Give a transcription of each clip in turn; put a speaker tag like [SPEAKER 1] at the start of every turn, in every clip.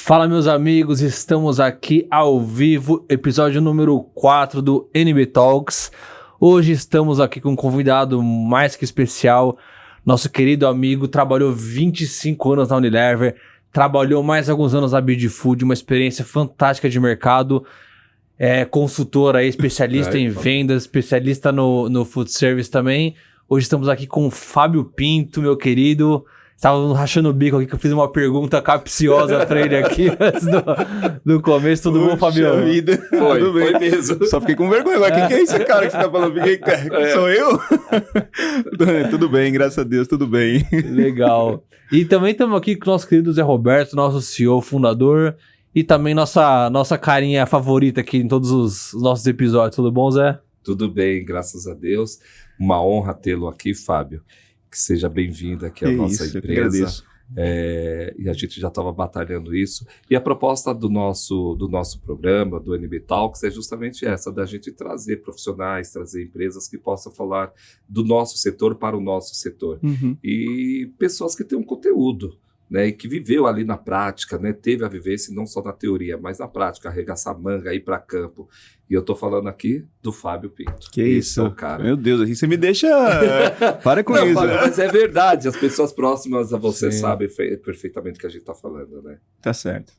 [SPEAKER 1] Fala, meus amigos, estamos aqui ao vivo, episódio número 4 do NB Talks. Hoje estamos aqui com um convidado mais que especial, nosso querido amigo, trabalhou 25 anos na Unilever, trabalhou mais alguns anos na BD Food, uma experiência fantástica de mercado, consultor aí, especialista em vendas, especialista no food service também. Hoje estamos aqui com o Fábio Pinto, meu querido. Estava rachando o bico aqui que eu fiz uma pergunta capciosa pra ele aqui antes do começo. Tudo bom, Fabião?
[SPEAKER 2] Vida. Foi mesmo. Só fiquei com vergonha. Mas quem que é esse cara que você tá falando? Sou eu? Tudo bem, graças a Deus, tudo bem.
[SPEAKER 1] Legal. E também estamos aqui com o nosso querido Zé Roberto, nosso CEO, fundador. E também nossa carinha favorita aqui em todos os nossos episódios. Tudo bom, Zé?
[SPEAKER 3] Tudo bem, graças a Deus. Uma honra tê-lo aqui, Fábio. Que seja bem-vindo aqui à nossa empresa. E a gente já estava batalhando isso. E a proposta do nosso programa, do NB Talks, é justamente essa, da gente trazer profissionais, trazer empresas que possam falar do nosso setor para o nosso setor.
[SPEAKER 2] Uhum.
[SPEAKER 3] E pessoas que tenham conteúdo, né, e que viveu ali na prática, né, teve a vivência não só na teoria, mas na prática, arregaçar manga, ir para campo. E eu tô falando aqui do Fábio Pinto.
[SPEAKER 2] Que isso,
[SPEAKER 3] é o cara.
[SPEAKER 2] Meu Deus, assim você me deixa... Para com isso.
[SPEAKER 3] Fábio, mas é verdade, as pessoas próximas a você sabem perfeitamente o que a gente tá falando, né?
[SPEAKER 2] Tá certo.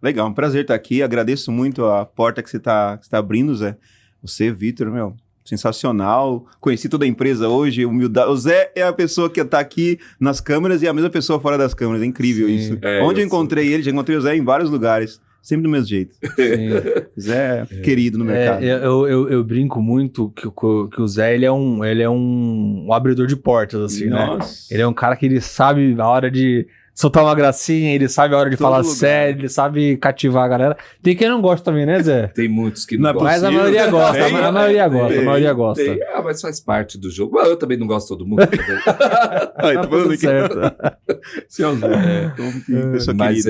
[SPEAKER 2] Legal, um prazer estar aqui, agradeço muito a porta que você tá abrindo, Zé. Você, Vitor, sensacional. Conheci toda a empresa hoje, humildade. O Zé é a pessoa que tá aqui nas câmeras e é a mesma pessoa fora das câmeras. É incrível isso. Onde eu encontrei ele, já encontrei o Zé em vários lugares. Sempre do mesmo jeito. Zé é querido no mercado.
[SPEAKER 1] Eu brinco muito que o Zé ele é um abridor de portas, assim,
[SPEAKER 2] Nossa.
[SPEAKER 1] Né? Ele é um cara que ele sabe a hora de soltar uma gracinha, ele sabe a hora de falar sério, ele sabe cativar a galera. Tem quem não gosta também, né, Zé?
[SPEAKER 3] Tem muitos que não gostam.
[SPEAKER 1] Mas a maioria gosta, a maioria gosta.
[SPEAKER 3] Mas faz parte do jogo. Eu também não gosto de todo mundo.
[SPEAKER 1] Tá tudo certo.
[SPEAKER 3] Mas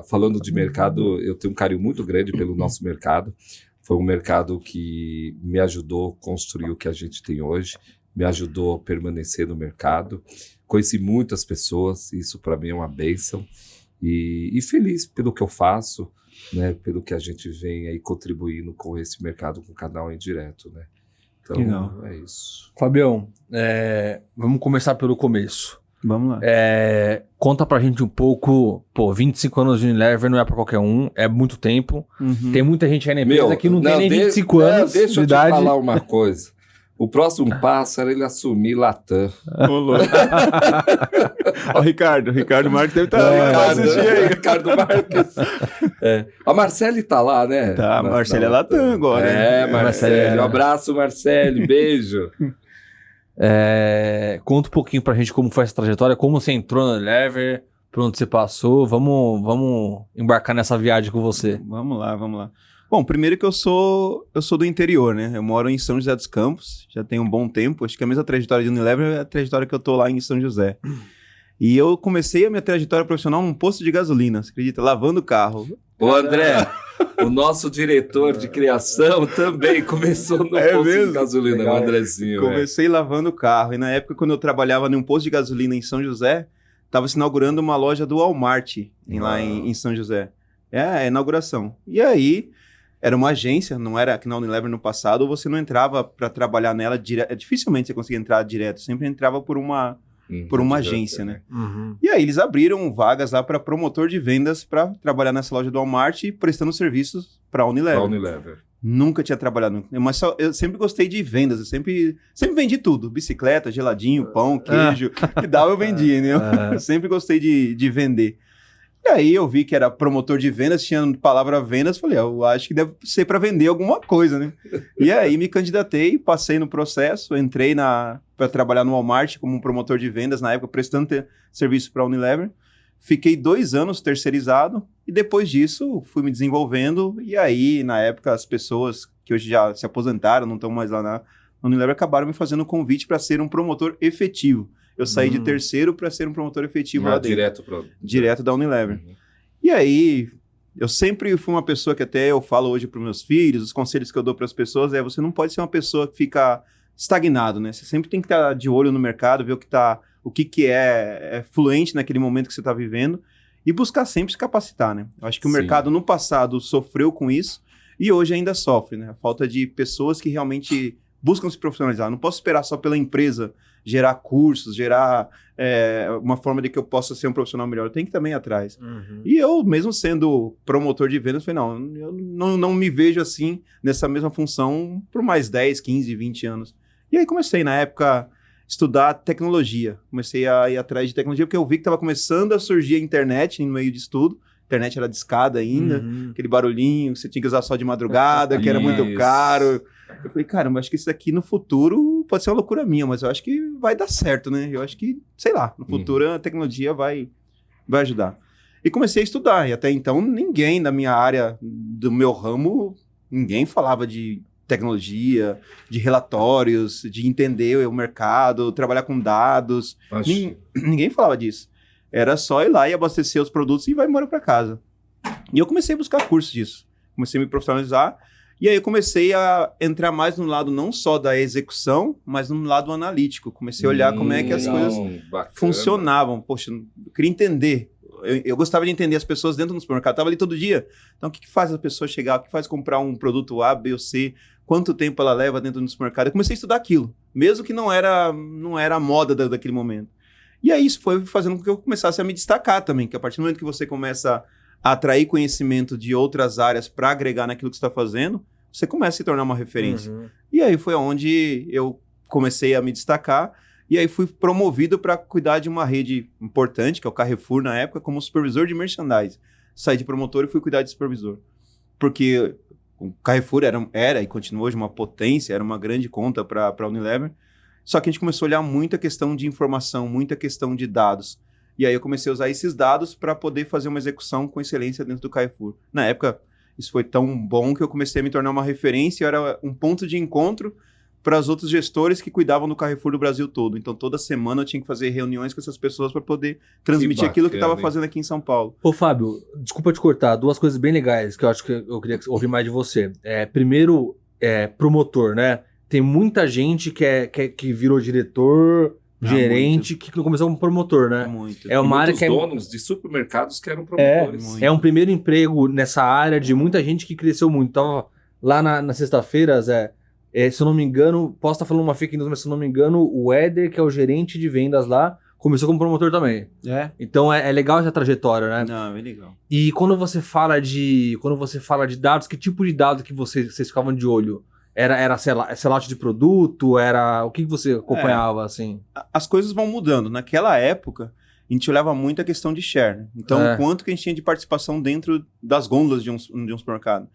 [SPEAKER 3] falando de mercado, eu tenho um carinho muito grande pelo nosso mercado. Foi um mercado que me ajudou a construir o que a gente tem hoje, me ajudou a permanecer no mercado. Conheci muitas pessoas, isso para mim é uma bênção, e feliz pelo que eu faço, né, pelo que a gente vem aí contribuindo com esse mercado, com o canal indireto, né? Então, é isso.
[SPEAKER 1] Fabião, vamos começar pelo começo.
[SPEAKER 2] Vamos lá.
[SPEAKER 1] Conta pra gente um pouco, 25 anos de Unilever não é pra qualquer um, é muito tempo.
[SPEAKER 2] Uhum.
[SPEAKER 1] Tem muita gente aí na empresa que não tem nem 25 anos de idade.
[SPEAKER 3] Deixa eu te falar uma coisa. O próximo passo era ele assumir Latam.
[SPEAKER 2] Ó, Ricardo Marques deve estar
[SPEAKER 3] Ricardo Marques. A Marcele tá lá, né?
[SPEAKER 2] Tá, a Marcele é Latam agora.
[SPEAKER 3] Marcele. Um abraço, Marcele. Beijo.
[SPEAKER 1] Conta um pouquinho pra gente como foi essa trajetória, como você entrou na Unilever, por onde você passou. Vamos embarcar nessa viagem com você.
[SPEAKER 2] Vamos lá. Bom, primeiro que eu sou do interior, né? Eu moro em São José dos Campos, já tem um bom tempo. Acho que a mesma trajetória de Unilever é a trajetória que eu tô lá em São José. E eu comecei a minha trajetória profissional num posto de gasolina, você acredita? Lavando carro.
[SPEAKER 3] Ô, André, o nosso diretor de criação também começou no posto de gasolina, o Andrezinho.
[SPEAKER 2] Comecei lavando carro. E na época, quando eu trabalhava num posto de gasolina em São José, estava se inaugurando uma loja do Walmart lá em São José. A inauguração. E aí... Era uma agência, não era que na Unilever no passado, você não entrava para trabalhar nela direto. Dificilmente você conseguia entrar direto, sempre entrava por uma agência, né?
[SPEAKER 1] Uhum.
[SPEAKER 2] E aí eles abriram vagas lá para promotor de vendas para trabalhar nessa loja do Walmart, prestando serviços para a Unilever. Nunca tinha trabalhado, mas eu sempre gostei de vendas, eu sempre vendi tudo, bicicleta, geladinho, pão, queijo, que dava eu vendia, né? Eu sempre gostei de vender. E aí eu vi que era promotor de vendas, tinha palavra vendas, falei, eu acho que deve ser para vender alguma coisa, né? E aí me candidatei, passei no processo, entrei para trabalhar no Walmart como um promotor de vendas, na época prestando serviço para a Unilever. Fiquei 2 anos terceirizado e depois disso fui me desenvolvendo e aí na época as pessoas que hoje já se aposentaram, não estão mais lá na Unilever, acabaram me fazendo um convite para ser um promotor efetivo. Eu saí de terceiro para ser um promotor efetivo lá dentro. Direto da Unilever. Uhum. E aí, eu sempre fui uma pessoa que até eu falo hoje para os meus filhos, os conselhos que eu dou para as pessoas você não pode ser uma pessoa que fica estagnado, né? Você sempre tem que estar de olho no mercado, ver o que é fluente naquele momento que você está vivendo e buscar sempre se capacitar, né? Eu acho que o
[SPEAKER 3] Sim.
[SPEAKER 2] mercado no passado sofreu com isso e hoje ainda sofre, né? A falta de pessoas que realmente buscam se profissionalizar. Não posso esperar só pela empresa gerar cursos, gerar uma forma de que eu possa ser um profissional melhor. Eu tenho que também ir atrás. E eu, mesmo sendo promotor de vendas, falei, não, eu não me vejo assim, nessa mesma função, por mais 10, 15, 20 anos. E aí comecei, na época, estudar tecnologia. Comecei a ir atrás de tecnologia, porque eu vi que estava começando a surgir a internet no meio de estudo. A internet era discada ainda, aquele barulhinho que você tinha que usar só de madrugada, que era muito caro. Eu falei, caramba, acho que isso aqui no futuro pode ser uma loucura minha, mas eu acho que vai dar certo, né? Eu acho que, sei lá, no futuro a tecnologia vai ajudar. E comecei a estudar, e até então ninguém da minha área, do meu ramo, ninguém falava de tecnologia, de relatórios, de entender o mercado, trabalhar com dados. Ninguém falava disso. Era só ir lá e abastecer os produtos e vai embora para casa. E eu comecei a buscar cursos disso. Comecei a me profissionalizar. E aí eu comecei a entrar mais no lado não só da execução, mas no lado analítico. Comecei a olhar como é que as coisas funcionavam. Poxa, eu queria entender. Eu gostava de entender as pessoas dentro do supermercado. Estava ali todo dia. Então, o que faz a pessoa chegar? O que faz comprar um produto A, B ou C? Quanto tempo ela leva dentro do supermercado? Eu comecei a estudar aquilo. Mesmo que não era a moda daquele momento. E aí isso foi fazendo com que eu começasse a me destacar também. Que a partir do momento que você começa a atrair conhecimento de outras áreas para agregar naquilo que você está fazendo, você começa a se tornar uma referência. E aí foi onde eu comecei a me destacar. E aí fui promovido para cuidar de uma rede importante, que é o Carrefour na época, como supervisor de merchandising. Saí de promotor e fui cuidar de supervisor. Porque o Carrefour era e continua hoje uma potência, era uma grande conta para a Unilever. Só que a gente começou a olhar muita questão de informação, muita questão de dados. E aí eu comecei a usar esses dados para poder fazer uma execução com excelência dentro do Carrefour. Na época, isso foi tão bom que eu comecei a me tornar uma referência, eu era um ponto de encontro para os outros gestores que cuidavam do Carrefour do Brasil todo. Então, toda semana eu tinha que fazer reuniões com essas pessoas para poder transmitir aquilo que eu estava fazendo aqui em São Paulo.
[SPEAKER 1] Ô, Fábio, desculpa te cortar, duas coisas bem legais que eu acho que eu queria ouvir mais de você. Primeiro, promotor, né? Tem muita gente que virou diretor, gerente, que começou como promotor, né?
[SPEAKER 2] Muito.
[SPEAKER 1] É uma área que
[SPEAKER 3] donos de supermercados que eram promotores.
[SPEAKER 1] É um primeiro emprego nessa área de muita gente que cresceu muito. Então, lá na sexta-feira, Zé, se eu não me engano, posso estar falando uma fake news, mas se eu não me engano, o Éder, que é o gerente de vendas lá, começou como promotor também. Então é legal essa trajetória, né?
[SPEAKER 2] Não, é legal.
[SPEAKER 1] E quando você fala de dados, que tipo de dados que vocês ficavam de olho? Era sellout de produto? Era o que você acompanhava, assim?
[SPEAKER 2] As coisas vão mudando. Naquela época, a gente olhava muito a questão de share, né? Então, quanto que a gente tinha de participação dentro das gôndolas de um supermercado.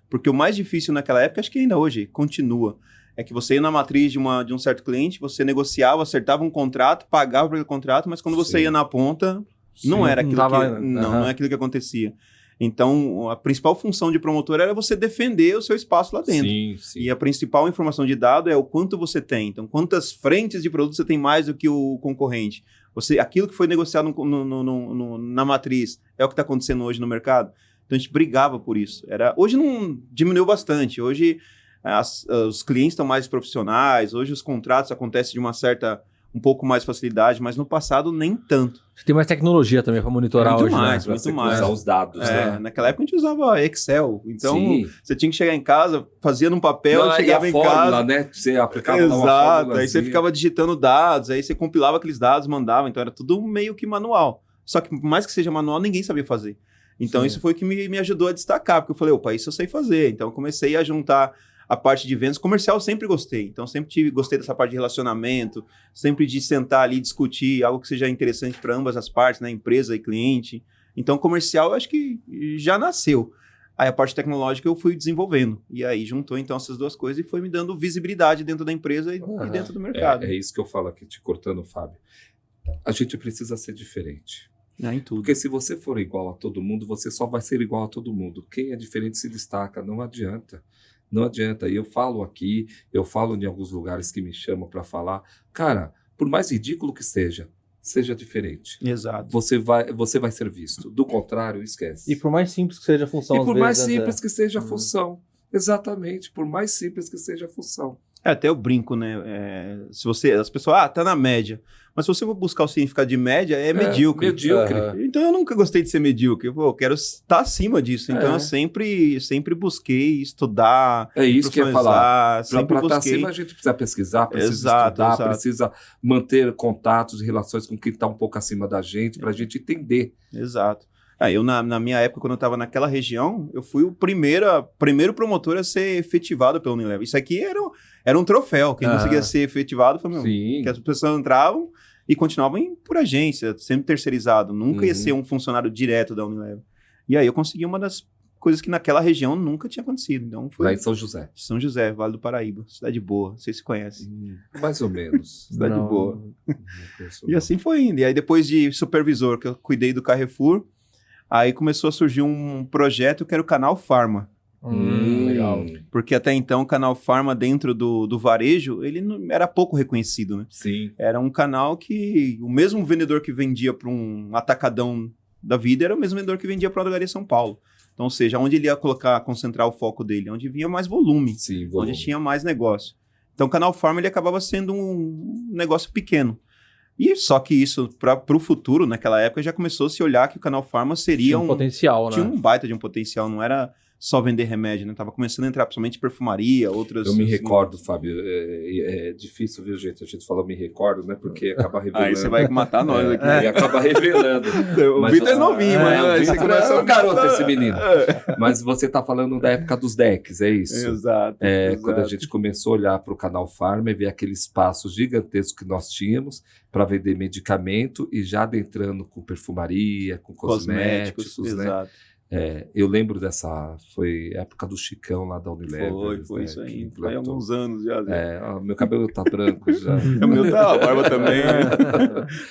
[SPEAKER 2] Porque o mais difícil naquela época, acho que ainda hoje, continua, é que você ia na matriz de um certo cliente, você negociava, acertava um contrato, pagava por aquele contrato, mas quando você ia na ponta, não era aquilo não é aquilo que acontecia. Então, a principal função de promotor era você defender o seu espaço lá dentro.
[SPEAKER 3] Sim.
[SPEAKER 2] E a principal informação de dado é o quanto você tem. Então, quantas frentes de produto você tem mais do que o concorrente. Aquilo que foi negociado na matriz é o que está acontecendo hoje no mercado. Então, a gente brigava por isso. Hoje não diminuiu bastante. Hoje, os clientes estão mais profissionais. Hoje, os contratos acontecem de um pouco mais facilidade, mas no passado nem tanto.
[SPEAKER 1] Você tem mais tecnologia também para monitorar hoje, né?
[SPEAKER 2] Muito mais.
[SPEAKER 3] Usar os dados, né?
[SPEAKER 2] Naquela época a gente usava Excel. Então, você tinha que chegar em casa, fazia num papel, chegava em casa...
[SPEAKER 3] né? Você aplicava
[SPEAKER 2] uma fórmula. Aí você ficava digitando dados, aí você compilava aqueles dados, mandava. Então, era tudo meio que manual. Só que, por mais que seja manual, ninguém sabia fazer. Então, isso foi o que me ajudou a destacar, porque eu falei, opa, isso eu sei fazer. Então, eu comecei a juntar a parte de vendas. Comercial eu sempre gostei. Então, sempre gostei dessa parte de relacionamento, sempre de sentar ali e discutir algo que seja interessante para ambas as partes, né? Empresa e cliente. Então, comercial eu acho que já nasceu. Aí, a parte tecnológica eu fui desenvolvendo. E aí, juntou, então, essas duas coisas e foi me dando visibilidade dentro da empresa e dentro do mercado.
[SPEAKER 3] É isso que eu falo aqui, te cortando, Fábio. A gente precisa ser diferente.
[SPEAKER 2] Em tudo.
[SPEAKER 3] Porque se você for igual a todo mundo, você só vai ser igual a todo mundo. Quem é diferente se destaca. Não adianta. Não adianta. E eu falo aqui, eu falo em alguns lugares que me chamam para falar. Cara, por mais ridículo que seja diferente.
[SPEAKER 2] Exato.
[SPEAKER 3] Você vai ser visto. Do contrário, esquece.
[SPEAKER 1] E por mais simples que seja a função,
[SPEAKER 3] E por mais simples que seja a função. Exatamente. Por mais simples que seja a função.
[SPEAKER 2] Até eu brinco, né? As pessoas, tá na média. Mas se você for buscar o significado de média, é medíocre.
[SPEAKER 3] Medíocre.
[SPEAKER 2] Então eu nunca gostei de ser medíocre. Eu quero estar acima disso. Então eu sempre busquei estudar.
[SPEAKER 3] É isso que eu ia falar.
[SPEAKER 2] Para
[SPEAKER 3] estar acima, a gente precisa pesquisar, precisa estudar, precisa manter contatos e relações com quem está um pouco acima da gente, para a gente entender.
[SPEAKER 2] Exato. Eu, na minha época, quando eu estava naquela região, eu fui o primeiro promotor a ser efetivado pela Unilever. Isso aqui era um troféu. Quem conseguia ser efetivado foi que as pessoas entravam e continuavam por agência, sempre terceirizado. Nunca ia ser um funcionário direto da Unilever. E aí eu consegui uma das coisas que naquela região nunca tinha acontecido. Então, foi
[SPEAKER 3] lá em São José.
[SPEAKER 2] São José, Vale do Paraíba. Cidade boa, vocês se conhecem.
[SPEAKER 3] Mais ou menos.
[SPEAKER 2] Cidade boa. E assim foi indo. E aí depois de supervisor, que eu cuidei do Carrefour, aí começou a surgir um projeto que era o Canal Farma.
[SPEAKER 1] Legal.
[SPEAKER 2] Porque até então o Canal Farma dentro do varejo, ele não, era pouco reconhecido, né?
[SPEAKER 3] Sim.
[SPEAKER 2] Era um canal que o mesmo vendedor que vendia para um atacadão da vida era o mesmo vendedor que vendia para a Drogaria São Paulo. Então, ou seja, onde ele ia concentrar o foco dele? Onde vinha mais volume.
[SPEAKER 3] Sim, volume.
[SPEAKER 2] Onde tinha mais negócio. Então o Canal Farma ele acabava sendo um negócio pequeno. E só que isso, para o futuro, naquela época, já começou a se olhar que o Canal Farma seria
[SPEAKER 1] tinha um potencial, né?
[SPEAKER 2] Tinha um baita de um potencial, não era só vender remédio, né? Tava começando a entrar principalmente perfumaria, outras...
[SPEAKER 3] Eu me recordo, Fábio, é difícil, viu, gente? A gente falou me recordo, né? Porque acaba revelando.
[SPEAKER 2] Aí você vai matar nós aqui.
[SPEAKER 3] E acaba revelando.
[SPEAKER 2] O Vitor é novinho, mas...
[SPEAKER 3] O Vitor é um garoto, esse menino. Mas você tá falando da época dos decks, é isso?
[SPEAKER 2] Exato.
[SPEAKER 3] Quando a gente começou a olhar para o Canal Farma e ver aquele espaço gigantesco que nós tínhamos para vender medicamento e já adentrando com perfumaria, com cosméticos, né?
[SPEAKER 2] Exato.
[SPEAKER 3] Eu lembro foi época do Chicão lá da Unilever.
[SPEAKER 2] Foi isso aí. Foi há alguns anos já.
[SPEAKER 3] Meu cabelo tá branco já.
[SPEAKER 2] O meu tá, a barba também.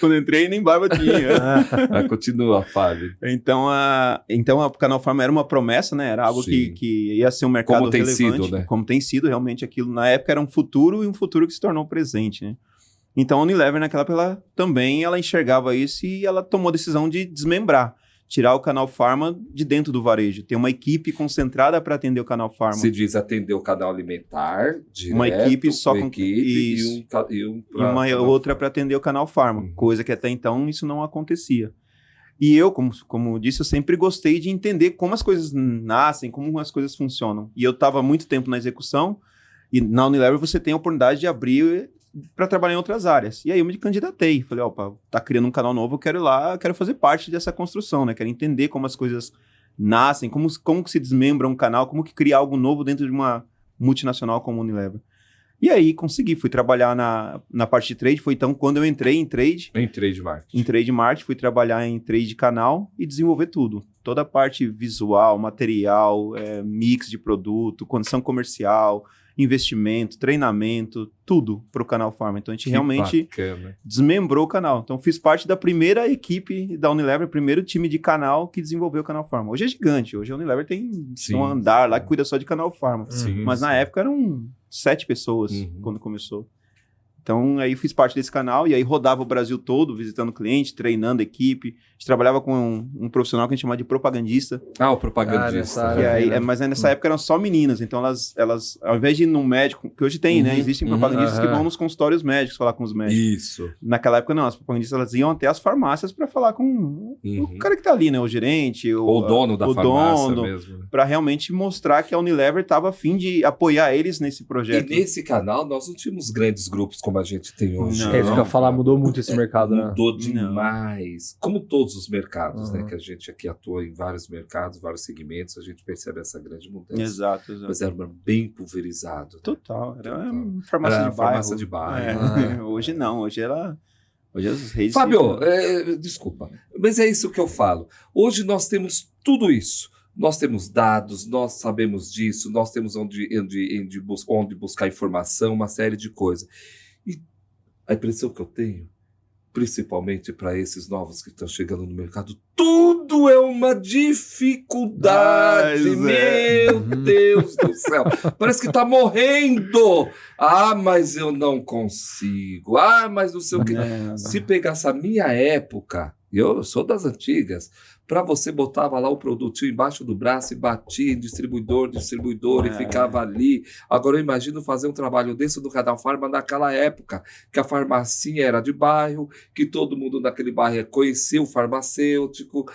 [SPEAKER 2] Quando entrei, nem barba tinha.
[SPEAKER 3] Continua, Fábio.
[SPEAKER 2] Então, o Canal Farma era uma promessa, né? Era algo que ia ser um mercado
[SPEAKER 3] como tem
[SPEAKER 2] relevante.
[SPEAKER 3] Sido, né?
[SPEAKER 2] Como tem sido, realmente, aquilo na época era um futuro e um futuro que se tornou presente, né? Então, a Unilever, naquela época, ela enxergava isso e ela tomou a decisão de desmembrar. Tirar o Canal Farma de dentro do varejo. Ter uma equipe concentrada para atender o Canal Farma.
[SPEAKER 3] Se diz atender o canal alimentar, direto,
[SPEAKER 2] uma equipe só com
[SPEAKER 3] equipe
[SPEAKER 2] e uma outra para atender o Canal Farma. Coisa que até então isso não acontecia. E eu, como disse, eu sempre gostei de entender como as coisas nascem, como as coisas funcionam. E eu estava muito tempo na execução e na Unilever você tem a oportunidade de abrir para trabalhar em outras áreas. E aí eu me candidatei. Falei, opa, tá criando um canal novo, eu quero ir lá, quero fazer parte dessa construção, né? Quero entender como as coisas nascem, como que se desmembra um canal, como que cria algo novo dentro de uma multinacional como a Unilever. E aí consegui, fui trabalhar na parte de trade, foi então quando eu entrei em trade.
[SPEAKER 3] Em trade marketing.
[SPEAKER 2] Em trade marketing, fui trabalhar em trade canal e desenvolver tudo. Toda a parte visual, material, mix de produto, condição comercial, investimento, treinamento, tudo para o Canal Farma. Então a gente realmente desmembrou o canal. Então fiz parte da primeira equipe da Unilever, primeiro time de canal que desenvolveu o Canal Farma. Hoje é gigante, hoje a Unilever tem um andar lá que cuida só de Canal Farma. Mas na época eram 7 pessoas quando começou. Então, aí fiz parte desse canal e aí rodava o Brasil todo, visitando cliente, treinando equipe. A gente trabalhava com um profissional que a gente chamava de propagandista.
[SPEAKER 3] O propagandista.
[SPEAKER 2] Mas nessa época eram só meninas, então elas ao invés de ir num médico, que hoje tem, né? Existem propagandistas que vão nos consultórios médicos falar com os médicos.
[SPEAKER 3] Isso.
[SPEAKER 2] Naquela época não, as propagandistas elas iam até as farmácias para falar com o cara que tá ali, né? O gerente.
[SPEAKER 3] Ou o dono da farmácia mesmo.
[SPEAKER 2] Para realmente mostrar que a Unilever estava a fim de apoiar eles nesse projeto.
[SPEAKER 3] E nesse canal nós não tínhamos grandes grupos como a gente tem hoje.
[SPEAKER 1] É isso que eu ia falar, mudou muito esse mercado, né?
[SPEAKER 3] Mudou demais. Como todos os mercados, né? Que a gente aqui atua em vários mercados, vários segmentos, a gente percebe essa grande mudança.
[SPEAKER 2] Exato.
[SPEAKER 3] Mas era bem pulverizado. Né?
[SPEAKER 2] Total. Era uma farmácia de bairro. Hoje não, hoje as redes...
[SPEAKER 3] Fábio, desculpa, mas é isso que eu falo. Hoje nós temos tudo isso. Nós temos dados, nós sabemos disso, nós temos onde buscar informação, uma série de coisas. E a impressão que eu tenho, principalmente para esses novos que estão chegando no mercado, tudo é uma dificuldade. Meu Deus do céu. Parece que está morrendo. Mas eu não consigo. Mas não sei o quê. Se pegasse a minha época, Eu sou das antigas. Para você botava lá o produtinho embaixo do braço e batia em distribuidor, e ficava ali. Agora eu imagino fazer um trabalho desse do Canal Farma naquela época, que a farmacinha era de bairro, que todo mundo naquele bairro conhecia o farmacêutico.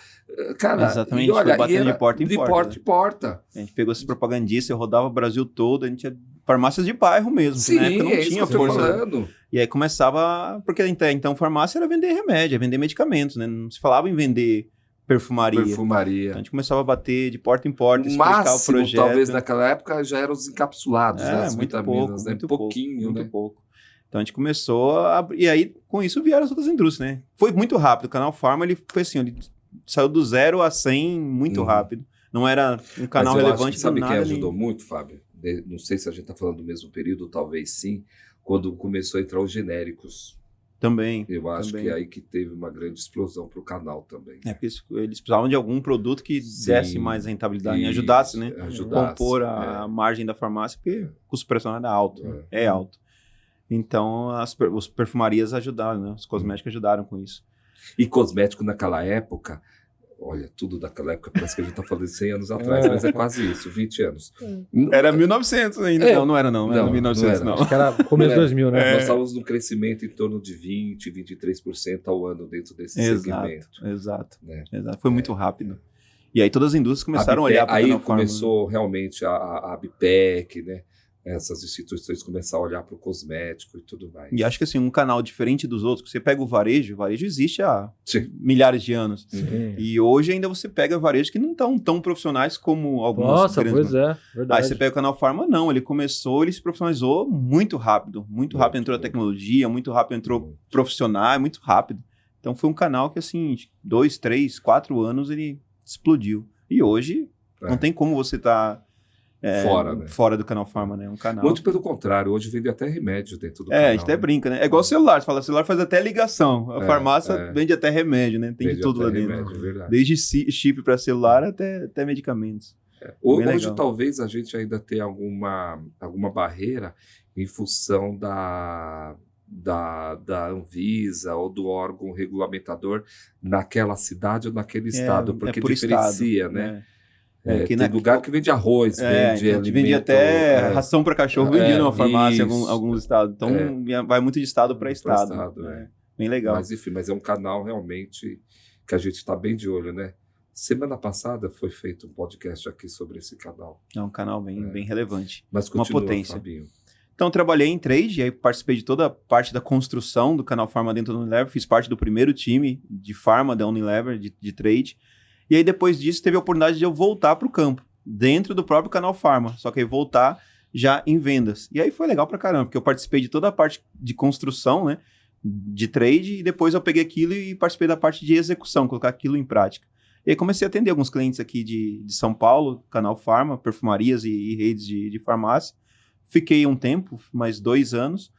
[SPEAKER 3] Cara,
[SPEAKER 2] exatamente,
[SPEAKER 3] e olha,
[SPEAKER 2] foi batendo
[SPEAKER 3] era
[SPEAKER 2] de porta em
[SPEAKER 3] de
[SPEAKER 2] porta.
[SPEAKER 3] porta em porta.
[SPEAKER 2] A gente pegou esses propagandistas, eu rodava o Brasil todo, a gente tinha farmácias de bairro mesmo,
[SPEAKER 3] Sim,
[SPEAKER 2] na época não
[SPEAKER 3] é isso
[SPEAKER 2] tinha
[SPEAKER 3] que eu tô
[SPEAKER 2] força.
[SPEAKER 3] falando.
[SPEAKER 2] E aí começava, porque então farmácia era vender remédio, era vender medicamentos, né? Não se falava em vender perfumaria. Então a gente começava a bater de porta em porta,
[SPEAKER 3] O
[SPEAKER 2] explicar
[SPEAKER 3] máximo,
[SPEAKER 2] o projeto.
[SPEAKER 3] talvez naquela época, já eram os encapsulados, né? As
[SPEAKER 2] muito
[SPEAKER 3] vitaminas,
[SPEAKER 2] pouco,
[SPEAKER 3] né?
[SPEAKER 2] muito
[SPEAKER 3] Pouquinho,
[SPEAKER 2] pouco,
[SPEAKER 3] né?
[SPEAKER 2] muito pouco. Então a gente começou a... E aí, com isso, vieram as outras indústrias, né? Foi muito rápido. O Canal Farma, ele foi assim, ele saiu do 0 a 100 muito rápido. Não era um canal relevante.
[SPEAKER 3] Acho, sabe quem ajudou muito, Fábio? Não sei se a gente está falando do mesmo período, talvez sim, quando começou a entrar os genéricos.
[SPEAKER 2] Também.
[SPEAKER 3] Eu acho que é aí que teve uma grande explosão para o canal também.
[SPEAKER 2] É porque eles precisavam de algum produto que desse mais rentabilidade, ajudasse, né? Compor a margem da farmácia, porque o custo operacional era alto, é alto. Então, as perfumarias ajudaram, né? Os cosméticos ajudaram com isso.
[SPEAKER 3] E cosmético naquela época, olha, tudo daquela época, parece que a gente está falando de 100 anos atrás, mas é quase isso, 20 anos.
[SPEAKER 2] Era 1900 ainda. Não era 1900 não.
[SPEAKER 1] Acho que era começo de 2000, né?
[SPEAKER 3] Nós estávamos num crescimento em torno de 23% ao ano dentro desse segmento.
[SPEAKER 2] Exato. Foi muito rápido. E aí todas as indústrias começaram a olhar para o
[SPEAKER 3] Aí começou realmente a Bipec, né? Essas instituições começaram a olhar para o cosmético e tudo mais.
[SPEAKER 2] E acho que assim, um canal diferente dos outros, você pega o varejo existe há milhares de anos.
[SPEAKER 1] Sim.
[SPEAKER 2] E hoje ainda você pega varejos que não estão tão profissionais como alguns.
[SPEAKER 1] Nossa, pois é, verdade.
[SPEAKER 2] Aí você pega o Canal Farma, não, ele se profissionalizou muito rápido. Muito rápido entrou a tecnologia, muito rápido entrou profissional, muito rápido. Então foi um canal que assim, 2, 3, 4 anos ele explodiu. E hoje não tem como você estar... fora do Canal Farma, né? Um canal.
[SPEAKER 3] Muito pelo contrário, hoje vende até remédio dentro do canal.
[SPEAKER 2] A gente até brinca, né? É igual o celular, você fala, o celular faz até ligação. A farmácia vende até remédio, né? Tem de tudo lá dentro. Remédio, desde chip para celular até medicamentos.
[SPEAKER 3] Hoje talvez a gente ainda tenha alguma barreira em função da Anvisa ou do órgão regulamentador naquela cidade ou naquele estado, porque diferencia, estado, né? Tem lugar que vende arroz, vende alimento.
[SPEAKER 2] Vende até ração para cachorro, vendia numa farmácia em alguns estados. Então, vai muito de estado para estado. Bem legal.
[SPEAKER 3] Mas, enfim, é um canal realmente que a gente está bem de olho, né? Semana passada foi feito um podcast aqui sobre esse canal.
[SPEAKER 2] É um canal bem relevante.
[SPEAKER 3] Mas continua,
[SPEAKER 2] uma potência.
[SPEAKER 3] Fabinho.
[SPEAKER 2] Então, trabalhei em trade, e aí participei de toda a parte da construção do Canal Farma dentro da Unilever. Fiz parte do primeiro time de Farma da Unilever, de trade. E aí, depois disso, teve a oportunidade de eu voltar para o campo, dentro do próprio Canal Farma. Só que aí voltar já em vendas. E aí foi legal pra caramba, porque eu participei de toda a parte de construção, né? De trade, e depois eu peguei aquilo e participei da parte de execução, colocar aquilo em prática. E aí comecei a atender alguns clientes aqui de São Paulo, Canal Farma, perfumarias e redes de farmácia. Fiquei um tempo, mais 2 anos,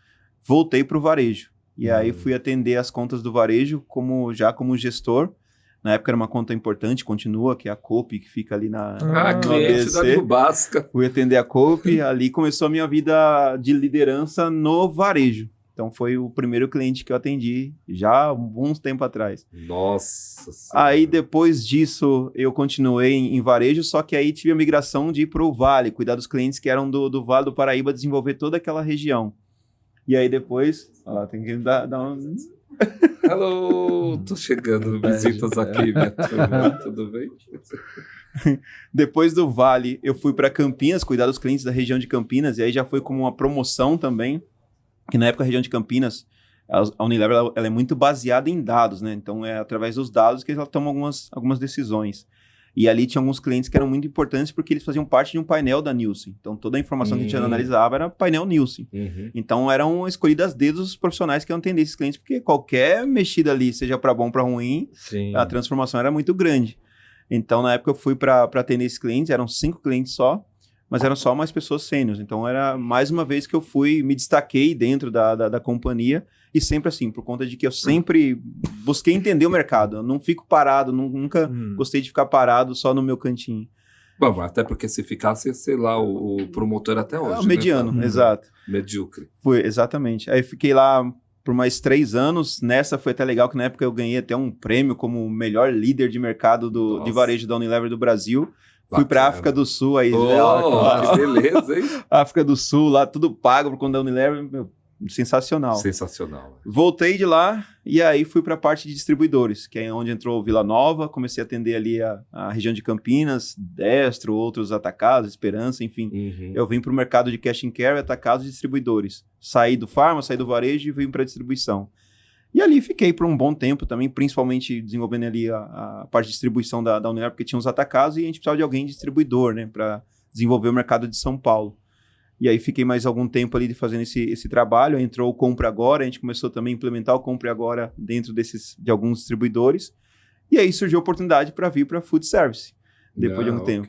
[SPEAKER 2] voltei para o varejo. E aí fui atender as contas do varejo como gestor. Na época era uma conta importante, continua, que é a Coop, que fica ali na
[SPEAKER 3] cliente da Nubasca.
[SPEAKER 2] Fui atender a Coop, ali começou a minha vida de liderança no varejo. Então foi o primeiro cliente que eu atendi já há uns tempo atrás.
[SPEAKER 3] Nossa Senhora.
[SPEAKER 2] Aí depois disso eu continuei em varejo, só que aí tive a migração de ir para o Vale, cuidar dos clientes que eram do Vale do Paraíba, desenvolver toda aquela região. E aí depois... tem que dar um...
[SPEAKER 3] Hello, tô chegando, visitas aqui, minha turma, tudo bem?
[SPEAKER 2] Depois do Vale, eu fui para Campinas, cuidar dos clientes da região de Campinas, e aí já foi como uma promoção também, que na época a região de Campinas, a Unilever ela é muito baseada em dados, né? Então é através dos dados que ela toma algumas decisões. E ali tinha alguns clientes que eram muito importantes porque eles faziam parte de um painel da Nielsen. Então toda a informação que a gente analisava era painel Nielsen. Então eram escolhidas a dedo os profissionais que iam atender esses clientes, porque qualquer mexida ali, seja para bom ou para ruim, a transformação era muito grande. Então na época eu fui para atender esses clientes, eram 5 clientes só, mas eram só mais pessoas sêniores. Então era mais uma vez que eu me destaquei dentro da companhia, e sempre assim, por conta de que eu sempre busquei entender o mercado. Eu não fico parado, nunca gostei de ficar parado só no meu cantinho.
[SPEAKER 3] Bom, até porque se ficasse, sei lá, o promotor até hoje.
[SPEAKER 2] O mediano,
[SPEAKER 3] né?
[SPEAKER 2] Exato.
[SPEAKER 3] Medíocre.
[SPEAKER 2] Foi, exatamente. Aí fiquei lá por mais 3 anos. Nessa foi até legal, que na época eu ganhei até um prêmio como melhor líder de mercado de varejo da Unilever do Brasil. Fui para África do Sul aí.
[SPEAKER 3] Que beleza, hein?
[SPEAKER 2] África do Sul, lá tudo pago por conta da Unilever. Meu, sensacional.
[SPEAKER 3] Sensacional.
[SPEAKER 2] Voltei de lá e aí fui para a parte de distribuidores, que é onde entrou Vila Nova. Comecei a atender ali a região de Campinas, Destro, outros atacados, Esperança, enfim. Eu vim para o mercado de cash and carry, atacados e distribuidores. Saí do farma, saí do varejo e vim para a distribuição. E ali fiquei por um bom tempo também, principalmente desenvolvendo ali a parte de distribuição da Unilever, porque tinha uns atacados e a gente precisava de alguém distribuidor, né, para desenvolver o mercado de São Paulo. E aí fiquei mais algum tempo ali fazendo esse trabalho. Entrou o Compre Agora, a gente começou também a implementar o Compre Agora dentro de alguns distribuidores. E aí surgiu a oportunidade para vir para Food Service, depois de algum tempo.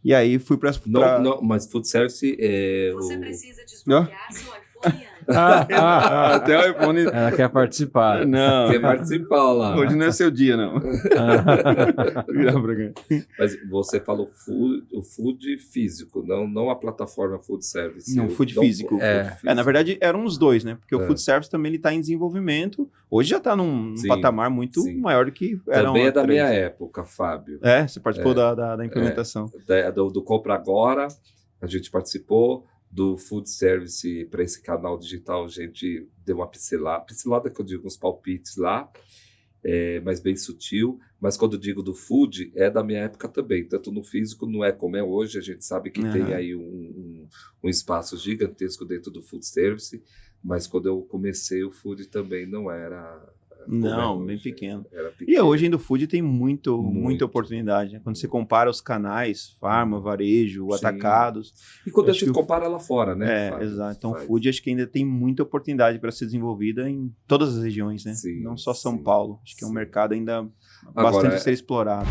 [SPEAKER 2] E aí fui para...
[SPEAKER 3] Não, mas Food Service é...
[SPEAKER 4] Você precisa desbloquear seu iPhone antes.
[SPEAKER 2] Até o iPhone...
[SPEAKER 1] Ela quer participar.
[SPEAKER 2] Não.
[SPEAKER 3] Quer participar lá.
[SPEAKER 2] Hoje não é seu dia, não. Virar pra cá.
[SPEAKER 3] Mas você falou o food físico, não a plataforma Food Service.
[SPEAKER 2] Não, food físico. Na verdade, eram os dois, né? Porque o Food Service também está em desenvolvimento. Hoje já está num patamar muito maior do que era.
[SPEAKER 3] Também é da minha época, Fábio.
[SPEAKER 2] Você participou da implementação.
[SPEAKER 3] Do Compra Agora, a gente participou. Do Food Service para esse canal digital, a gente deu uma pincelada que eu digo, uns palpites lá, mas bem sutil. Mas quando eu digo do food, é da minha época também. Tanto no físico, não é como é hoje. A gente sabe que tem aí um espaço gigantesco dentro do Food Service, mas quando eu comecei, o food também não era...
[SPEAKER 2] Não, bem pequeno. E hoje ainda o food tem muita oportunidade, né? Quando você compara os canais, farma, varejo, atacados.
[SPEAKER 3] E quando a gente compara lá fora, né?
[SPEAKER 2] Exato. Então o food acho que ainda tem muita oportunidade para ser desenvolvida em todas as regiões, né? Não só São Paulo. Acho que é um mercado ainda bastante a ser explorado.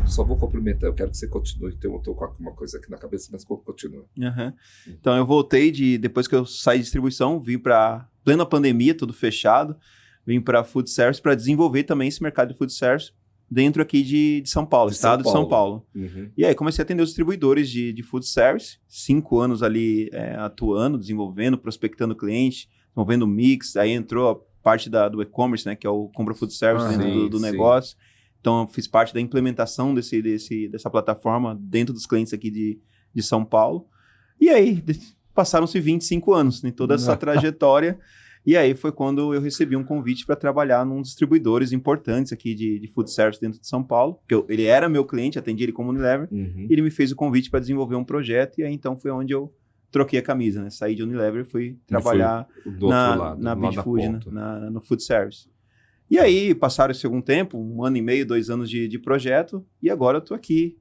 [SPEAKER 3] Só vou complementar, eu quero que você continue. Eu estou com uma coisa aqui na cabeça, mas continua.
[SPEAKER 2] Então eu voltei depois que eu saí de distribuição, vim para plena pandemia, tudo fechado, vim para Food Service para desenvolver também esse mercado de Food Service dentro aqui de São Paulo, estado de São Paulo. E aí comecei a atender os distribuidores de Food Service, 5 anos ali atuando, desenvolvendo, prospectando cliente, desenvolvendo mix, aí entrou a parte do e-commerce, né, que é o Compra Food Service dentro do negócio. Então, eu fiz parte da implementação dessa plataforma dentro dos clientes aqui de São Paulo. E aí, passaram-se 25 anos em toda essa trajetória. E aí foi quando eu recebi um convite para trabalhar num distribuidores importantes aqui de food service dentro de São Paulo. Ele era meu cliente, atendi ele como Unilever. E ele me fez o convite para desenvolver um projeto. E aí, então, foi onde eu troquei a camisa, né? Saí de Unilever e fui trabalhar na Bidfood, né? No food service. E aí, passaram esse algum tempo, 1 ano e meio, 2 anos de projeto, e agora eu estou aqui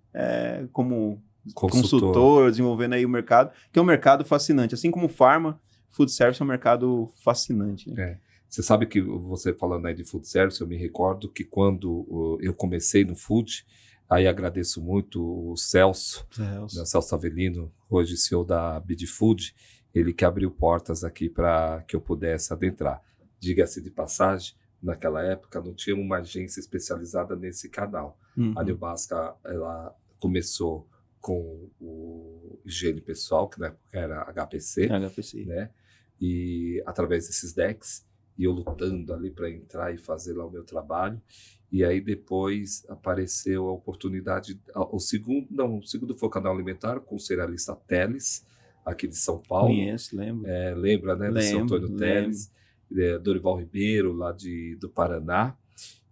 [SPEAKER 2] como consultor, desenvolvendo aí o mercado, que é um mercado fascinante. Assim como Pharma, Food Service é um mercado fascinante. Né?
[SPEAKER 3] Você sabe que você falando aí de Food Service, eu me recordo que quando eu comecei no Food, aí agradeço muito o Celso, né, Celso Avelino, hoje CEO da Bidfood, ele que abriu portas aqui para que eu pudesse adentrar. Diga-se de passagem, naquela época não tinha uma agência especializada nesse canal. A Newbasca, ela começou com o higiene pessoal, que na época era HPC. Né? E através desses decks, e eu lutando ali para entrar e fazer lá o meu trabalho. E aí depois apareceu a oportunidade, o segundo foi o canal alimentar, com o cerealista Teles, aqui de São Paulo.
[SPEAKER 2] Conheço, lembro.
[SPEAKER 3] Lembra, né? Do seu Antônio Teles. Dorival Ribeiro, lá do Paraná.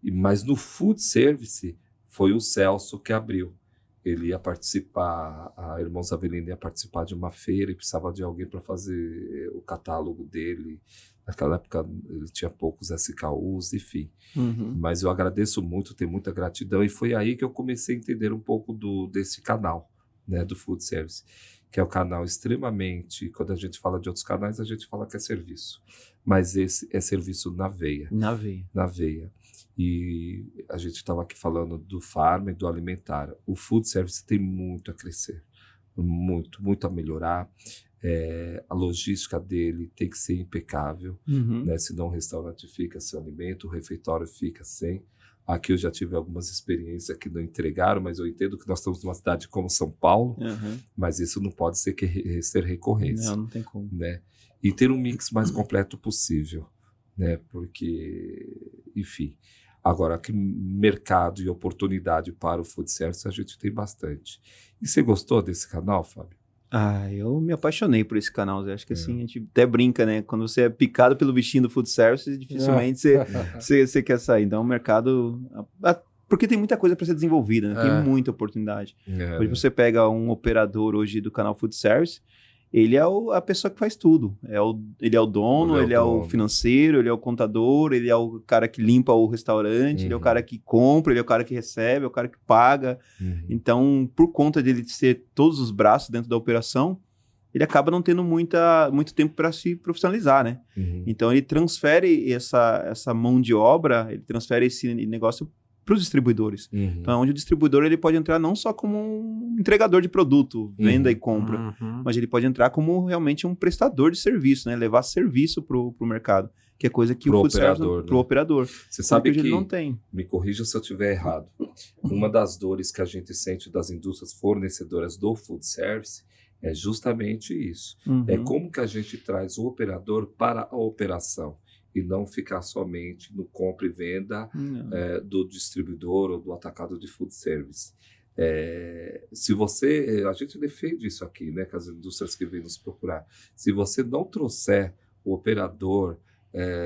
[SPEAKER 3] Mas no Food Service foi o Celso que abriu. Ele ia participar, a Irmãos Avelino ia participar de uma feira e precisava de alguém para fazer o catálogo dele. Naquela época ele tinha poucos SKUs, enfim.
[SPEAKER 1] Uhum.
[SPEAKER 3] Mas eu agradeço muito, tenho muita gratidão. E foi aí que eu comecei a entender um pouco desse canal, né, do food service, que é um canal extremamente... Quando a gente fala de outros canais, a gente fala que é serviço. Mas esse é serviço na veia.
[SPEAKER 1] Na veia.
[SPEAKER 3] Na veia. E a gente estava aqui falando do farm e do alimentar. O food service tem muito a crescer. Muito a melhorar. A logística dele tem que ser impecável, né? Senão o restaurante fica sem alimento, o refeitório fica sem. Aqui eu já tive algumas experiências que não entregaram, mas eu entendo que nós estamos numa cidade como São Paulo, mas isso não pode ser recorrência.
[SPEAKER 1] Não tem como.
[SPEAKER 3] Né? E ter um mix mais completo possível, né? Porque, enfim, agora que mercado e oportunidade para o food service a gente tem bastante. E você gostou desse canal, Fábio?
[SPEAKER 2] Eu me apaixonei por esse canal, Zé. Acho que assim, a gente até brinca, né? Quando você é picado pelo bichinho do food service, dificilmente você quer sair. Então, o mercado... Porque tem muita coisa para ser desenvolvida, né? Tem muita oportunidade. Hoje você pega um operador hoje do canal food service, ele é a pessoa que faz tudo. Ele é o dono, ele é o financeiro, ele é o contador, ele é o cara que limpa o restaurante, ele é o cara que compra, ele é o cara que recebe, é o cara que paga. Então, por conta dele ser todos os braços dentro da operação, ele acaba não tendo muito tempo para se profissionalizar, né? Então, ele transfere essa mão de obra, ele transfere esse negócio para os distribuidores. Então, onde o distribuidor ele pode entrar não só como um entregador de produto, venda e compra, mas ele pode entrar como realmente um prestador de serviço, né? Levar serviço para o mercado, que é coisa que o food service para o operador.
[SPEAKER 3] Você sabe que
[SPEAKER 2] ele não tem.
[SPEAKER 3] Me corrija se eu estiver errado. Uma das dores que a gente sente das indústrias fornecedoras do food service é justamente isso. É como que a gente traz o operador para a operação e não ficar somente no compra e venda do distribuidor ou do atacado de food service. A gente defende isso aqui, né, com as indústrias que vêm nos procurar. Se você não trouxer o operador,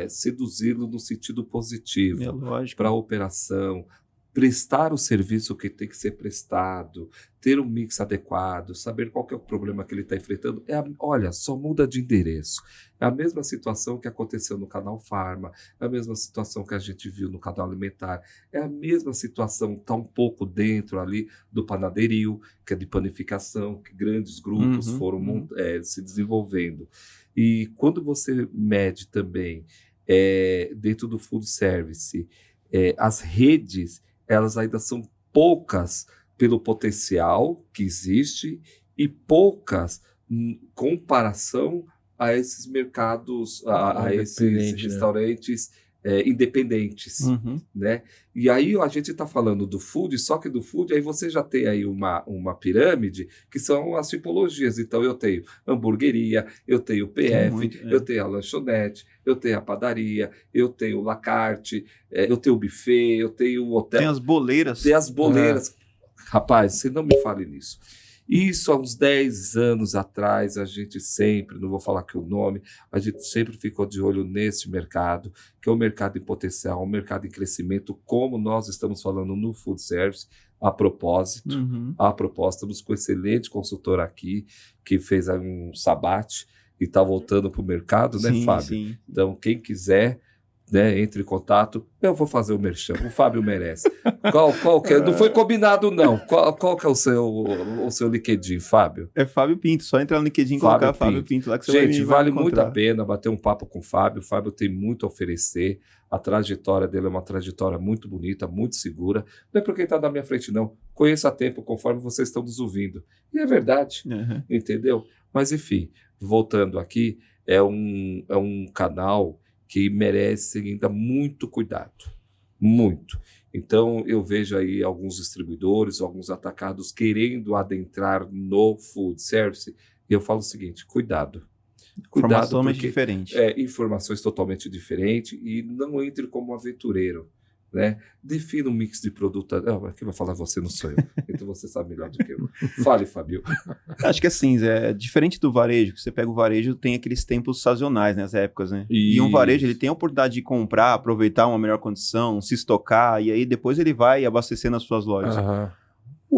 [SPEAKER 3] seduzi-lo no sentido positivo para a operação, prestar o serviço que tem que ser prestado, ter um mix adequado, saber qual que é o problema que ele está enfrentando. Olha, só muda de endereço. É a mesma situação que aconteceu no canal Farma, é a mesma situação que a gente viu no canal Alimentar, é a mesma situação, está um pouco dentro ali do Panaderio, que é de panificação, que grandes grupos foram se desenvolvendo. E quando você mede também dentro do food service, as redes, elas ainda são poucas pelo potencial que existe e poucas em comparação a esses mercados, a esses restaurantes independentes, né? E aí a gente está falando do food, só que do food, aí você já tem aí uma pirâmide, que são as tipologias. Então eu tenho hamburgueria, eu tenho PF, eu tenho a lanchonete, eu tenho a padaria, eu tenho o la carte, eu tenho o buffet, eu tenho o hotel.
[SPEAKER 2] Tem as boleiras.
[SPEAKER 3] Tem as boleiras. Rapaz, você não me fale nisso. Isso há uns 10 anos atrás, a gente sempre, não vou falar aqui o nome, a gente sempre ficou de olho nesse mercado, que é um mercado em potencial, um mercado em crescimento, como nós estamos falando no food service, a propósito. Estamos com um excelente consultor aqui, que fez um sabate e está voltando para o mercado, né, Fábio? Sim. Então, quem quiser, né, entre em contato, eu vou fazer o merchan, o Fábio merece. Qual que é? Não foi combinado, não. Qual que é o seu LinkedIn, Fábio?
[SPEAKER 2] É Fábio Pinto, só entrar no LinkedIn e colocar Fábio Pinto lá que você
[SPEAKER 3] Gente, vale muito a pena bater um papo com o Fábio. O Fábio tem muito a oferecer. A trajetória dele é uma trajetória muito bonita, muito segura. Não é porque ele está na minha frente, não. Conheça a tempo, conforme vocês estão nos ouvindo. E é verdade, entendeu? Mas, enfim, voltando aqui, é um canal que merece ainda muito cuidado, muito. Então, eu vejo aí alguns distribuidores, alguns atacados querendo adentrar no food service, e eu falo o seguinte, cuidado.
[SPEAKER 2] Informação totalmente diferente.
[SPEAKER 3] Informações totalmente diferentes, e não entre como aventureiro, né? Defina um mix de produto. Quem vai falar você, não sou eu. Então você sabe melhor do que eu. Fale, Fábio.
[SPEAKER 2] Acho que assim, é diferente do varejo, que você pega o varejo, tem aqueles tempos sazonais, né, as épocas, né? E um varejo, ele tem a oportunidade de comprar, aproveitar uma melhor condição, se estocar, e aí depois ele vai abastecer nas suas lojas.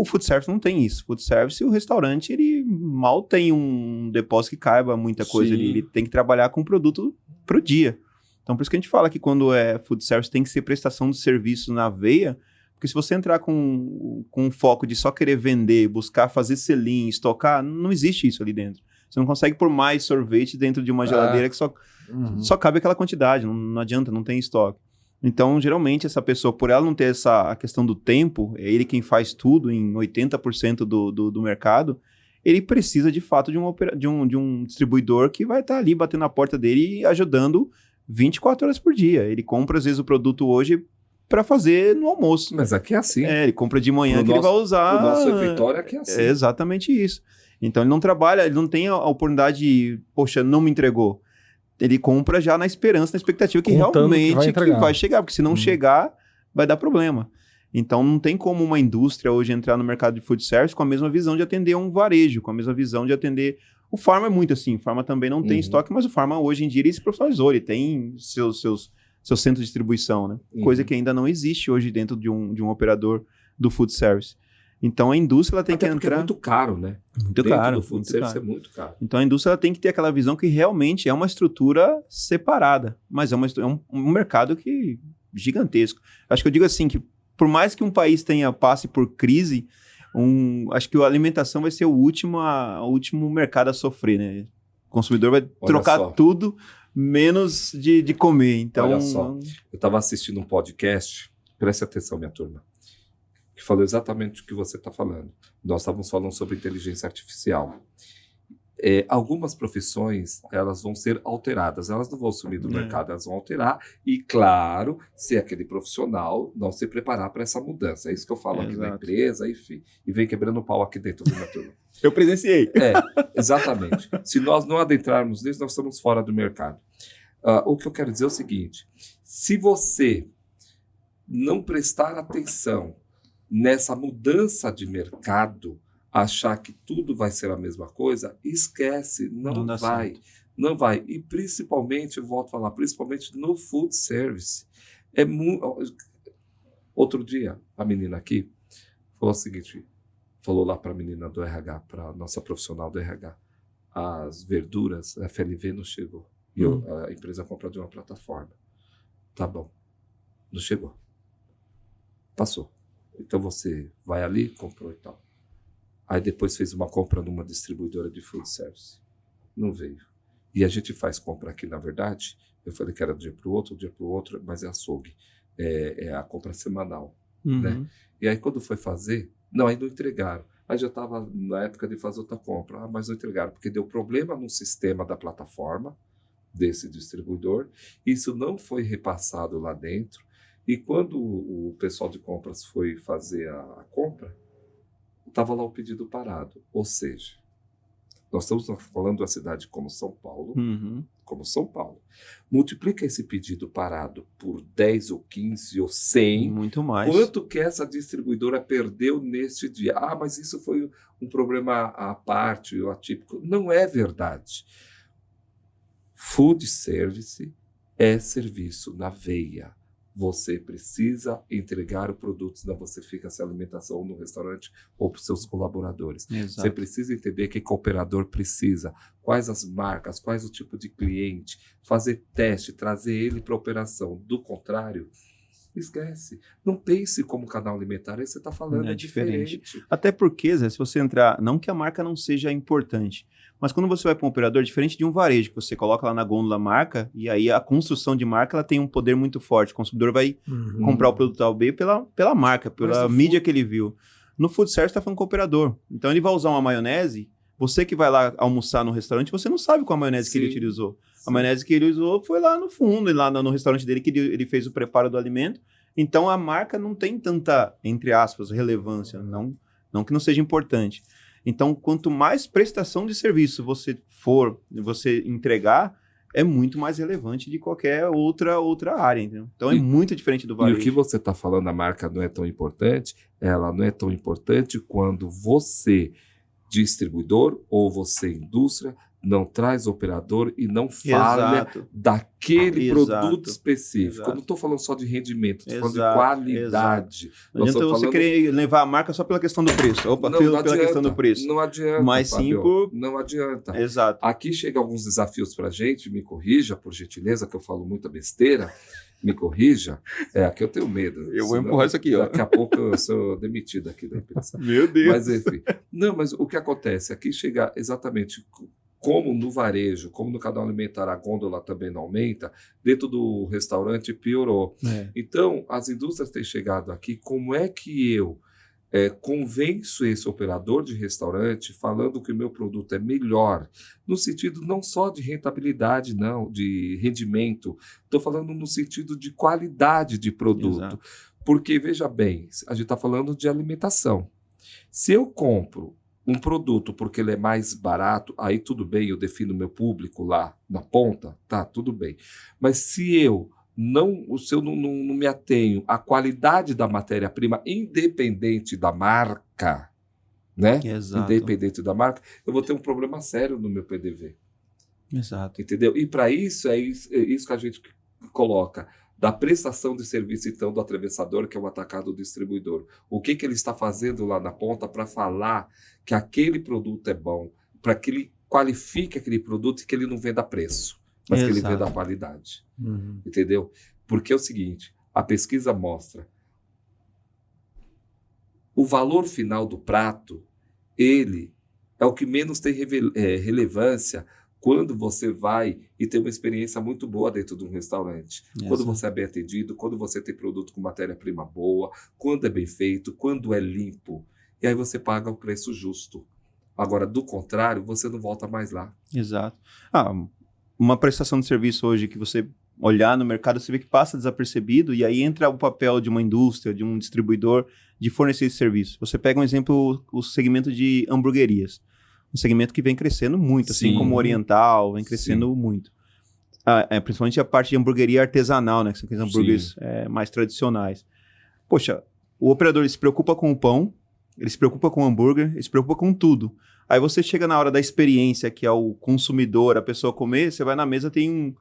[SPEAKER 2] O food service não tem isso. Food service, o restaurante, ele mal tem um depósito que caiba muita coisa ali. Ele tem que trabalhar com o produto pro dia. Então, por isso que a gente fala que quando é food service tem que ser prestação de serviço na veia, porque se você entrar com um foco de só querer vender, buscar fazer selim, estocar, não existe isso ali dentro. Você não consegue pôr mais sorvete dentro de uma geladeira que só cabe aquela quantidade, não adianta, não tem estoque. Então, geralmente, essa pessoa, por ela não ter a questão do tempo, é ele quem faz tudo em 80% do mercado, ele precisa, de fato, de um distribuidor que vai estar ali batendo na porta dele e ajudando 24 horas por dia. Ele compra, às vezes, o produto hoje para fazer no almoço.
[SPEAKER 3] Mas aqui é assim.
[SPEAKER 2] Ele compra de manhã ele vai usar...
[SPEAKER 3] O nosso refeitório aqui é assim.
[SPEAKER 2] É exatamente isso. Então, ele não trabalha, ele não tem a oportunidade de, poxa, não me entregou. Ele compra já na esperança, na expectativa que realmente que vai chegar, porque se não chegar, vai dar problema. Então, não tem como uma indústria hoje entrar no mercado de food service com a mesma visão de atender um varejo, com a mesma visão de atender... O Pharma é muito assim, o Pharma também não tem estoque, mas o Pharma hoje em dia ele se profissionalizou, ele tem seus centros de distribuição, né? Coisa que ainda não existe hoje dentro de um operador do food service. Então, a indústria ela tem que entrar...
[SPEAKER 3] é muito caro, né?
[SPEAKER 2] Muito caro.
[SPEAKER 3] Do food service é muito caro.
[SPEAKER 2] Então, a indústria ela tem que ter aquela visão que realmente é uma estrutura separada, mas é um mercado que gigantesco. Acho que eu digo assim, que por mais que um país passe por crise, acho que a alimentação vai ser o último mercado a sofrer, né? O consumidor vai trocar tudo, menos de comer. Então,
[SPEAKER 3] olha só, eu estava assistindo um podcast, preste atenção, minha turma, que falou exatamente o que você está falando. Nós estávamos falando sobre inteligência artificial. Algumas profissões, elas vão ser alteradas, elas não vão sumir do mercado, elas vão alterar, e claro, se aquele profissional não se preparar para essa mudança. É isso que eu falo aqui na empresa, enfim, e vem quebrando pau aqui dentro do meu turno.
[SPEAKER 2] Eu presenciei.
[SPEAKER 3] Exatamente. Se nós não adentrarmos nisso, nós estamos fora do mercado. O que eu quero dizer é o seguinte, se você não prestar atenção nessa mudança de mercado, achar que tudo vai ser a mesma coisa, esquece, não vai. E principalmente, eu volto a falar, principalmente no food service. Outro dia, a menina aqui falou o seguinte, falou lá para a menina do RH, para a nossa profissional do RH, as verduras, a FLV não chegou. E a empresa compra de uma plataforma. Tá bom, não chegou. Passou. Então você vai ali, comprou e tal. Aí depois fez uma compra numa distribuidora de food service. Não veio. E a gente faz compra aqui, na verdade, eu falei que era de um dia para o outro, mas é açougue. É a compra semanal. Né? E aí quando foi fazer, aí não entregaram. Aí já estava na época de fazer outra compra. Mas não entregaram, porque deu problema no sistema da plataforma desse distribuidor. Isso não foi repassado lá dentro. E quando o pessoal de compras foi fazer a compra, estava lá o pedido parado. Ou seja, nós estamos falando da cidade como São Paulo, multiplica esse pedido parado por 10 ou 15 ou 100.
[SPEAKER 2] Muito mais.
[SPEAKER 3] Quanto que essa distribuidora perdeu neste dia? Mas isso foi um problema à parte, ou atípico. Não é verdade. Food service é serviço na veia. Você precisa entregar o produto, senão você fica sem alimentação no restaurante ou para os seus colaboradores.
[SPEAKER 2] Exato.
[SPEAKER 3] Você precisa entender que o operador precisa, quais as marcas, quais o tipo de cliente, fazer teste, trazer ele para a operação. Do contrário, esquece. Não pense como canal alimentar, aí você está falando, é diferente.
[SPEAKER 2] Até porque, Zé, se você entrar, não que a marca não seja importante, mas quando você vai para um operador, diferente de um varejo, que você coloca lá na gôndola a marca, e aí a construção de marca ela tem um poder muito forte. O consumidor vai comprar o produto A ou B pela marca, pela mídia que ele viu. No food service está falando com o operador. Então ele vai usar uma maionese, você que vai lá almoçar no restaurante, você não sabe qual a maionese que ele utilizou. A maionese que ele usou foi lá no fundo, lá no restaurante dele, que ele fez o preparo do alimento. Então a marca não tem tanta, entre aspas, relevância, não que não seja importante. Então, quanto mais prestação de serviço você entregar, é muito mais relevante de qualquer outra área, entendeu? Então, é muito diferente do varejo.
[SPEAKER 3] E o que você está falando, a marca não é tão importante, ela não é tão importante quando você, distribuidor, ou você, indústria, não traz operador e não falha
[SPEAKER 2] Exato.
[SPEAKER 3] daquele
[SPEAKER 2] Exato.
[SPEAKER 3] produto específico.
[SPEAKER 2] Exato.
[SPEAKER 3] Eu não estou falando só de rendimento, estou falando de
[SPEAKER 2] Exato.
[SPEAKER 3] qualidade.
[SPEAKER 2] Não
[SPEAKER 3] Nós
[SPEAKER 2] adianta
[SPEAKER 3] estamos
[SPEAKER 2] você
[SPEAKER 3] falando-
[SPEAKER 2] querer levar a marca só pela questão do preço. Opa,
[SPEAKER 3] Não
[SPEAKER 2] pela
[SPEAKER 3] adianta,
[SPEAKER 2] questão do preço.
[SPEAKER 3] Não adianta,
[SPEAKER 2] Mas sim
[SPEAKER 3] Fábio,
[SPEAKER 2] por...
[SPEAKER 3] não adianta.
[SPEAKER 2] Exato.
[SPEAKER 3] Aqui chegam alguns desafios para a gente, me corrija, por gentileza, que eu falo muita besteira, me corrija. Aqui eu tenho medo.
[SPEAKER 2] Eu vou
[SPEAKER 3] senão
[SPEAKER 2] empurrar isso aqui, ó.
[SPEAKER 3] Daqui a pouco eu sou demitido aqui da empresa.
[SPEAKER 2] Meu Deus.
[SPEAKER 3] Mas enfim, mas o que acontece? Aqui chega exatamente como no varejo, como no canal alimentar, a gôndola também não aumenta, dentro do restaurante piorou. Então, as indústrias têm chegado aqui, como é que eu convenço esse operador de restaurante falando que o meu produto é melhor, no sentido não só de rentabilidade, não, de rendimento, estou falando no sentido de qualidade de produto.
[SPEAKER 2] Exato.
[SPEAKER 3] Porque, veja bem, a gente está falando de alimentação. Se eu compro um produto porque ele é mais barato, aí tudo bem, eu defino meu público lá na ponta, tá, tudo bem. Mas se eu não me atenho à qualidade da matéria-prima, independente da marca, né?
[SPEAKER 2] Exato.
[SPEAKER 3] Independente da marca, eu vou ter um problema sério no meu PDV.
[SPEAKER 2] Exato.
[SPEAKER 3] Entendeu? E para isso, é isso que a gente coloca. Da prestação de serviço, então, do atravessador, que é o atacado distribuidor. O que ele está fazendo lá na ponta para falar que aquele produto é bom, para que ele qualifique aquele produto e que ele não venda preço, mas que ele
[SPEAKER 2] Exato.
[SPEAKER 3] venda a qualidade. Entendeu? Porque é o seguinte, a pesquisa mostra o valor final do prato, ele é o que menos tem relevância quando você vai e tem uma experiência muito boa dentro de um restaurante. Quando você é bem atendido, quando você tem produto com matéria-prima boa, quando é bem feito, quando é limpo. E aí você paga o preço justo. Agora, do contrário, você não volta mais lá.
[SPEAKER 2] Exato. Uma prestação de serviço hoje que você olhar no mercado, você vê que passa desapercebido e aí entra o papel de uma indústria, de um distribuidor, de fornecer esse serviço. Você pega um exemplo, o segmento de hamburguerias. Um segmento que vem crescendo muito, assim
[SPEAKER 3] Sim.
[SPEAKER 2] como o oriental, vem crescendo muito. Principalmente a parte de hamburgueria artesanal, né? Que são aqueles hambúrgueres mais tradicionais. Poxa, o operador ele se preocupa com o pão, ele se preocupa com o hambúrguer, ele se preocupa com tudo. Aí você chega na hora da experiência, que é o consumidor, a pessoa comer, você vai na mesa, tem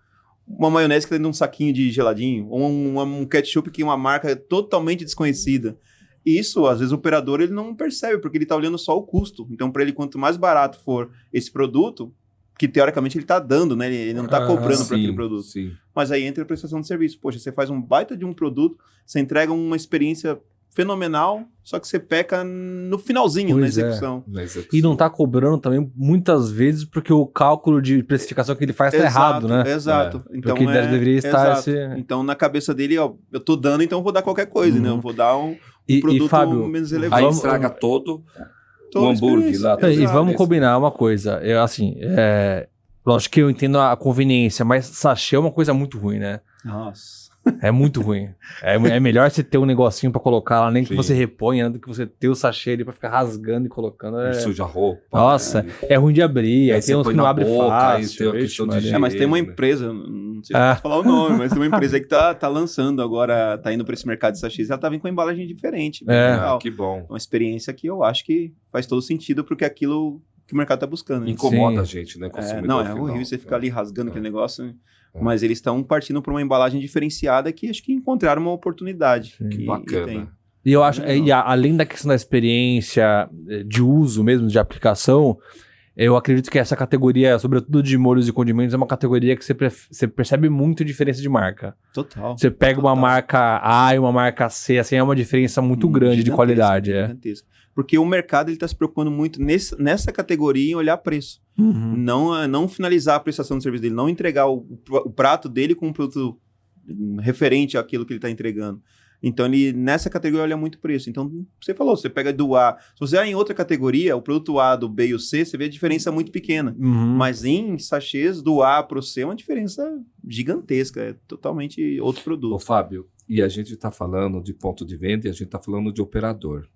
[SPEAKER 2] uma maionese que tá dentro de um saquinho de geladinho, ou um ketchup que é uma marca totalmente desconhecida. Isso, às vezes, o operador ele não percebe, porque ele está olhando só o custo. Então, para ele, quanto mais barato for esse produto, que teoricamente ele está dando, né? Ele não está cobrando por aquele produto.
[SPEAKER 3] Sim.
[SPEAKER 2] Mas aí entra a prestação de serviço. Poxa, você faz um baita de um produto, você entrega uma experiência fenomenal, só que você peca no finalzinho, na execução.
[SPEAKER 1] E não tá cobrando também, muitas vezes, porque o cálculo de precificação que ele faz tá errado, né?
[SPEAKER 2] Exato. Então,
[SPEAKER 1] porque deveria estar
[SPEAKER 2] Então, na cabeça dele, ó, eu tô dando, então eu vou dar qualquer coisa, né? Eu vou dar um produto
[SPEAKER 1] Fábio,
[SPEAKER 2] menos relevante.
[SPEAKER 3] Aí estraga todo
[SPEAKER 2] Toda
[SPEAKER 3] o hambúrguer lá.
[SPEAKER 1] E vamos combinar uma coisa. Lógico que eu entendo a conveniência, mas sachê é uma coisa muito ruim, né?
[SPEAKER 2] Nossa.
[SPEAKER 1] É muito ruim. É melhor você ter um negocinho pra colocar lá, nem que
[SPEAKER 3] Sim.
[SPEAKER 1] você reponha, do que você ter o sachê ali pra ficar rasgando e colocando.
[SPEAKER 3] Suja a roupa.
[SPEAKER 1] Nossa, é ruim de abrir. Aí
[SPEAKER 3] você
[SPEAKER 1] tem uns
[SPEAKER 3] põe
[SPEAKER 1] que não
[SPEAKER 3] na
[SPEAKER 1] abre
[SPEAKER 3] boca, aí
[SPEAKER 1] fácil.
[SPEAKER 3] tem a
[SPEAKER 1] Vixe,
[SPEAKER 3] questão de
[SPEAKER 1] Maria.
[SPEAKER 3] higiene.
[SPEAKER 2] Mas tem uma empresa, não sei se eu posso falar o nome, mas tem uma empresa aí que tá lançando agora, tá indo para esse mercado de sachês, ela tá vindo com uma embalagem diferente. bem legal.
[SPEAKER 3] Que bom.
[SPEAKER 2] Uma experiência que eu acho que faz todo sentido porque é aquilo que o mercado tá buscando. Né?
[SPEAKER 3] Incomoda
[SPEAKER 1] Sim.
[SPEAKER 3] a gente, né? Consumidor
[SPEAKER 2] Não, é
[SPEAKER 3] final.
[SPEAKER 2] horrível você ficar ali rasgando aquele negócio, né?
[SPEAKER 3] É.
[SPEAKER 2] Mas eles estão partindo para uma embalagem diferenciada que acho que encontraram uma oportunidade.
[SPEAKER 1] Sim.
[SPEAKER 2] Que
[SPEAKER 3] Bacana.
[SPEAKER 2] tem.
[SPEAKER 1] E eu acho,
[SPEAKER 2] Legal.
[SPEAKER 1] além da questão da experiência de uso mesmo, de aplicação, eu acredito que essa categoria, sobretudo de molhos e condimentos, é uma categoria que você percebe muito diferença de marca.
[SPEAKER 2] Total.
[SPEAKER 1] Você pega uma
[SPEAKER 2] Total.
[SPEAKER 1] marca A e uma marca C, assim, é uma diferença muito grande de
[SPEAKER 2] Gigantesca,
[SPEAKER 1] qualidade.
[SPEAKER 2] gigantesca. Porque o mercado está se preocupando muito nessa categoria em olhar preço.
[SPEAKER 1] Uhum.
[SPEAKER 2] Não finalizar a prestação de serviço dele, não entregar o prato dele com um produto referente àquilo que ele está entregando. Então, ele nessa categoria olha muito preço. Então, você falou, você pega do A. Se você vai em outra categoria, o produto A, do B e o C, você vê a diferença muito pequena.
[SPEAKER 1] Uhum.
[SPEAKER 2] Mas em sachês, do A para o C, é uma diferença gigantesca. É totalmente outro
[SPEAKER 3] Ô,
[SPEAKER 2] produto.
[SPEAKER 3] Fábio, e a gente está falando de ponto de venda e a gente está falando de operador.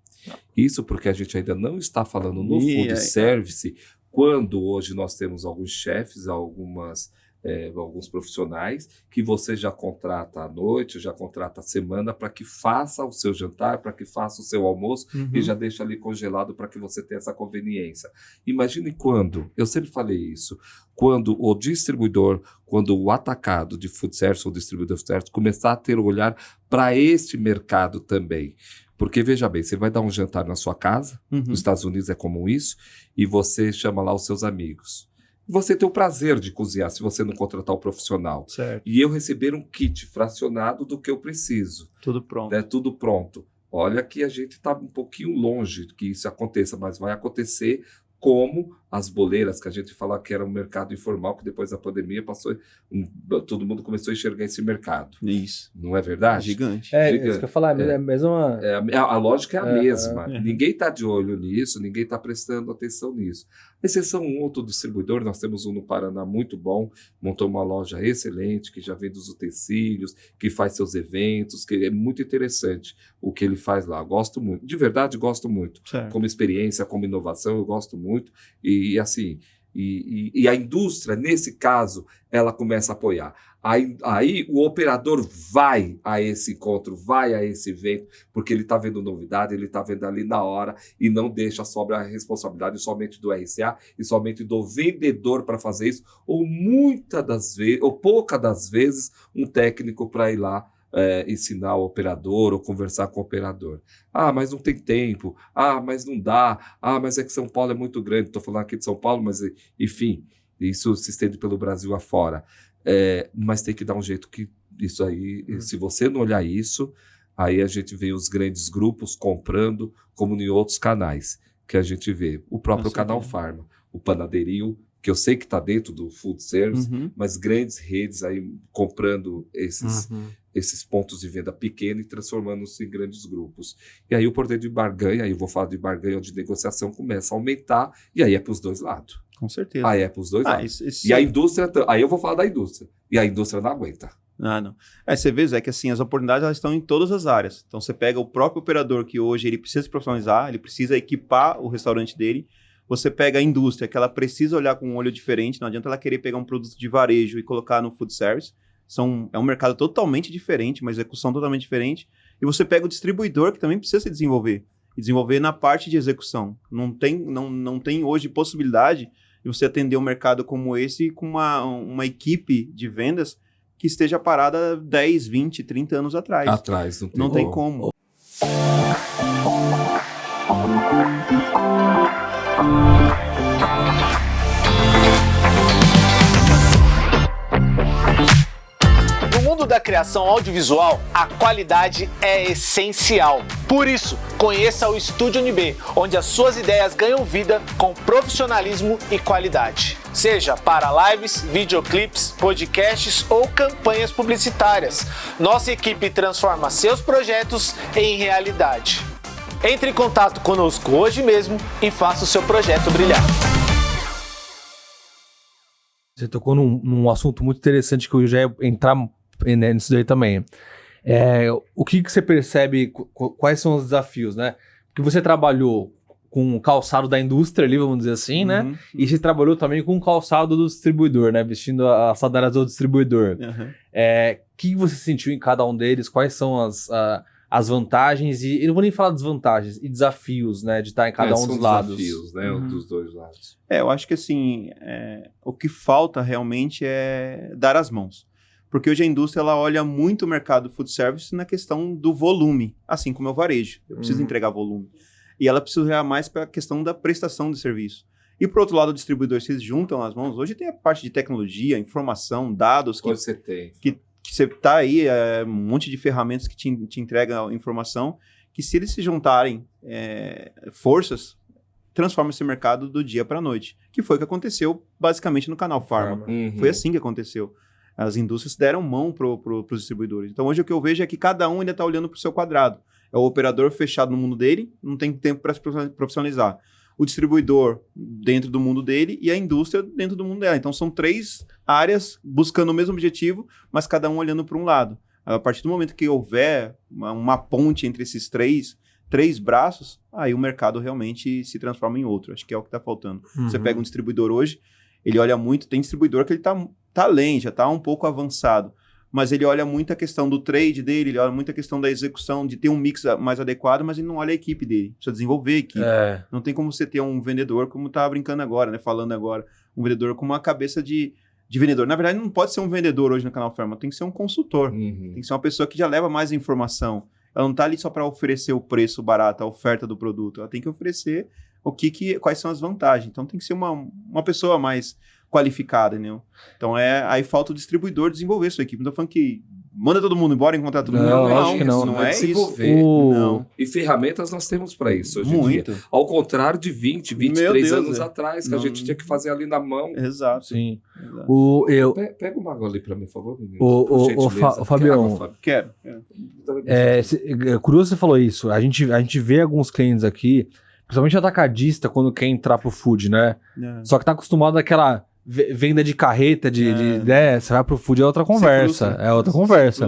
[SPEAKER 3] Isso porque a gente ainda não está falando no food service, quando hoje nós temos alguns chefes, algumas alguns profissionais que você já contrata à noite, já contrata à semana para que faça o seu jantar, para que faça o seu almoço e já deixa ali congelado para que você tenha essa conveniência. Imagine quando, eu sempre falei isso, quando o distribuidor, quando o atacado de food service ou distribuidor de food service começar a ter o olhar para este mercado também. Porque, veja bem, você vai dar um jantar na sua casa, nos Estados Unidos é comum isso, e você chama lá os seus amigos. Você tem o prazer de cozinhar se você não contratar o profissional.
[SPEAKER 2] Certo.
[SPEAKER 3] E eu receber um kit fracionado do que eu preciso.
[SPEAKER 2] Tudo pronto.
[SPEAKER 3] Tudo pronto. Olha que a gente está um pouquinho longe que isso aconteça, mas vai acontecer como as boleiras, que a gente fala que era um mercado informal, que depois da pandemia passou, todo mundo começou a enxergar esse mercado.
[SPEAKER 2] Isso.
[SPEAKER 3] Não é verdade?
[SPEAKER 2] Gigante.
[SPEAKER 1] Isso que eu ia falar, é a mesma...
[SPEAKER 3] A lógica é a mesma. Ninguém está de olho nisso, ninguém está prestando atenção nisso. Exceção um outro distribuidor, nós temos um no Paraná muito bom, montou uma loja excelente, que já vende os utensílios, que faz seus eventos, que é muito interessante o que ele faz lá. Gosto muito. De verdade, gosto muito.
[SPEAKER 2] Certo.
[SPEAKER 3] Como experiência, como inovação, eu gosto muito. E assim, e a indústria, nesse caso, ela começa a apoiar. Aí o operador vai a esse encontro, vai a esse evento, porque ele está vendo novidade, ele está vendo ali na hora e não deixa sobre a responsabilidade somente do RCA e somente do vendedor para fazer isso, ou muitas das vezes, ou poucas das vezes, um técnico para ir lá ensinar o operador ou conversar com o operador. Ah, mas não tem tempo. Ah, mas não dá. Ah, mas é que São Paulo é muito grande. Estou falando aqui de São Paulo, mas enfim, isso se estende pelo Brasil afora. Mas tem que dar um jeito que isso aí, se você não olhar isso, aí a gente vê os grandes grupos comprando, como em outros canais que a gente vê. O próprio Canal Farma, o Panadeirinho, que eu sei que está dentro do food service, mas grandes redes aí comprando esses pontos de venda pequenos e transformando-se em grandes grupos. E aí o poder de barganha, aí eu vou falar de barganha ou de negociação, começa a aumentar, e aí é para os dois lados.
[SPEAKER 2] Com certeza.
[SPEAKER 3] Aí é para os dois lados. E a indústria, aí eu vou falar da indústria, e a indústria não aguenta.
[SPEAKER 2] Não. Você vê, Zé, que assim, as oportunidades elas estão em todas as áreas. Então você pega o próprio operador que hoje ele precisa se profissionalizar, ele precisa equipar o restaurante dele. Você pega a indústria, que ela precisa olhar com um olho diferente, não adianta ela querer pegar um produto de varejo e colocar no food service. É um mercado totalmente diferente, uma execução totalmente diferente. E você pega o distribuidor, que também precisa se desenvolver. E desenvolver na parte de execução. Não tem hoje possibilidade de você atender um mercado como esse com uma equipe de vendas que esteja parada 10, 20, 30 anos atrás. Não tem como.
[SPEAKER 5] No mundo da criação audiovisual, a qualidade é essencial. Por isso, conheça o Estúdio NB, onde as suas ideias ganham vida com profissionalismo e qualidade. Seja para lives, videoclipes, podcasts ou campanhas publicitárias, nossa equipe transforma seus projetos em realidade. Entre em contato conosco hoje mesmo e faça o seu projeto brilhar.
[SPEAKER 1] Você tocou num assunto muito interessante que eu já ia entrar nisso daí também. O que você percebe, quais são os desafios, né? Porque você trabalhou com o calçado da indústria ali, vamos dizer assim, né? E você trabalhou também com o calçado do distribuidor, né? Vestindo as sandálias do distribuidor. O que você sentiu em cada um deles? Quais são as vantagens? E eu não vou nem falar desvantagens, e desafios, né? De estar em cada um dos lados.
[SPEAKER 3] Desafios, né? Dos dois lados.
[SPEAKER 2] Eu acho que assim, o que falta realmente é dar as mãos. Porque hoje a indústria ela olha muito o mercado food service na questão do volume, assim como é o varejo. Eu preciso entregar volume. E ela precisa olhar mais para a questão da prestação de serviço. E, por outro lado, o distribuidor, se eles juntam as mãos, hoje tem a parte de tecnologia, informação, dados.
[SPEAKER 3] Que você tem.
[SPEAKER 2] Que você tá aí, um monte de ferramentas que te entregam informação, que se eles se juntarem forças, transforma esse mercado do dia para a noite. Que foi o que aconteceu, basicamente, no Canal Farma. Foi assim que aconteceu. As indústrias deram mão para os distribuidores. Então, hoje o que eu vejo é que cada um ainda está olhando para o seu quadrado. É o operador fechado no mundo dele, não tem tempo para se profissionalizar. O distribuidor dentro do mundo dele e a indústria dentro do mundo dela. Então, são 3 áreas buscando o mesmo objetivo, mas cada um olhando para um lado. A partir do momento que houver uma ponte entre esses três braços, aí o mercado realmente se transforma em outro. Acho que é o que está faltando. Você pega um distribuidor hoje, Ele olha muito, tem distribuidor que ele tá lento, já tá um pouco avançado, mas ele olha muito a questão do trade dele, ele olha muito a questão da execução, de ter um mix mais adequado, mas ele não olha a equipe dele, precisa desenvolver a equipe. Não tem como você ter um vendedor, como tá brincando agora, né, falando agora, um vendedor com uma cabeça de vendedor. Na verdade, não pode ser um vendedor hoje no Canal Ferma, tem que ser um consultor, tem que ser uma pessoa que já leva mais informação. Ela não tá ali só para oferecer o preço barato, a oferta do produto, ela tem que oferecer quais são as vantagens. Então tem que ser uma pessoa mais qualificada, né? Então aí falta o distribuidor desenvolver sua equipe. Não tô falando que manda todo mundo embora e encontrar todo mundo. Não é isso.
[SPEAKER 3] Não. E ferramentas nós temos para isso hoje em dia. Ao contrário de 20, 23 anos atrás, que a gente tinha que fazer ali na mão.
[SPEAKER 2] Exato.
[SPEAKER 1] Sim.
[SPEAKER 2] Exato.
[SPEAKER 3] Pega uma água ali para mim, por favor, menino.
[SPEAKER 1] O Fabião.
[SPEAKER 2] Quero.
[SPEAKER 1] É curioso você falou isso. A gente vê alguns clientes aqui, principalmente atacadista, quando quer entrar pro food, né? Só que tá acostumado àquela venda de carreta, você vai pro food, é outra conversa. É outra conversa.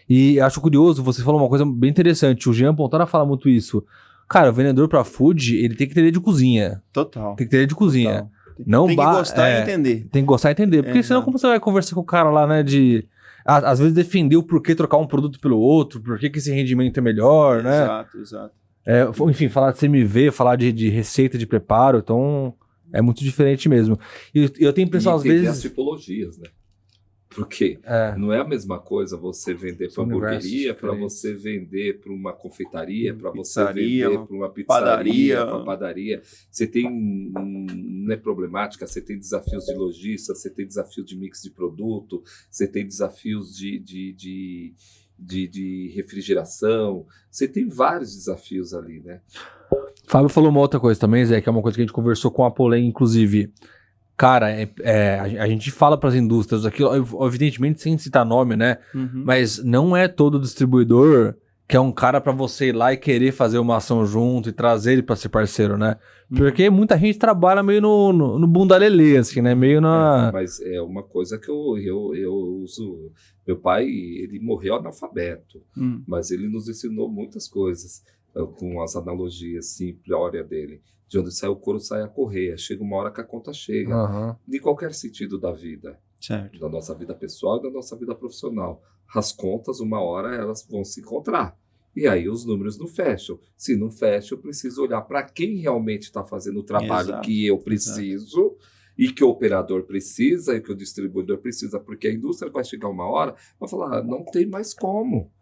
[SPEAKER 1] E acho curioso, você falou uma coisa bem interessante. O Jean Pontara fala muito isso. Cara, o vendedor pra food, ele tem que entender de cozinha.
[SPEAKER 2] Total.
[SPEAKER 1] Tem que entender de cozinha. Não
[SPEAKER 2] tem que gostar e entender.
[SPEAKER 1] Tem que gostar e entender. Porque senão como você vai conversar com o cara lá, né, às vezes defender o porquê trocar um produto pelo outro, por que esse rendimento é melhor, né?
[SPEAKER 2] Exato.
[SPEAKER 1] Enfim, falar de CMV, falar de receita de preparo, então é muito diferente mesmo. E eu tenho a impressão, às vezes...
[SPEAKER 3] as tipologias, né? Porque não é a mesma coisa você vender para uma hamburgueria, para você vender para uma confeitaria, para você vender para uma pizzaria, para uma padaria. Você tem problemática, você tem desafios de logística, você tem desafios de mix de produto, você tem desafios de refrigeração, você tem vários desafios ali, né?
[SPEAKER 1] Fábio falou uma outra coisa também, Zé, que é uma coisa que a gente conversou com a Polém, inclusive. Cara, a gente fala para as indústrias aqui, evidentemente sem citar nome, né? Mas não é todo distribuidor que é um cara para você ir lá e querer fazer uma ação junto e trazer ele para ser parceiro, né? Porque muita gente trabalha meio no bunda lelê, assim, né? Meio na...
[SPEAKER 3] mas é uma coisa que eu uso... Meu pai, ele morreu analfabeto, mas ele nos ensinou muitas coisas com as analogias simplórias dele. De onde sai o couro, sai a correia. Chega uma hora que a conta chega. De qualquer sentido da vida.
[SPEAKER 2] Certo.
[SPEAKER 3] Da nossa vida pessoal e da nossa vida profissional. As contas, uma hora, elas vão se encontrar. E aí os números não fecham. Se não fecha, eu preciso olhar para quem realmente está fazendo o trabalho que eu preciso e que o operador precisa e que o distribuidor precisa. Porque a indústria vai chegar uma hora e vai falar, não tem mais como.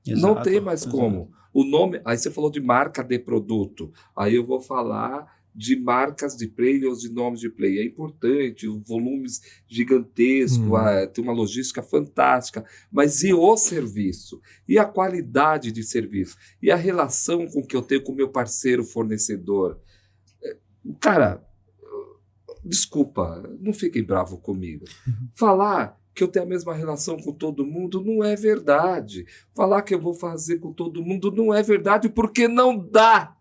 [SPEAKER 3] Não tem mais como. O nome, aí você falou de marca de produto, aí eu vou falar de marcas de play ou de nomes de play. É importante, volumes gigantescos, tem uma logística fantástica, mas e o serviço? E a qualidade de serviço? E a relação com que eu tenho com o meu parceiro fornecedor? Cara, desculpa, não fiquem bravos comigo. Falar que eu tenho a mesma relação com todo mundo não é verdade. Falar que eu vou fazer com todo mundo não é verdade, porque não dá.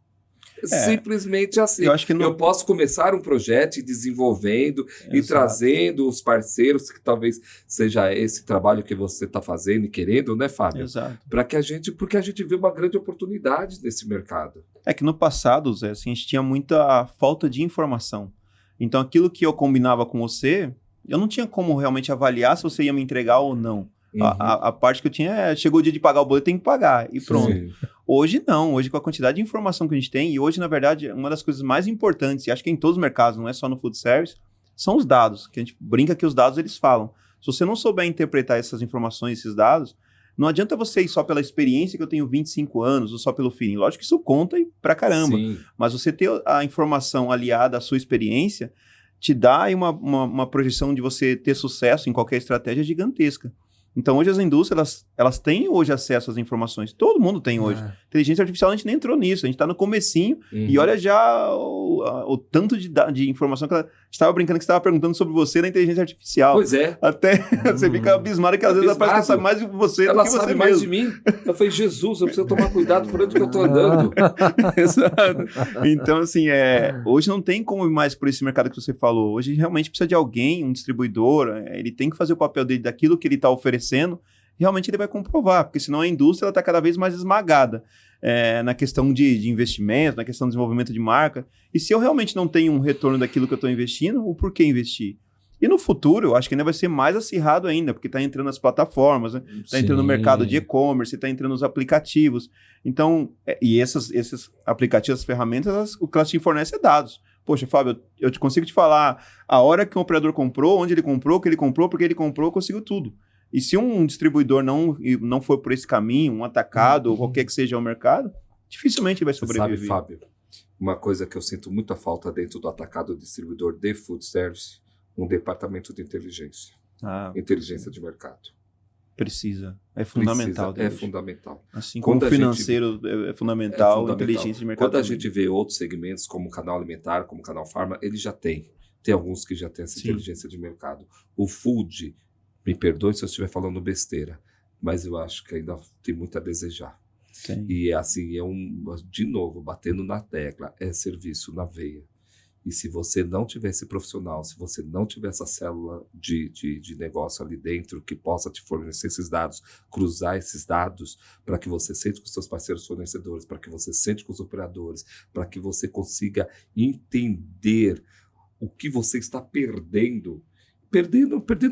[SPEAKER 3] Simplesmente assim. Eu posso começar um projeto e desenvolvendo e trazendo os parceiros, que talvez seja esse trabalho que você está fazendo e querendo, né, Fábio?
[SPEAKER 2] Exato.
[SPEAKER 3] Porque a gente vê uma grande oportunidade nesse mercado.
[SPEAKER 2] É que no passado, Zé, assim, a gente tinha muita falta de informação. Então aquilo que eu combinava com você, eu não tinha como realmente avaliar se você ia me entregar ou não. A parte que eu tinha chegou o dia de pagar o boleto, tem que pagar, e pronto. Sim. Hoje não, hoje com a quantidade de informação que a gente tem, e hoje, na verdade, uma das coisas mais importantes, e acho que em todos os mercados, não é só no food service, são os dados, que a gente brinca que os dados eles falam. Se você não souber interpretar essas informações, esses dados, não adianta você ir só pela experiência, que eu tenho 25 anos, ou só pelo feeling. Lógico que isso conta pra caramba, mas você ter a informação aliada à sua experiência te dá aí uma projeção de você ter sucesso em qualquer estratégia gigantesca. Então, hoje as indústrias, elas têm hoje acesso às informações. Todo mundo tem hoje. Inteligência artificial, a gente nem entrou nisso. A gente está no comecinho e olha já o tanto de informação que ela estava brincando, que você estava perguntando sobre você na inteligência artificial.
[SPEAKER 3] Pois é.
[SPEAKER 2] Até você fica abismado que às vezes ela parece que sabe mais de você do que você mesmo. Ela sabe mais
[SPEAKER 3] de mim. Eu falei, Jesus, eu preciso tomar cuidado por onde que eu estou andando.
[SPEAKER 2] Exato. Então, assim, hoje não tem como ir mais por esse mercado que você falou. Hoje realmente precisa de alguém, um distribuidor, ele tem que fazer o papel dele daquilo que ele está oferecendo, realmente ele vai comprovar, porque senão a indústria está cada vez mais esmagada na questão de investimento, na questão de desenvolvimento de marca. E se eu realmente não tenho um retorno daquilo que eu estou investindo, o porquê investir? E no futuro, eu acho que ainda vai ser mais acirrado ainda, porque está entrando as plataformas, né? Está entrando no mercado de e-commerce, está entrando nos aplicativos. Então, e esses aplicativos, as ferramentas, o que elas te fornecem é dados. Poxa, Fábio, eu consigo te falar a hora que o operador comprou, onde ele comprou, o que ele comprou, porque ele comprou, eu consigo tudo. E se um distribuidor não for por esse caminho, um atacado, ou qualquer que seja o mercado, dificilmente ele vai sobreviver.
[SPEAKER 3] Sabe, Fábio, uma coisa que eu sinto muita falta dentro do atacado distribuidor de food service, um departamento de inteligência. Inteligência de mercado.
[SPEAKER 2] Precisa. É fundamental.
[SPEAKER 3] É fundamental.
[SPEAKER 2] Assim como o financeiro é fundamental, inteligência de mercado.
[SPEAKER 3] Quando a gente vê outros segmentos, como o canal alimentar, como o canal farma, ele já tem. Tem alguns que já têm essa inteligência de mercado. O food, me perdoe se eu estiver falando besteira, mas eu acho que ainda tem muito a desejar.
[SPEAKER 2] Sim.
[SPEAKER 3] E assim, de novo, batendo na tecla, é serviço na veia. E se você não tiver esse profissional, se você não tiver essa célula de negócio ali dentro que possa te fornecer esses dados, cruzar esses dados para que você sente com os seus parceiros fornecedores, para que você sente com os operadores, para que você consiga entender o que você está perdendo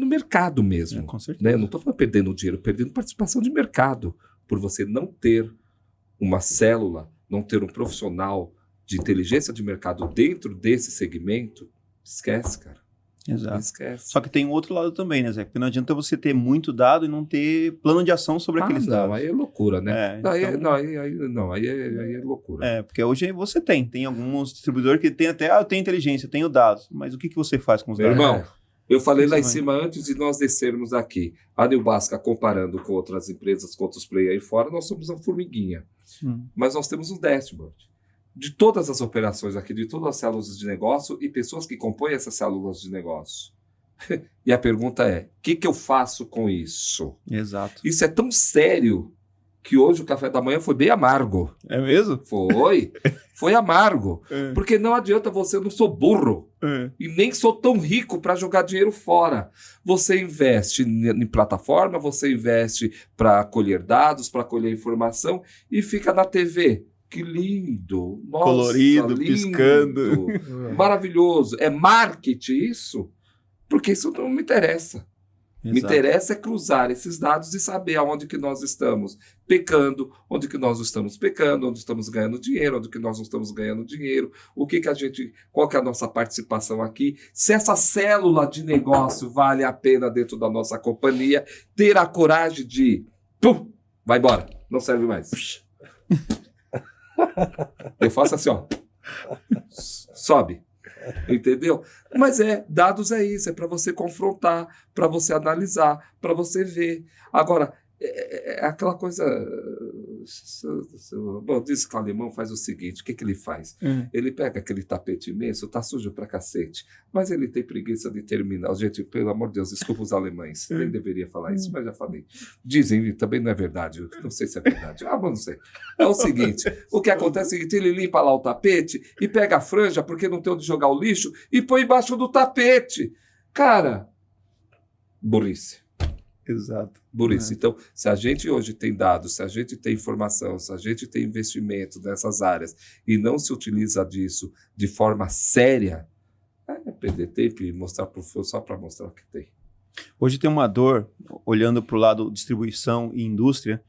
[SPEAKER 3] mercado mesmo.
[SPEAKER 2] Com certeza.
[SPEAKER 3] Né? Não estou falando perdendo dinheiro, perdendo participação de mercado, por você não ter uma célula, não ter um profissional de inteligência de mercado dentro desse segmento. Esquece, cara.
[SPEAKER 2] Exato.
[SPEAKER 3] Esquece.
[SPEAKER 2] Só que tem um outro lado também, né, Zé? Porque não adianta você ter muito dado e não ter plano de ação sobre aqueles dados.
[SPEAKER 3] Aí é loucura, né? Aí é loucura.
[SPEAKER 2] Porque hoje você tem alguns distribuidores que tem até, eu tenho inteligência, eu tenho dados, mas o que você faz com os dados?
[SPEAKER 3] Meu irmão, eu falei lá em cima, antes de nós descermos aqui, a Newbasca, comparando com outras empresas, com outros players aí fora, nós somos uma formiguinha. Mas nós temos um dashboard de todas as operações aqui, de todas as células de negócio e pessoas que compõem essas células de negócio. E a pergunta é, o que eu faço com isso?
[SPEAKER 2] Exato.
[SPEAKER 3] Isso é tão sério que hoje o café da manhã foi bem amargo.
[SPEAKER 2] É mesmo?
[SPEAKER 3] Foi amargo. Porque não adianta eu não sou burro. E nem sou tão rico para jogar dinheiro fora. Você investe em plataforma, você investe para colher dados, para colher informação e fica na TV. Que lindo. Nossa,
[SPEAKER 2] colorido,
[SPEAKER 3] lindo,
[SPEAKER 2] piscando.
[SPEAKER 3] Maravilhoso. É marketing isso? Porque isso não me interessa.
[SPEAKER 2] Exato.
[SPEAKER 3] Me interessa é cruzar esses dados e saber aonde que nós estamos pecando, onde que nós estamos pecando, onde estamos ganhando dinheiro, onde que nós não estamos ganhando dinheiro, qual que é a nossa participação aqui, se essa célula de negócio vale a pena dentro da nossa companhia, ter a coragem de, vai embora, não serve mais. Eu faço assim, ó, sobe. Entendeu? Mas dados é isso, é para você confrontar, para você analisar, para você ver. Agora, é aquela coisa. Bom, diz que o alemão faz o seguinte: o que ele faz? Ele pega aquele tapete imenso, tá sujo pra cacete, mas ele tem preguiça de terminar. Gente, pelo amor de Deus, desculpa os alemães, nem deveria falar isso, mas já falei. Dizem, também não é verdade, não sei se é verdade. Mas não sei. É o seguinte: o que acontece é o seguinte, ele limpa lá o tapete e pega a franja, porque não tem onde jogar o lixo, e põe embaixo do tapete. Cara, burrice.
[SPEAKER 2] Exato.
[SPEAKER 3] Burrice. Então, se a gente hoje tem dados, se a gente tem informação, se a gente tem investimento nessas áreas e não se utiliza disso de forma séria, é perder tempo e mostrar para o fio só para mostrar o que tem.
[SPEAKER 2] Hoje tem uma dor, olhando para o lado distribuição e indústria,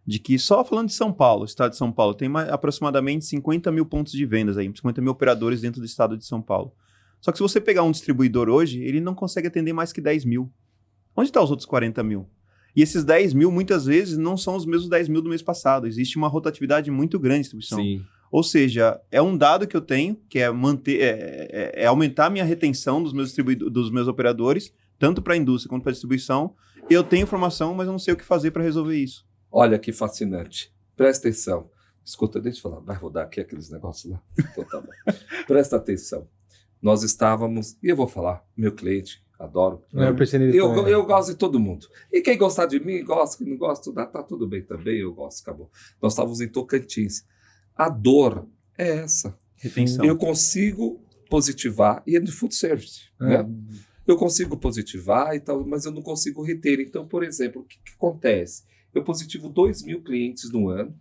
[SPEAKER 2] de que só falando de São Paulo, estado de São Paulo, tem aproximadamente 50 mil pontos de vendas aí, 50 mil operadores dentro do estado de São Paulo. Só que se você pegar um distribuidor hoje, ele não consegue atender mais que 10 mil. Onde estão os outros 40 mil? E esses 10 mil, muitas vezes, não são os mesmos 10 mil do mês passado. Existe uma rotatividade muito grande de distribuição.
[SPEAKER 3] Sim.
[SPEAKER 2] Ou seja, é um dado que eu tenho, que é aumentar a minha retenção dos meus operadores, tanto para a indústria quanto para a distribuição. Eu tenho informação, mas eu não sei o que fazer para resolver isso.
[SPEAKER 3] Olha que fascinante. Presta atenção. Escuta, deixa eu falar. Vai rodar aqui aqueles negócios lá? Então tá bom. Presta atenção. Nós estávamos... E eu vou falar. Meu cliente... Adoro. Eu gosto de todo mundo. E quem gostar de mim, gosta. Quem não gosta, tá tudo bem também. Eu gosto, acabou. Nós estávamos em Tocantins. A dor é essa.
[SPEAKER 2] Retenção.
[SPEAKER 3] Eu consigo positivar, e é de food service. Né? Eu consigo positivar e tal, mas eu não consigo reter. Então, por exemplo, o que acontece? Eu positivo 2.000 clientes no ano.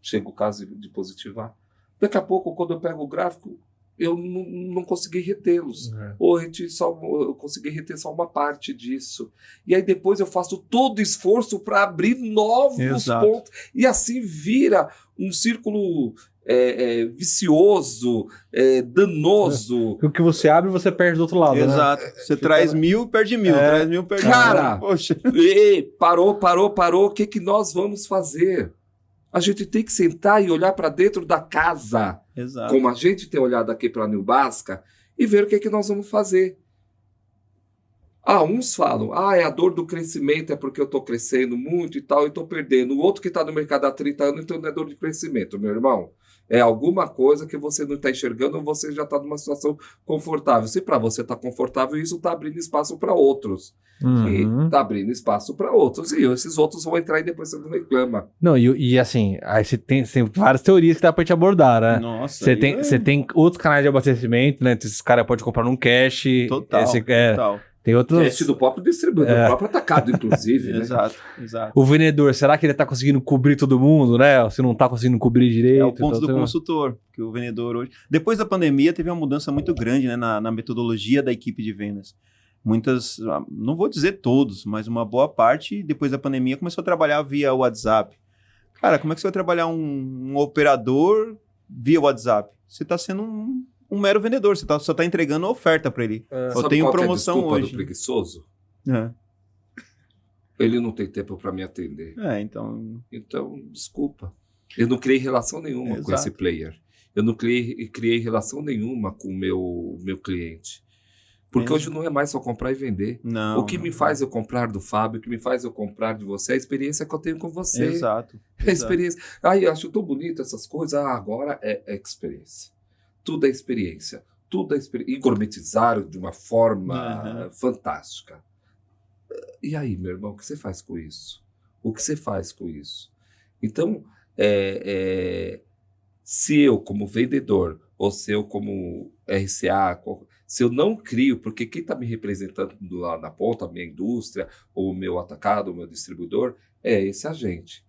[SPEAKER 3] Chega o caso de positivar. Daqui a pouco, quando eu pego o gráfico, eu não consegui retê-los. Ou eu consegui reter só uma parte disso. E aí depois eu faço todo o esforço para abrir novos pontos. E assim vira um círculo vicioso, danoso.
[SPEAKER 1] O que você abre, você perde do outro lado.
[SPEAKER 2] Exato.
[SPEAKER 1] Né?
[SPEAKER 2] Você traz 1.000, perde 1.000. Traz 1.000, perde 1.000.
[SPEAKER 3] Cara,
[SPEAKER 2] poxa.
[SPEAKER 3] Parou. O que nós vamos fazer? A gente tem que sentar e olhar para dentro da casa,
[SPEAKER 2] Exato.
[SPEAKER 3] como a gente tem olhado aqui para a Nilbasca, e ver o que nós vamos fazer. Uns falam, é a dor do crescimento, é porque eu estou crescendo muito e tal, e estou perdendo. O outro que está no mercado há 30 anos, então não é dor de crescimento, meu irmão. É alguma coisa que você não está enxergando ou você já está numa situação confortável. Se para você está confortável, isso está abrindo espaço para outros. E está abrindo espaço para outros. E esses outros vão entrar e depois você não reclama.
[SPEAKER 1] Não, e assim, aí você tem várias teorias que dá pra te abordar, né?
[SPEAKER 2] Nossa.
[SPEAKER 1] Você tem outros canais de abastecimento, né? Esses caras podem comprar num cash.
[SPEAKER 2] Total.
[SPEAKER 1] Total. Tem outros...
[SPEAKER 3] Teste do próprio distribuidor, do próprio atacado, inclusive. Né?
[SPEAKER 2] Exato.
[SPEAKER 1] O vendedor, será que ele tá conseguindo cobrir todo mundo, né? Ou se não tá conseguindo cobrir direito?
[SPEAKER 2] É o ponto do consultor, que o vendedor hoje... Depois da pandemia, teve uma mudança muito grande, né, na metodologia da equipe de vendas. Muitas, não vou dizer todos, mas uma boa parte, depois da pandemia, começou a trabalhar via WhatsApp. Cara, como é que você vai trabalhar um operador via WhatsApp? Você tá sendo um mero vendedor, você só tá entregando a oferta para ele. Eu tenho promoção hoje.
[SPEAKER 3] Do preguiçoso?
[SPEAKER 2] É.
[SPEAKER 3] Ele não tem tempo para me atender.
[SPEAKER 2] Então,
[SPEAKER 3] desculpa. Eu não criei relação nenhuma com esse player. Eu não criei relação nenhuma com o meu cliente. Porque hoje não é mais só comprar e vender.
[SPEAKER 2] Não.
[SPEAKER 3] O que me faz eu comprar do Fábio, o que me faz eu comprar de você, é a experiência que eu tenho com você.
[SPEAKER 2] Exato.
[SPEAKER 3] É a experiência. Eu acho tão bonito essas coisas. Agora é experiência. Tudo é experiência. E gourmetizaram de uma forma fantástica. E aí, meu irmão, o que você faz com isso? Então, se eu, como vendedor, ou se eu, como RCA, se eu não crio, porque quem está me representando lá na ponta, a minha indústria, ou o meu atacado, o meu distribuidor, é esse agente.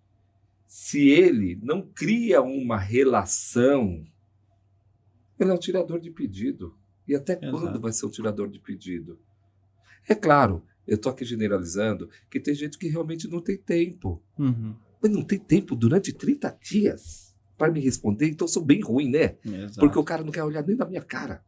[SPEAKER 3] Se ele não cria uma relação, ele é um tirador de pedido. E até quando vai ser um tirador de pedido? É claro, eu estou aqui generalizando, que tem gente que realmente não tem tempo. Mas não tem tempo durante 30 dias para me responder, então eu sou bem ruim, né?
[SPEAKER 2] Exato.
[SPEAKER 3] Porque o cara não quer olhar nem na minha cara.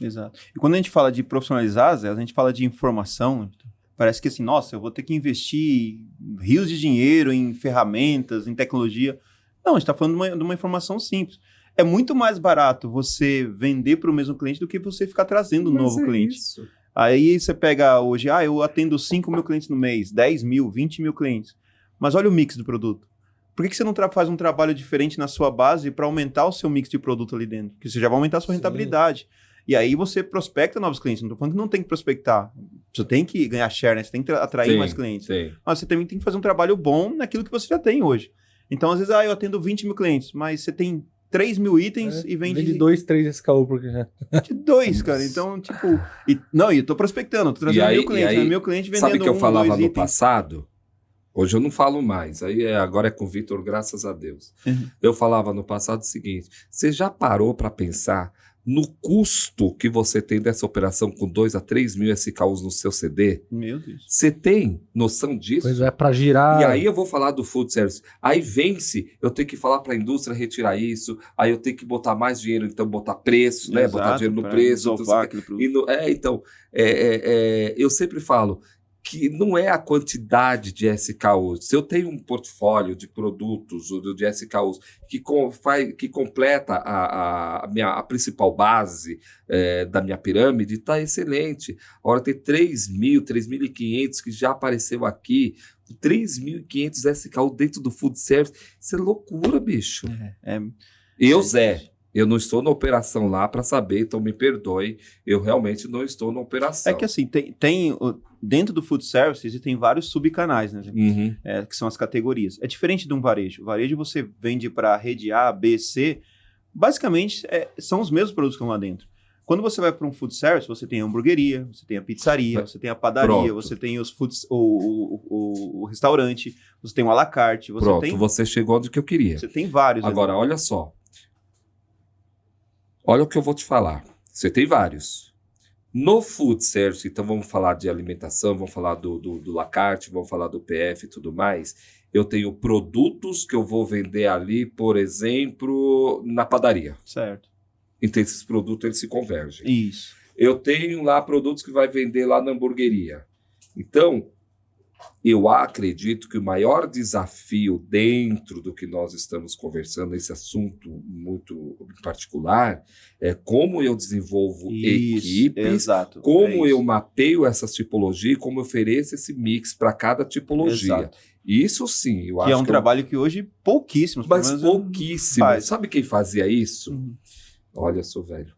[SPEAKER 2] Exato. E quando a gente fala de profissionalizar, Zé, a gente fala de informação, parece que assim, nossa, eu vou ter que investir rios de dinheiro em ferramentas, em tecnologia. Não, a gente está falando de uma informação simples. É muito mais barato você vender para o mesmo cliente do que você ficar trazendo um novo cliente.
[SPEAKER 3] Isso.
[SPEAKER 2] Aí você pega hoje, eu atendo 5 mil clientes no mês, 10 mil, 20 mil clientes. Mas olha o mix do produto. Por que você não faz um trabalho diferente na sua base para aumentar o seu mix de produto ali dentro? Porque você já vai aumentar a sua rentabilidade. E aí você prospecta novos clientes. Não estou falando que não tem que prospectar. Você tem que ganhar share, né? Você tem que atrair mais clientes. Mas você também tem que fazer um trabalho bom naquilo que você já tem hoje. Então, às vezes, eu atendo 20 mil clientes, mas você tem 3 mil itens e vende...
[SPEAKER 1] Vende 2, 3 SKU, porque...
[SPEAKER 2] De 2, cara. Então, tipo... E eu tô prospectando, tô trazendo mil clientes. Meu cliente vendendo
[SPEAKER 3] sabe que eu falava no
[SPEAKER 2] itens.
[SPEAKER 3] passado? Hoje eu não falo mais. Agora é com o Vitor, graças a Deus. Eu falava no passado o seguinte, você já parou para pensar no custo que você tem dessa operação com 2 a 3 mil SKUs no seu CD?
[SPEAKER 2] Meu Deus.
[SPEAKER 3] Você tem noção disso?
[SPEAKER 1] Pois é, para girar...
[SPEAKER 3] E aí eu vou falar do food service. Aí vence, eu tenho que falar para a indústria retirar isso, aí eu tenho que botar mais dinheiro, então botar preço, né? Botar dinheiro no preço. Eu sempre falo que não é a quantidade de SKUs. Se eu tenho um portfólio de produtos ou de SKUs que completa a principal base da minha pirâmide, está excelente. Agora tem 3.500 que já apareceu aqui, 3.500 SKUs dentro do food service. Isso é loucura, bicho. Zé, eu não estou na operação lá para saber, então me perdoe, eu realmente não estou na operação.
[SPEAKER 2] É que assim, dentro do food service existem vários subcanais, né? Que são as categorias. É diferente de um varejo. O varejo você vende para rede A, B, C, basicamente são os mesmos produtos que estão lá dentro. Quando você vai para um food service, você tem a hamburgueria, você tem a pizzaria, você tem a padaria, você tem o restaurante, você tem o à la carte.
[SPEAKER 3] Você chegou onde que eu queria.
[SPEAKER 2] Você tem vários.
[SPEAKER 3] Agora, olha só. Olha o que eu vou te falar. Você tem vários. No food service, então vamos falar de alimentação, vamos falar do Lacarte, vamos falar do PF e tudo mais. Eu tenho produtos que eu vou vender ali, por exemplo, na padaria.
[SPEAKER 2] Certo.
[SPEAKER 3] Então esses produtos eles se convergem.
[SPEAKER 2] Isso.
[SPEAKER 3] Eu tenho lá produtos que vai vender lá na hamburgueria. Então, eu acredito que o maior desafio dentro do que nós estamos conversando, esse assunto muito particular, é como eu desenvolvo equipes,
[SPEAKER 2] exato,
[SPEAKER 3] como
[SPEAKER 2] é
[SPEAKER 3] eu
[SPEAKER 2] isso.
[SPEAKER 3] mapeio essas tipologias e como eu ofereço esse mix para cada tipologia.
[SPEAKER 2] Exato.
[SPEAKER 3] Isso sim, eu acho
[SPEAKER 2] Que é um trabalho que hoje pouquíssimos,
[SPEAKER 3] mas
[SPEAKER 2] pelo menos,
[SPEAKER 3] pouquíssimo.
[SPEAKER 2] faz.
[SPEAKER 3] Sabe quem fazia isso?
[SPEAKER 2] Uhum.
[SPEAKER 3] Olha, sou velho.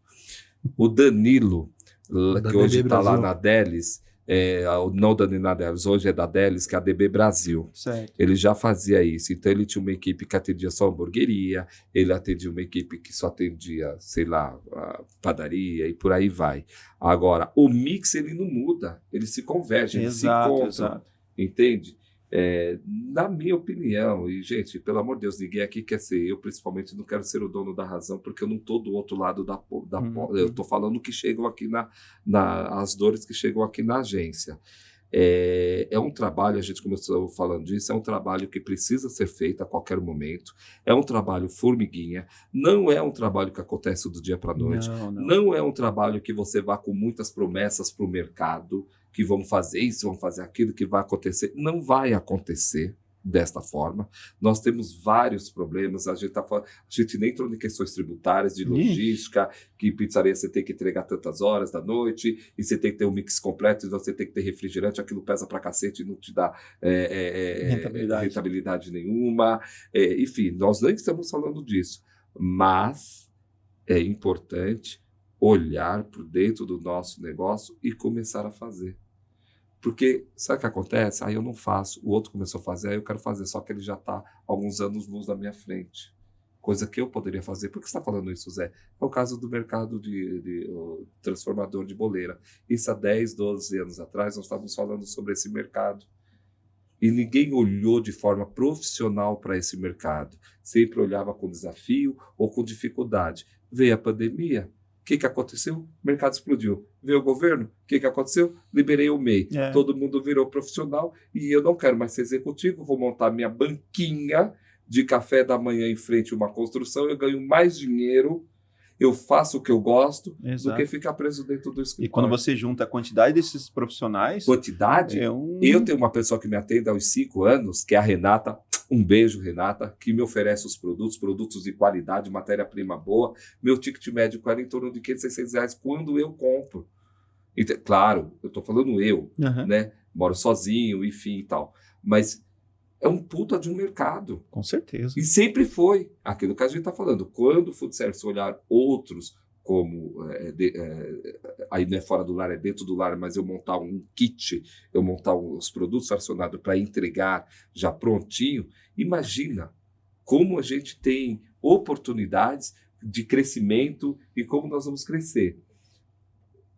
[SPEAKER 3] O Danilo,
[SPEAKER 1] Da
[SPEAKER 3] que hoje
[SPEAKER 1] DB
[SPEAKER 3] está lá
[SPEAKER 1] Brasil.
[SPEAKER 3] na Delis, não da na Delis, hoje é da Delis, que é a DB Brasil.
[SPEAKER 2] Certo.
[SPEAKER 3] Ele já fazia isso. Então, ele tinha uma equipe que atendia só hamburgueria, ele atendia uma equipe que só atendia, sei lá, a padaria e por aí vai. Agora, o mix, ele não muda, ele se converge, ele se encontra,
[SPEAKER 2] Exato.
[SPEAKER 3] entende? Na minha opinião, e gente, pelo amor de Deus, ninguém aqui quer ser, eu principalmente não quero ser o dono da razão, porque eu não estou do outro lado da eu estou falando que chegam aqui as dores que chegam aqui na agência. É um trabalho, a gente começou falando disso, é um trabalho que precisa ser feito a qualquer momento, é um trabalho formiguinha, não é um trabalho que acontece do dia para a noite, não é um trabalho que você vá com muitas promessas para o mercado, que vamos fazer isso, vamos fazer aquilo, que vai acontecer. Não vai acontecer desta forma. Nós temos vários problemas, a gente nem entrou em questões tributárias, de logística, que pizzaria você tem que entregar tantas horas da noite, e você tem que ter um mix completo, e você tem que ter refrigerante, aquilo pesa pra cacete e não te dá rentabilidade nenhuma. Enfim, nós nem estamos falando disso, mas é importante olhar por dentro do nosso negócio e começar a fazer. Porque, sabe o que acontece? Aí eu não faço, o outro começou a fazer, aí eu quero fazer, só que ele já está alguns anos luz na minha frente. Coisa que eu poderia fazer. Por que você está falando isso, Zé? É o caso do mercado de transformador de boleira. Isso há 10, 12 anos atrás, nós estávamos falando sobre esse mercado. E ninguém olhou de forma profissional para esse mercado. Sempre olhava com desafio ou com dificuldade. Veio a pandemia. O que aconteceu? O mercado explodiu. Veio o governo? O que aconteceu? Liberei o MEI. Todo mundo virou profissional e eu não quero mais ser executivo, vou montar minha banquinha de café da manhã em frente a uma construção, eu ganho mais dinheiro, eu faço o que eu gosto, do que ficar preso dentro do escritório.
[SPEAKER 2] E quando você junta a quantidade desses profissionais...
[SPEAKER 3] Quantidade? Eu tenho uma pessoa que me atende há uns 5 anos, que é a Renata. Um beijo, Renata, que me oferece os produtos de qualidade, matéria-prima boa. Meu ticket médio era em torno de R$500, R$600 quando eu compro. Então, claro, eu estou falando né? Moro sozinho, enfim e tal. Mas é um puta de um mercado.
[SPEAKER 2] Com certeza.
[SPEAKER 3] E sempre foi aquilo que a gente está falando. Quando o food service olhar outros, como aí não é fora do lar, é dentro do lar, mas eu montar um kit, eu montar os produtos fracionados para entregar já prontinho, imagina como a gente tem oportunidades de crescimento e como nós vamos crescer.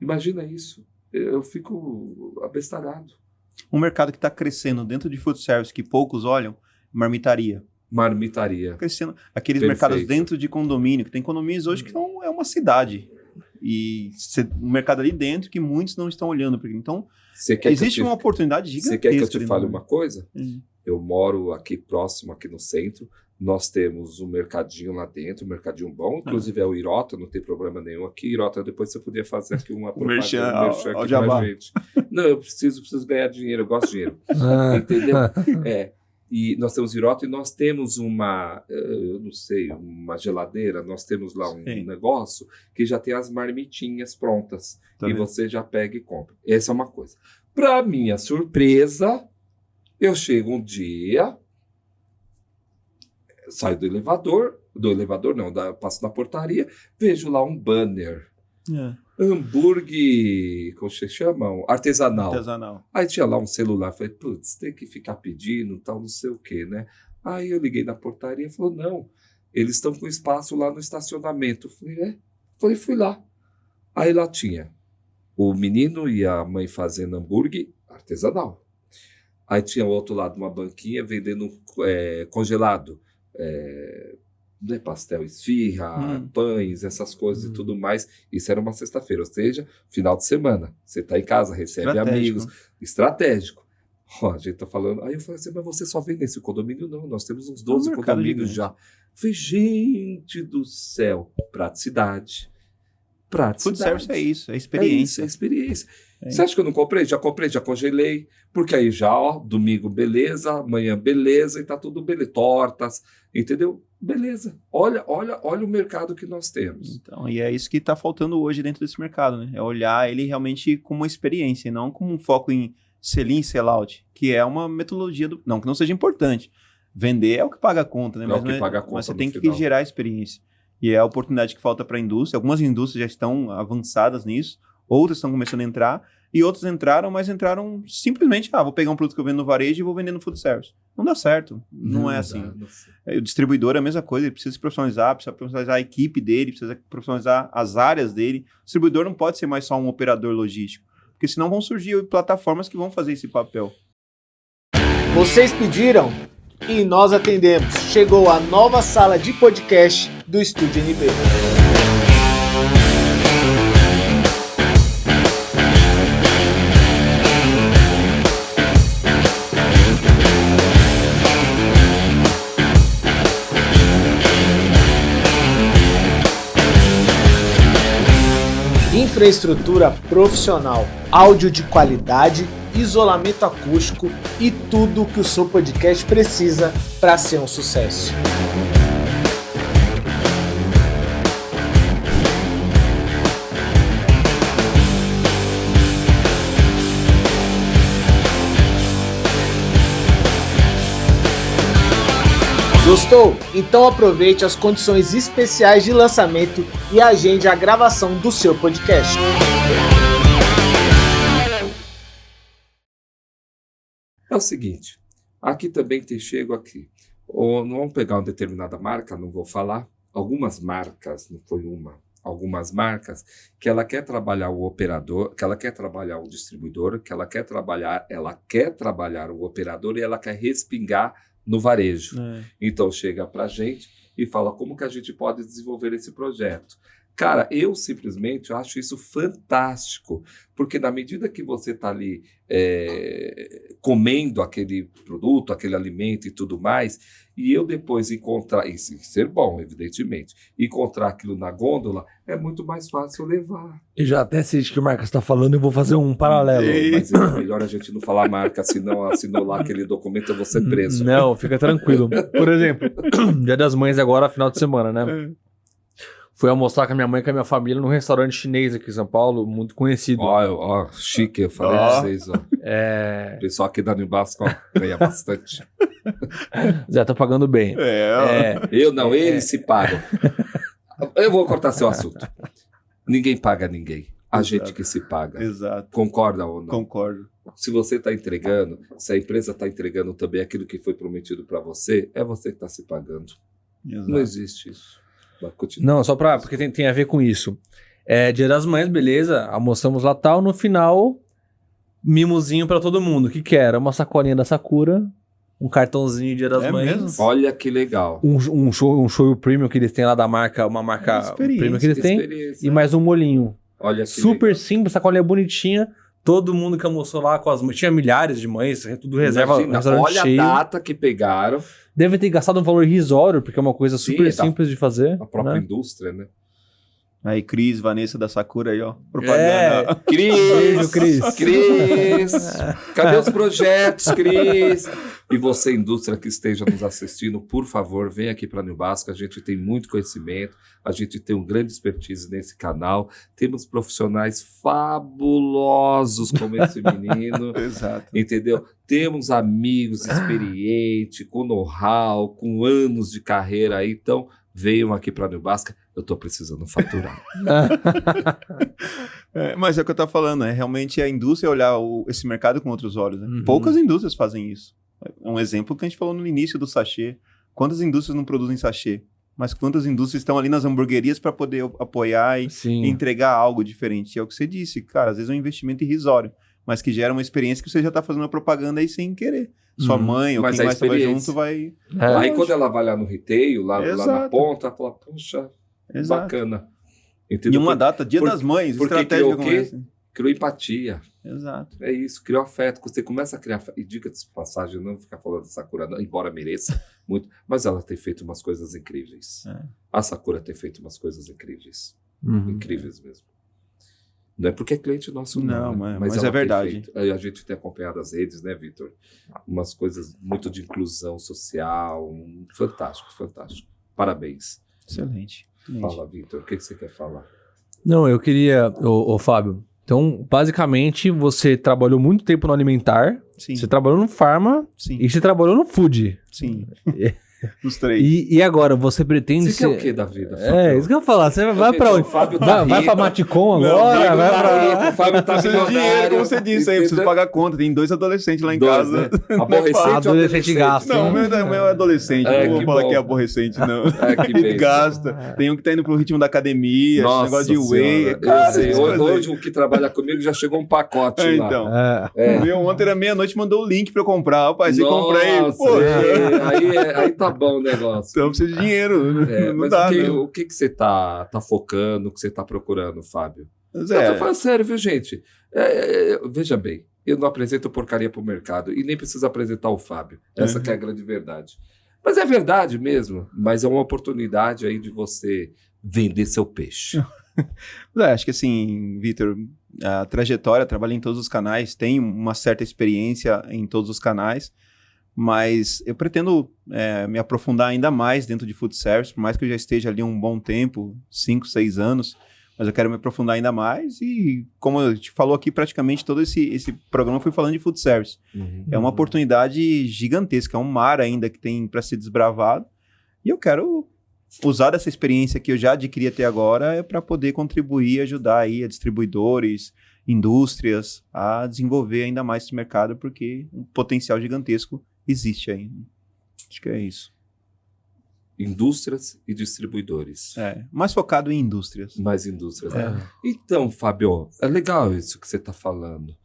[SPEAKER 3] Imagina isso. Eu fico abestalhado.
[SPEAKER 2] Um mercado que está crescendo dentro de food service que poucos olham, marmitaria. Crescendo. Aqueles mercados dentro de condomínio, que tem condomínios hoje que é uma cidade. E um mercado ali dentro que muitos não estão olhando. Então, existe uma oportunidade gigantesca.
[SPEAKER 3] Você quer que eu te fale uma coisa? Eu moro aqui próximo, aqui no centro. Nós temos um mercadinho lá dentro, um mercadinho bom. Inclusive é o Irota, não tem problema nenhum aqui. Irota, depois você podia fazer aqui uma propaganda aqui pra gente. Não, eu preciso ganhar dinheiro, eu gosto de dinheiro. Entendeu? E nós temos Irota e nós temos uma geladeira, nós temos lá um negócio que já tem as marmitinhas prontas. E você já pega e compra. Essa é uma coisa. Para minha surpresa, eu chego um dia, saio do elevador não, passo na portaria, vejo lá um banner. Hambúrguer, como se chama? Artesanal. Aí tinha lá um celular, falei, putz, tem que ficar pedindo, tal, não sei o quê, né? Aí eu liguei na portaria e falou, não, eles estão com espaço lá no estacionamento. Falei, fui lá. Aí lá tinha o menino e a mãe fazendo hambúrguer artesanal. Aí tinha ao outro lado uma banquinha vendendo congelado, né, pastel, esfirra, pães, essas coisas e tudo mais. Isso era uma sexta-feira, ou seja, final de semana. Você está em casa, recebe amigos. Estratégico. Ó, a gente tá falando. Aí eu falei assim, mas você só vem nesse condomínio? Não, nós temos uns 12 condomínios já. Eu falei, gente do céu, praticidade.
[SPEAKER 2] Food service é isso, é experiência.
[SPEAKER 3] É experiência. Você acha que eu não comprei? Já comprei, já congelei. Porque aí já, ó, domingo, beleza, amanhã, beleza, e tá tudo beleza. Tortas, entendeu? Beleza. Olha o mercado que nós temos.
[SPEAKER 2] Então, e é isso que tá faltando hoje dentro desse mercado, né? É olhar ele realmente como uma experiência, e não como um foco em sell-in, sell-out, que é uma metodologia não que não seja importante. Vender é o que paga a conta, né? Mas você tem que gerar experiência. E é a oportunidade que falta para a indústria. Algumas indústrias já estão avançadas nisso, outras estão começando a entrar, e outras entraram, mas entraram simplesmente, vou pegar um produto que eu vendo no varejo e vou vender no food service. Não dá certo, não é assim. O distribuidor é a mesma coisa, ele precisa se profissionalizar, precisa profissionalizar a equipe dele, precisa profissionalizar as áreas dele. O distribuidor não pode ser mais só um operador logístico, porque senão vão surgir plataformas que vão fazer esse papel.
[SPEAKER 5] Vocês pediram e nós atendemos. Chegou a nova sala de podcast do Estúdio NB. Infraestrutura profissional, áudio de qualidade, isolamento acústico e tudo o que o seu podcast precisa para ser um sucesso. Gostou? Então aproveite as condições especiais de lançamento e agende a gravação do seu podcast.
[SPEAKER 3] É o seguinte, aqui também chego aqui. Não vamos pegar uma determinada marca, não vou falar. Algumas marcas, não foi uma, algumas marcas que ela quer trabalhar o operador, que ela quer trabalhar o distribuidor, que ela quer trabalhar o operador e ela quer respingar no varejo. Então chega para a gente e fala como que a gente pode desenvolver esse projeto. Cara, eu simplesmente acho isso fantástico, porque na medida que você está ali comendo aquele produto, aquele alimento e tudo mais, e eu depois encontrar, e ser bom, evidentemente, encontrar aquilo na gôndola, é muito mais fácil levar.
[SPEAKER 1] Eu já até sei de que marca você está falando e vou fazer um paralelo.
[SPEAKER 3] Mas é melhor a gente não falar marca, senão assinou lá aquele documento eu vou ser preso.
[SPEAKER 1] Não, fica tranquilo. Por exemplo, Dia das Mães agora, final de semana, né? Fui almoçar com a minha mãe e com a minha família num restaurante chinês aqui em São Paulo, muito conhecido.
[SPEAKER 3] Ó, chique, eu falei de vocês, ó. O pessoal aqui da Nibasco ganha bastante.
[SPEAKER 1] Zé tá pagando bem.
[SPEAKER 3] Eu não, eles se pagam. Eu vou cortar seu assunto. Ninguém paga ninguém. A gente que se paga.
[SPEAKER 2] Exato.
[SPEAKER 3] Concorda ou não?
[SPEAKER 2] Concordo.
[SPEAKER 3] Se você está entregando, se a empresa está entregando também aquilo que foi prometido para você, é você que está se pagando.
[SPEAKER 2] Exato.
[SPEAKER 3] Não existe isso.
[SPEAKER 1] Não, só porque tem a ver com isso. Dia das Mães, beleza, almoçamos lá tal, no final, mimozinho pra todo mundo. O que era? Uma sacolinha da Sakura, um cartãozinho de Dia das Mães.
[SPEAKER 2] Mesmo?
[SPEAKER 3] Olha que legal.
[SPEAKER 1] Um show premium que eles têm lá da marca, uma marca premium que eles têm, e mais um molhinho.
[SPEAKER 3] Olha que
[SPEAKER 1] super
[SPEAKER 3] legal.
[SPEAKER 1] Simples, sacolinha bonitinha. Todo mundo que almoçou lá com as mães, tinha milhares de mães, tudo reserva.
[SPEAKER 3] Olha cheio. A data que pegaram.
[SPEAKER 1] Deve ter gastado um valor irrisório, porque é uma coisa super simples de fazer.
[SPEAKER 3] A própria indústria, né?
[SPEAKER 2] Aí, Cris, Vanessa da Sakura aí, ó. Propaganda.
[SPEAKER 3] Cris. Cadê os projetos, Cris? E você, indústria que esteja nos assistindo, por favor, venha aqui para a Nibasco. A gente tem muito conhecimento, a gente tem um grande expertise nesse canal. Temos profissionais fabulosos como esse menino.
[SPEAKER 2] Exato.
[SPEAKER 3] Entendeu? Temos amigos experientes, com know-how, com anos de carreira aí. Então, venham aqui para a Nibasco. Eu estou precisando faturar.
[SPEAKER 2] Mas é o que eu estou falando, realmente a indústria olhar esse mercado com outros olhos. Né? Poucas indústrias fazem isso. É um exemplo que a gente falou no início do sachê. Quantas indústrias não produzem sachê? Mas quantas indústrias estão ali nas hamburguerias para poder apoiar e entregar algo diferente? E é o que você disse, cara, às vezes é um investimento irrisório, mas que gera uma experiência que você já está fazendo uma propaganda aí sem querer. sua mãe ou
[SPEAKER 3] Mas
[SPEAKER 2] quem
[SPEAKER 3] a
[SPEAKER 2] mais trabalha
[SPEAKER 3] experiência.
[SPEAKER 2] junto vai...
[SPEAKER 3] Aí quando ela vai lá no retail, lá na
[SPEAKER 2] Exato.
[SPEAKER 3] ponta, ela fala, poxa,
[SPEAKER 2] Exato.
[SPEAKER 3] bacana.
[SPEAKER 2] E
[SPEAKER 3] Entendeu?
[SPEAKER 2] uma data, Dia das Mães,
[SPEAKER 3] porque
[SPEAKER 2] estratégia
[SPEAKER 3] criou o
[SPEAKER 2] como
[SPEAKER 3] quê?
[SPEAKER 2] essa.
[SPEAKER 3] Criou empatia.
[SPEAKER 2] Exato.
[SPEAKER 3] É isso, criou afeto. Você começa a criar... E diga de passagem, eu não vou ficar falando da Sakura, não, embora mereça muito, mas ela tem feito umas coisas incríveis. A Sakura tem feito umas coisas incríveis. Incríveis mesmo. Não é porque é cliente nosso, não. Né?
[SPEAKER 2] Mas
[SPEAKER 3] ela
[SPEAKER 2] é
[SPEAKER 3] tem
[SPEAKER 2] verdade.
[SPEAKER 3] feito. A gente tem acompanhado as redes, né, Vitor? Umas coisas muito de inclusão social. Fantástico, fantástico. Parabéns.
[SPEAKER 2] Excelente.
[SPEAKER 3] Fala, Vitor, o que você quer falar?
[SPEAKER 1] Não, eu queria, ô Fábio, então, basicamente, você trabalhou muito tempo no alimentar,
[SPEAKER 2] Sim.
[SPEAKER 1] você trabalhou no pharma
[SPEAKER 2] Sim.
[SPEAKER 1] e você trabalhou no food.
[SPEAKER 2] Sim. Os três.
[SPEAKER 1] E agora, você pretende
[SPEAKER 3] Você quer o quê da vida, Fábio?
[SPEAKER 1] É, isso que eu ia falar. Você vai pra onde?
[SPEAKER 3] Fábio tá
[SPEAKER 1] Vai pra
[SPEAKER 3] rico.
[SPEAKER 1] Maticom agora? Vai pra...
[SPEAKER 3] O Fábio tá
[SPEAKER 2] Precisa de dinheiro,
[SPEAKER 3] milionário.
[SPEAKER 2] como você disse aí, preciso pagar conta. Tem 2 adolescentes lá em
[SPEAKER 3] Dois,
[SPEAKER 2] casa.
[SPEAKER 3] né? Aborrecente ou
[SPEAKER 1] Adolescente gasta.
[SPEAKER 2] Não, o meu é adolescente.
[SPEAKER 3] É,
[SPEAKER 2] não vou
[SPEAKER 3] que
[SPEAKER 2] falar
[SPEAKER 3] bom.
[SPEAKER 2] que é aborrecente, não.
[SPEAKER 3] Que
[SPEAKER 2] Ele
[SPEAKER 3] bem.
[SPEAKER 2] gasta. Tem um que tá indo pro ritmo da academia, esse
[SPEAKER 3] Nossa
[SPEAKER 2] negócio de whey.
[SPEAKER 3] Senhora,
[SPEAKER 2] Cara,
[SPEAKER 3] eu sei.
[SPEAKER 2] essas coisas aí.
[SPEAKER 3] Hoje o que trabalha comigo já chegou um pacote lá.
[SPEAKER 2] Então.
[SPEAKER 1] É.
[SPEAKER 2] O meu ontem era meia-noite, mandou o link pra eu comprar. Rapaz, você compra aí.
[SPEAKER 3] Nossa,
[SPEAKER 2] Pô,
[SPEAKER 3] aí tá bom o negócio.
[SPEAKER 2] então precisa de dinheiro. Não
[SPEAKER 3] Mas
[SPEAKER 2] dá,
[SPEAKER 3] o que você tá focando, o que você tá procurando, Fábio?
[SPEAKER 2] Mas
[SPEAKER 3] Eu tô falando sério, viu, gente? Veja bem, eu não apresento porcaria pro mercado e nem preciso apresentar o Fábio. Essa que é a grande verdade. Mas é verdade mesmo. Mas é uma oportunidade aí de você vender seu peixe.
[SPEAKER 2] acho que assim, Vitor, a trajetória, trabalhei em todos os canais, tenho uma certa experiência em todos os canais, mas eu pretendo me aprofundar ainda mais dentro de food service, por mais que eu já esteja ali um bom tempo, 5, 6 anos, mas eu quero me aprofundar ainda mais e, como eu te falou aqui, praticamente todo esse programa eu fui falando de food service. É uma oportunidade gigantesca, é um mar ainda que tem para ser desbravado e eu quero usar dessa experiência que eu já adquiri até agora para poder contribuir e ajudar aí a distribuidores, indústrias a desenvolver ainda mais esse mercado, porque um potencial gigantesco existe aí. Acho que é isso.
[SPEAKER 3] Indústrias e distribuidores.
[SPEAKER 2] Mais focado em indústrias.
[SPEAKER 3] Mais indústrias. Então, Fábio, é legal isso que você está falando.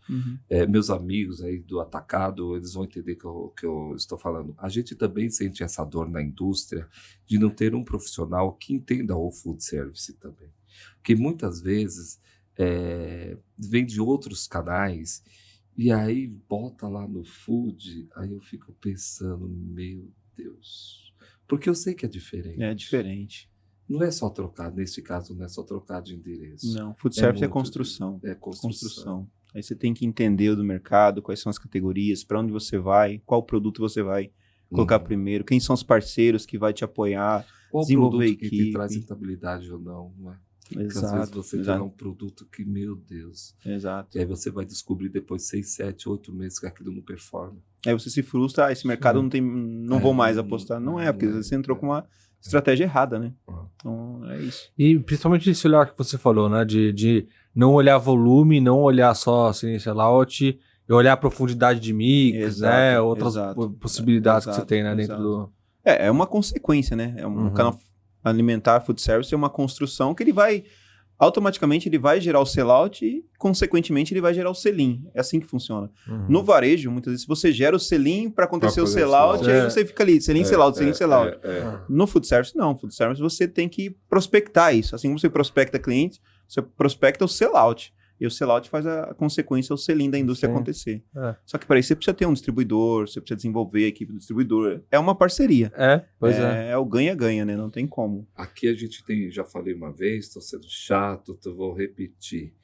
[SPEAKER 3] Meus amigos aí do atacado, eles vão entender que eu estou falando. A gente também sente essa dor na indústria de não ter um profissional que entenda o food service também. Porque muitas vezes vem de outros canais e aí bota lá no food, aí eu fico pensando, meu Deus... Porque eu sei que é diferente.
[SPEAKER 2] É diferente.
[SPEAKER 3] Não é só trocar, nesse caso, não é só trocar de endereço.
[SPEAKER 2] Não, food service é
[SPEAKER 3] muito
[SPEAKER 2] construção.
[SPEAKER 3] É construção.
[SPEAKER 2] Aí você tem que entender o do mercado, quais são as categorias, para onde você vai, qual produto você vai colocar primeiro, quem são os parceiros que vai te apoiar,
[SPEAKER 3] Qual
[SPEAKER 2] desenvolver
[SPEAKER 3] produto que
[SPEAKER 2] equipe.
[SPEAKER 3] te traz rentabilidade ou não é? Porque às
[SPEAKER 2] Exato.
[SPEAKER 3] vezes você terá um produto que, meu Deus...
[SPEAKER 2] Exato.
[SPEAKER 3] E aí você vai descobrir depois 6, 7, 8 meses que aquilo não performa.
[SPEAKER 2] Aí você se frustra, esse mercado não vou mais apostar. Não é, porque você entrou com uma estratégia errada, né? Então, é isso.
[SPEAKER 1] E principalmente esse olhar que você falou, né? De não olhar volume, não olhar só sellout, e olhar a profundidade de mix,
[SPEAKER 2] Exato,
[SPEAKER 1] né? Outras
[SPEAKER 2] exato.
[SPEAKER 1] possibilidades que você
[SPEAKER 2] Exato,
[SPEAKER 1] tem, né? Dentro
[SPEAKER 2] exato.
[SPEAKER 1] do...
[SPEAKER 2] É uma consequência, né? É um canal alimentar, food service, é uma construção que ele vai... Automaticamente ele vai gerar o sellout e, consequentemente, ele vai gerar o sell-in. É assim que funciona. No varejo, muitas vezes, você gera o sell-in para acontecer o sellout, e aí você fica ali, sell-in, sellout, sell-in, sellout. No food service, não. Food service, você tem que prospectar isso. Assim como você prospecta clientes, você prospecta o sellout. E o sellout faz a consequência, o sell-in da indústria acontecer. Só que para isso você precisa ter um distribuidor, você precisa desenvolver a equipe do distribuidor. É uma parceria.
[SPEAKER 1] Pois é.
[SPEAKER 2] É o ganha-ganha, né? Não tem como.
[SPEAKER 3] Aqui a gente tem, já falei uma vez, estou sendo chato, vou repetir.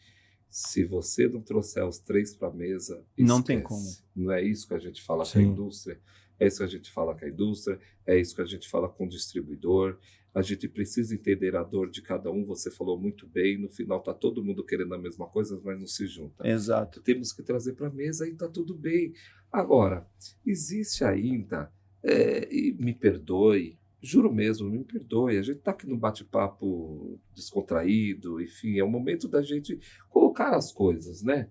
[SPEAKER 3] Se você não trouxer os 3 para a mesa,
[SPEAKER 2] Não
[SPEAKER 3] esquece.
[SPEAKER 2] tem como.
[SPEAKER 3] Não é isso que a gente fala com a indústria, é isso que a gente fala com a indústria, é isso que a gente fala com o distribuidor. A gente precisa entender a dor de cada um, você falou muito bem, no final está todo mundo querendo a mesma coisa, mas não se junta.
[SPEAKER 2] Exato.
[SPEAKER 3] Temos que trazer para a mesa e está tudo bem. Agora, existe ainda, e me perdoe, juro mesmo, me perdoe, a gente está aqui num bate-papo descontraído, enfim, é o momento da gente colocar as coisas, né?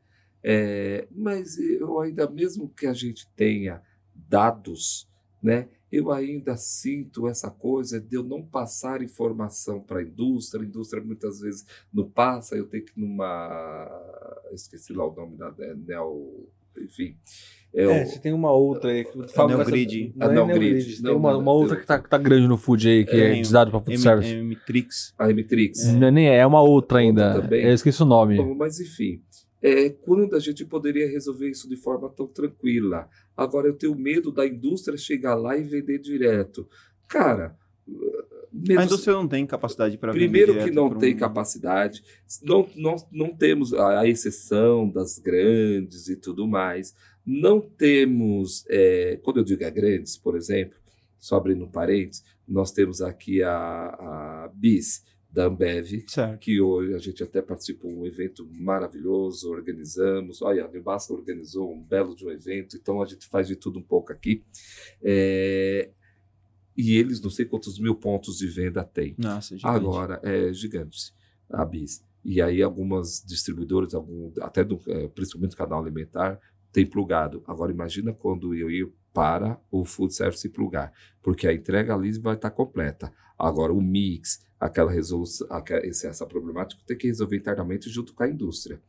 [SPEAKER 3] Mas eu ainda, mesmo que a gente tenha dados, né? Eu ainda sinto essa coisa de eu não passar informação para a indústria muitas vezes não passa, eu tenho que ir numa... esqueci lá o nome da enfim.
[SPEAKER 1] Você tem uma outra aí.
[SPEAKER 2] Neogrid.
[SPEAKER 1] Não é Neogrid. Tem uma outra que tá grande no food aí, que é dado para food service.
[SPEAKER 2] Emitrix.
[SPEAKER 3] A Emitrix.
[SPEAKER 1] É uma outra ainda.
[SPEAKER 3] Outra também.
[SPEAKER 1] Eu esqueci o nome.
[SPEAKER 3] Bom, mas enfim, quando a gente poderia resolver isso de forma tão tranquila? Agora eu tenho medo da indústria chegar lá e vender direto. Cara,
[SPEAKER 2] a indústria não tem capacidade para vender
[SPEAKER 3] primeiro
[SPEAKER 2] direto
[SPEAKER 3] que não tem capacidade, não temos a exceção das grandes e tudo mais. Não temos, quando eu digo grandes, por exemplo, só abrindo um parênteses, nós temos aqui a BIS, da Ambev,
[SPEAKER 2] certo.
[SPEAKER 3] Que hoje a gente até participou de um evento maravilhoso, organizamos, olha, a Nebasca organizou um belo de um evento, então a gente faz de tudo um pouco aqui, e eles não sei quantos mil pontos de venda tem.
[SPEAKER 2] Nossa, gigante.
[SPEAKER 3] Agora, é gigante, a BIS. E aí algumas distribuidoras, até principalmente do canal alimentar, tem plugado. Agora imagina quando eu ir para o food service plugar, porque a entrega ali vai estar completa. Agora o mix, aquela resolução, essa problemática tem que resolver internamente junto com a indústria.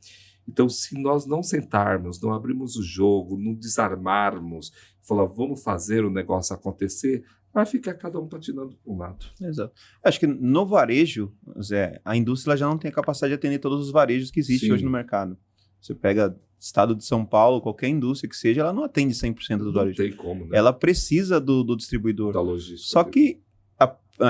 [SPEAKER 3] Então, se nós não sentarmos, não abrirmos o jogo, não desarmarmos, falar vamos fazer o negócio acontecer, vai ficar cada um patinando para um lado.
[SPEAKER 2] Exato. Acho que no varejo, Zé, a indústria já não tem a capacidade de atender todos os varejos que existem hoje no mercado. Você pega estado de São Paulo, qualquer indústria que seja, ela não atende 100% do varejo.
[SPEAKER 3] Não tem como, né?
[SPEAKER 2] Ela precisa do distribuidor.
[SPEAKER 3] Da logística.
[SPEAKER 2] Só que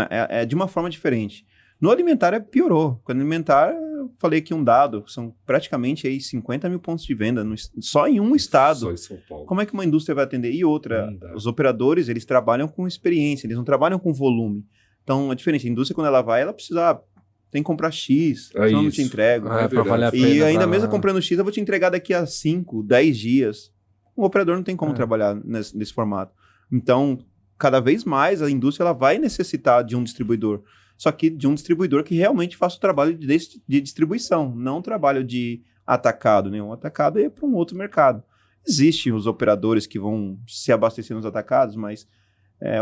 [SPEAKER 2] é de uma forma diferente. No alimentar piorou. Quando alimentar, eu falei aqui um dado, são praticamente aí 50 mil pontos de venda só em um estado.
[SPEAKER 3] Só em São Paulo.
[SPEAKER 2] Como é que uma indústria vai atender? E outra, os operadores, eles trabalham com experiência, eles não trabalham com volume. Então, é diferente. A indústria, quando ela vai, ela precisa... tem que comprar X, senão eu não te entrego.
[SPEAKER 1] Pra valer a pena,
[SPEAKER 2] e ainda mesmo comprando X, eu vou te entregar daqui a 5, 10 dias. O operador não tem como trabalhar nesse formato. Então, cada vez mais, a indústria ela vai necessitar de um distribuidor. Só que de um distribuidor que realmente faça o trabalho de distribuição, não um trabalho de atacado. Né? Um atacado é para um outro mercado. Existem os operadores que vão se abastecer nos atacados, mas...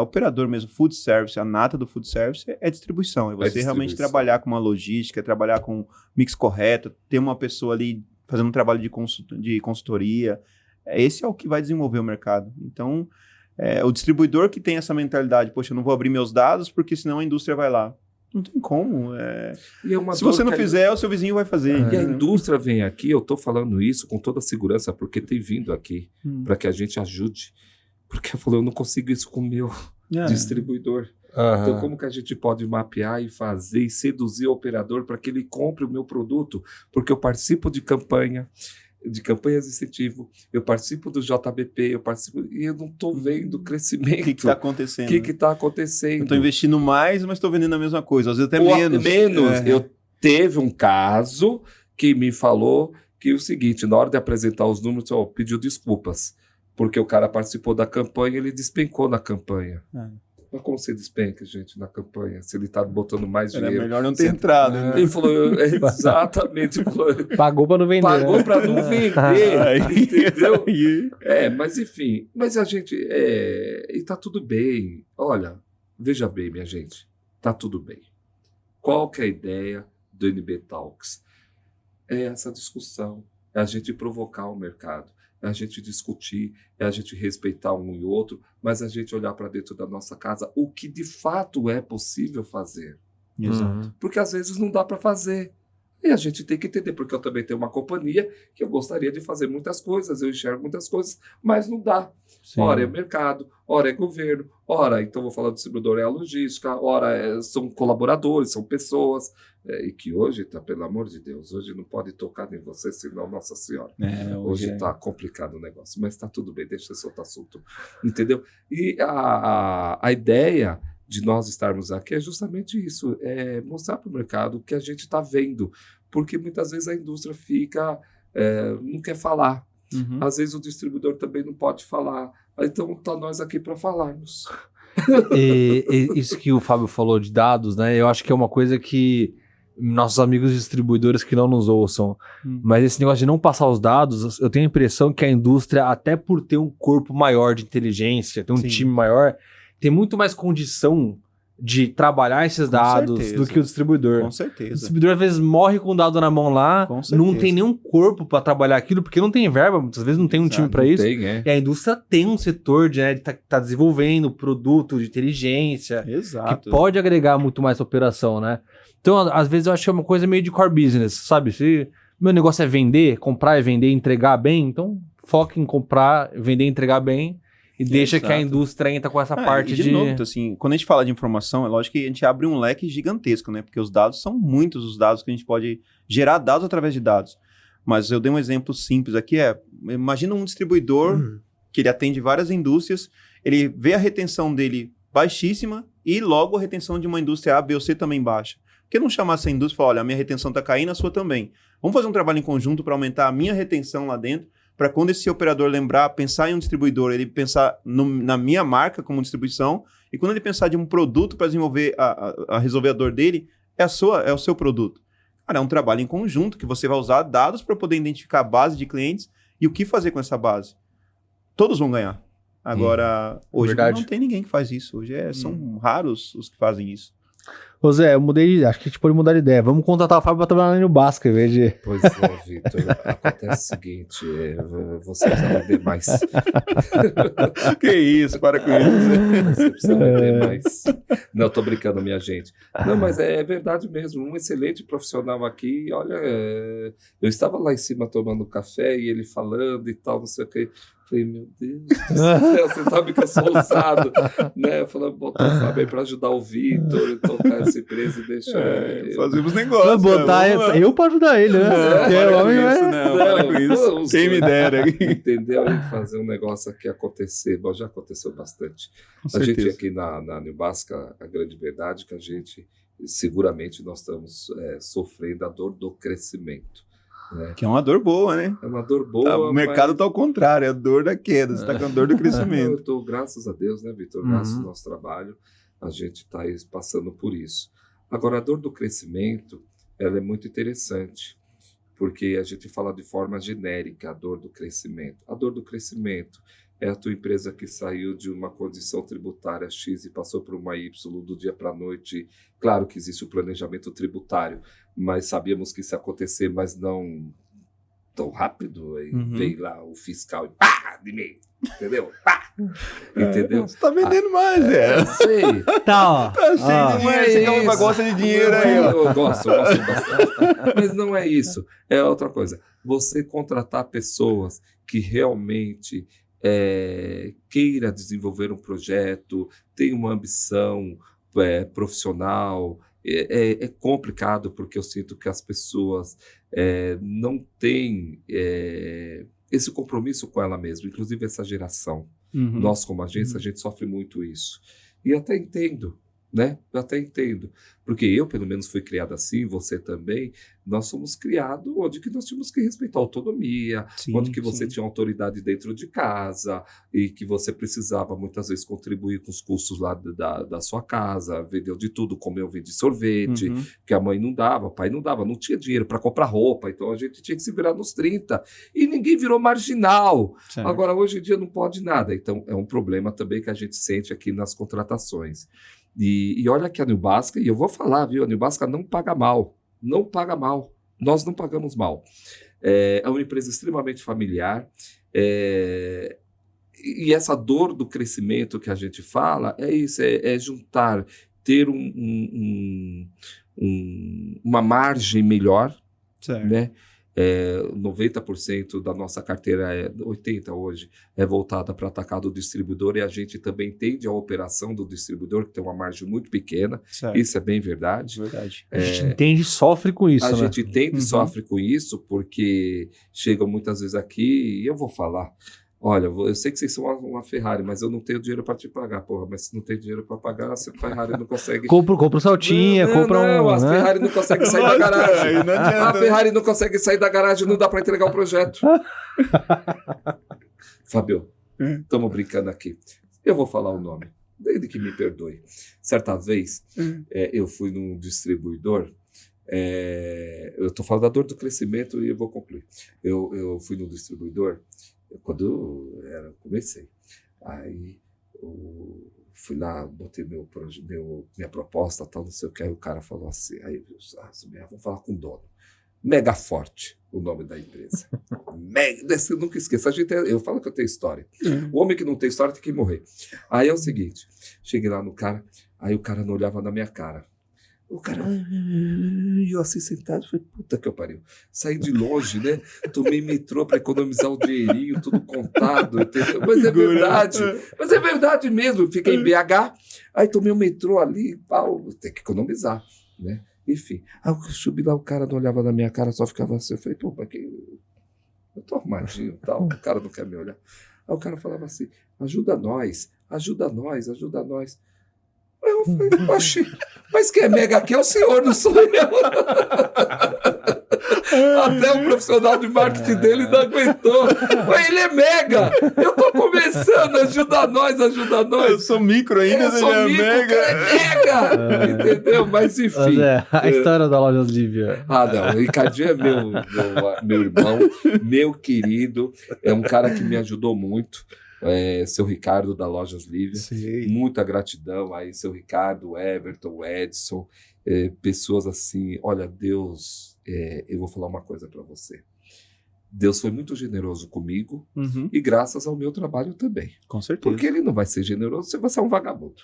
[SPEAKER 2] operador mesmo, food service, a nata do food service é distribuição. É você realmente trabalhar com uma logística, trabalhar com mix correto, ter uma pessoa ali fazendo um trabalho de consultoria. Esse é o que vai desenvolver o mercado. Então, o distribuidor que tem essa mentalidade, poxa, eu não vou abrir meus dados porque senão a indústria vai lá. Não tem como. Se você não fizer, o seu vizinho vai fazer.
[SPEAKER 3] E a indústria vem aqui, eu estou falando isso com toda a segurança, porque tem vindo aqui para que a gente ajude. Porque eu falei, eu não consigo isso com o meu distribuidor. Então, como que a gente pode mapear e fazer e seduzir o operador para que ele compre o meu produto? Porque eu participo de campanhas de incentivo, eu participo do JBP, e eu não estou vendo crescimento.
[SPEAKER 2] O que está acontecendo?
[SPEAKER 3] O que está acontecendo?
[SPEAKER 2] Eu estou investindo mais, mas estou vendendo a mesma coisa, às vezes até menos.
[SPEAKER 3] Eu teve um caso que me falou que o seguinte, na hora de apresentar os números, pediu desculpas. Porque o cara participou da campanha, ele despencou na campanha. Mas como você despenca, gente, na campanha? Se ele está botando mais dinheiro...
[SPEAKER 2] É melhor não ter entrado.
[SPEAKER 3] Ele falou, exatamente.
[SPEAKER 1] Pagou para não vender.
[SPEAKER 3] Pagou para não vender, entendeu? Mas enfim. Mas a gente... E tá tudo bem. Olha, veja bem, minha gente. Tá tudo bem. Qual que é a ideia do NB Talks? É essa discussão. É a gente provocar o mercado. É a gente discutir, é a gente respeitar um e outro, mas a gente olhar para dentro da nossa casa o que de fato é possível fazer.
[SPEAKER 2] Exato.
[SPEAKER 3] Porque às vezes não dá para fazer. E a gente tem que entender, porque eu também tenho uma companhia que eu gostaria de fazer muitas coisas, eu enxergo muitas coisas, mas não dá. Sim. Ora é mercado, ora é governo, ora, então vou falar do distribuidor, é a logística, ora são colaboradores, são pessoas, e que hoje, pelo amor de Deus, hoje não pode tocar em você, senão Nossa Senhora. Hoje está complicado o negócio, mas está tudo bem, deixa esse outro assunto, entendeu? E a ideia de nós estarmos aqui é justamente isso, é mostrar para o mercado o que a gente está vendo, porque muitas vezes a indústria não quer falar, às vezes o distribuidor também não pode falar, então está nós aqui para falarmos.
[SPEAKER 1] Isso que o Fábio falou de dados, né? Eu acho que é uma coisa que nossos amigos distribuidores que não nos ouçam, mas esse negócio de não passar os dados, eu tenho a impressão que a indústria, até por ter um corpo maior de inteligência, ter um time maior, tem muito mais condição de trabalhar esses dados
[SPEAKER 2] certeza.
[SPEAKER 1] do que o distribuidor.
[SPEAKER 2] Com
[SPEAKER 1] O
[SPEAKER 2] certeza.
[SPEAKER 1] distribuidor às vezes morre com o dado na mão lá,
[SPEAKER 2] Com
[SPEAKER 1] não
[SPEAKER 2] certeza.
[SPEAKER 1] tem nenhum corpo para trabalhar aquilo, porque não tem verba, muitas vezes não tem um
[SPEAKER 2] Exato,
[SPEAKER 1] time para isso.
[SPEAKER 3] Tem, é.
[SPEAKER 1] E a indústria tem um setor de tá desenvolvendo produto de inteligência,
[SPEAKER 2] Exato.
[SPEAKER 1] que pode agregar muito mais a operação, né? Então, às vezes eu acho que é uma coisa meio de core business, sabe? Se meu negócio é vender, comprar e vender, entregar bem, então foca em comprar, vender e entregar bem e deixa que a
[SPEAKER 2] Exato.
[SPEAKER 1] indústria entra com essa
[SPEAKER 2] Ah,
[SPEAKER 1] parte
[SPEAKER 2] e de novo, assim, quando a gente fala de informação, é lógico que a gente abre um leque gigantesco, né? Porque os dados são muitos os dados que a gente pode gerar dados através de dados. Mas eu dei um exemplo simples aqui, imagina um distribuidor que ele atende várias indústrias, ele vê a retenção dele baixíssima e logo a retenção de uma indústria A, B ou C também baixa. Por que não chamar essa indústria e falar, olha, a minha retenção está caindo, a sua também. Vamos fazer um trabalho em conjunto para aumentar a minha retenção lá dentro, para quando esse operador lembrar, pensar em um distribuidor, ele pensar na minha marca como distribuição, e quando ele pensar de um produto para desenvolver a resolver a dor dele, é o seu produto. Cara, é um trabalho em conjunto que você vai usar dados para poder identificar a base de clientes e o que fazer com essa base. Todos vão ganhar. Agora, hoje
[SPEAKER 1] Verdade.
[SPEAKER 2] não tem ninguém que faz isso. Hoje são raros os que fazem isso.
[SPEAKER 1] Ô Zé, eu mudei, acho que a gente pode mudar de ideia. Vamos contratar o Fábio pra trabalhar no Basca, em vez de...
[SPEAKER 3] Pois é, Vitor. Acontece o seguinte, você precisa vender mais.
[SPEAKER 2] Que isso, para com isso.
[SPEAKER 3] Você precisa vender mais. Não, tô brincando, minha gente. Não, mas é verdade mesmo. Um excelente profissional aqui, olha, eu estava lá em cima tomando café e ele falando e tal, não sei o quê. Falei, meu Deus do céu, você sabe que eu sou ousado, né? Falando, botar o Fábio aí para ajudar o Vitor, tocar essa empresa e deixar...
[SPEAKER 2] Fazemos negócio.
[SPEAKER 1] botar eu pra ajudar ele, né? Porque o homem vai...
[SPEAKER 2] Para com isso. Quem me dera.
[SPEAKER 3] Entendeu? E fazer um negócio aqui acontecer. Bom, já aconteceu bastante.
[SPEAKER 2] Com
[SPEAKER 3] A gente
[SPEAKER 2] certeza.
[SPEAKER 3] aqui na New Basca, a grande verdade é que a gente, seguramente, nós estamos sofrendo a dor do crescimento. Né?
[SPEAKER 2] Que é uma dor boa, né?
[SPEAKER 3] É uma dor boa.
[SPEAKER 2] O mercado está ao contrário, é a dor da queda. Você está com a dor do
[SPEAKER 3] Eu
[SPEAKER 2] crescimento.
[SPEAKER 3] estou, graças a Deus, né, Vitor? Graças ao nosso trabalho, a gente está passando por isso. Agora, a dor do crescimento, ela é muito interessante, porque a gente fala de forma genérica a dor do crescimento. A dor do crescimento é a tua empresa que saiu de uma condição tributária X e passou para uma Y do dia para a noite. Claro que existe o planejamento tributário, mas sabíamos que isso ia acontecer, mas não tão rápido. Aí veio lá o fiscal e pá, de meio, entendeu? Pá! Entendeu?
[SPEAKER 2] Você está vendendo mais,
[SPEAKER 3] Eu sei.
[SPEAKER 1] Tá, ó.
[SPEAKER 2] Tá cheio de dinheiro, você que gosta de dinheiro aí, ó.
[SPEAKER 3] Eu gosto bastante. Mas não é isso. É outra coisa. Você contratar pessoas que realmente queira desenvolver um projeto, tem uma ambição profissional. É complicado porque eu sinto que as pessoas não têm esse compromisso com ela mesma, inclusive essa geração. Nós, como agência, a gente sofre muito isso. E eu até entendo, né? Eu até entendo. Porque eu, pelo menos, fui criado assim, você também. Nós somos criados onde que nós tínhamos que respeitar a autonomia, onde que você tinha autoridade dentro de casa e que você precisava, muitas vezes, contribuir com os custos lá da sua casa, vendeu de tudo, como eu vendi sorvete, que a mãe não dava, o pai não dava, não tinha dinheiro para comprar roupa, então a gente tinha que se virar nos 30. E ninguém virou marginal.
[SPEAKER 2] Certo.
[SPEAKER 3] Agora, hoje em dia, não pode nada. Então, é um problema também que a gente sente aqui nas contratações. E olha que a New Basca, e eu vou falar, viu? A New Basca não paga mal. Não paga mal. Nós não pagamos mal. É uma empresa extremamente familiar. E essa dor do crescimento que a gente fala é isso, é juntar, ter uma margem melhor,
[SPEAKER 2] Certo.
[SPEAKER 3] né? 90% da nossa carteira, 80% hoje, é voltada para atacado do distribuidor, e a gente também entende a operação do distribuidor, que tem uma margem muito pequena.
[SPEAKER 2] Certo.
[SPEAKER 3] Isso é bem verdade.
[SPEAKER 2] Verdade.
[SPEAKER 1] A gente entende e sofre com isso,
[SPEAKER 3] A
[SPEAKER 1] né?
[SPEAKER 3] gente entende e sofre com isso, porque chegam muitas vezes aqui, e eu vou falar, olha, eu sei que vocês são uma Ferrari, mas eu não tenho dinheiro para te pagar, porra, mas se não tem dinheiro para pagar, a Ferrari não consegue...
[SPEAKER 1] Compra o saltinha, compra um...
[SPEAKER 3] a
[SPEAKER 1] né?
[SPEAKER 3] Ferrari não consegue sair da
[SPEAKER 2] Lógico,
[SPEAKER 3] garagem.
[SPEAKER 2] aí não adianta.
[SPEAKER 3] A Ferrari não consegue sair da garagem, não dá para entregar o projeto. Fábio, estamos brincando aqui. Eu vou falar o nome, desde que me perdoe. Certa vez, eu fui num distribuidor, eu estou falando da dor do crescimento e eu vou concluir. Eu fui num distribuidor, quando eu comecei. Aí o fui lá, botei minha proposta, tal, não sei o que, aí o cara falou assim, aí vamos falar com o dono. Mega Forte, o nome da empresa. Eu nunca esqueço. Eu falo que eu tenho história. O homem que não tem história tem que morrer. Aí é o seguinte, cheguei lá no cara, aí o cara não olhava na minha cara. O cara, eu assim sentado, falei, puta que eu pariu. Saí de longe, né? Tomei metrô para economizar o dinheirinho, tudo contado, entendeu? Mas é verdade mesmo. Fiquei em BH, aí tomei o metrô ali, pau, tem que economizar, né? Enfim, aí eu subi lá, o cara não olhava na minha cara, só ficava assim. Eu falei, pô, mas que... eu tô arrumadinho e tal, o cara não quer me olhar. Aí o cara falava assim, ajuda nós, ajuda nós, ajuda nós. Aí eu falei, oxi, mas quem é mega aqui é o senhor, não sou eu. Até o profissional de marketing dele não aguentou. Mas ele é mega, eu tô começando, ajuda nós, ajuda nós.
[SPEAKER 2] Eu sou micro ainda, você é mega.
[SPEAKER 3] É mega, entendeu? Mas enfim.
[SPEAKER 1] Mas a história da Lojas Lívia.
[SPEAKER 3] Ah, não, o Ricardinho é meu irmão, meu querido, é um cara que me ajudou muito. Seu Ricardo da Lojas Lívia,
[SPEAKER 2] Sim.
[SPEAKER 3] Muita gratidão aí, seu Ricardo, Everton, Edson, pessoas assim, olha, Deus, eu vou falar uma coisa para você, Deus foi muito generoso comigo e graças ao meu trabalho também,
[SPEAKER 2] Com certeza.
[SPEAKER 3] porque ele não vai ser generoso se você é um vagabundo.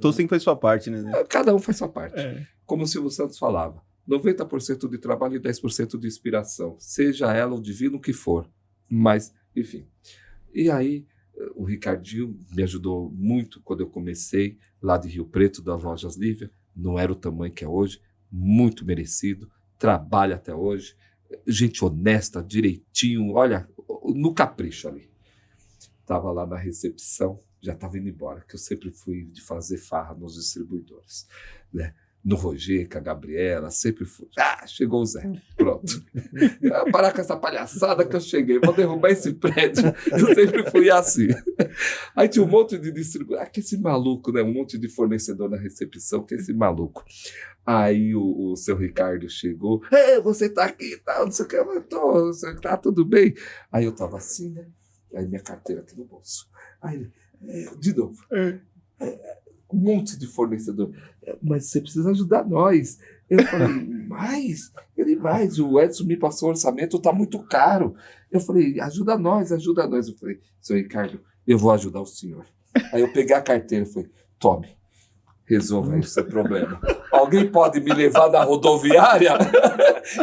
[SPEAKER 2] Todos têm que fazer sua parte, né?
[SPEAKER 3] Cada um faz sua parte, como o Silvio Santos falava, 90% de trabalho e 10% de inspiração, seja ela o divino que for, mas, enfim, e aí o Ricardinho me ajudou muito quando eu comecei lá de Rio Preto, das Lojas Lívia. Não era o tamanho que é hoje, muito merecido, trabalha até hoje, gente honesta, direitinho, olha, no capricho ali. Estava lá na recepção, já estava indo embora, que eu sempre fui de fazer farra nos distribuidores, né? No Roger, com a Gabriela, sempre fui. Chegou o Zé, pronto. Parar com essa palhaçada que eu cheguei, vou derrubar esse prédio. Eu sempre fui assim. Aí tinha um monte de distribuidor, que esse maluco, né? Um monte de fornecedor na recepção, que esse maluco. Aí o seu Ricardo chegou, você tá aqui, tá, não sei o que, eu tô, tá tudo bem? Aí eu tava assim, né? Aí minha carteira aqui no bolso. Aí ele, de novo. Um monte de fornecedor. Mas você precisa ajudar nós. Eu falei, mais? Ele, mais. O Edson me passou o orçamento, tá muito caro. Eu falei, ajuda nós, ajuda nós. Eu falei, seu Ricardo, eu vou ajudar o senhor. Aí eu peguei a carteira e falei, tome, resolva esse problema. Alguém pode me levar na rodoviária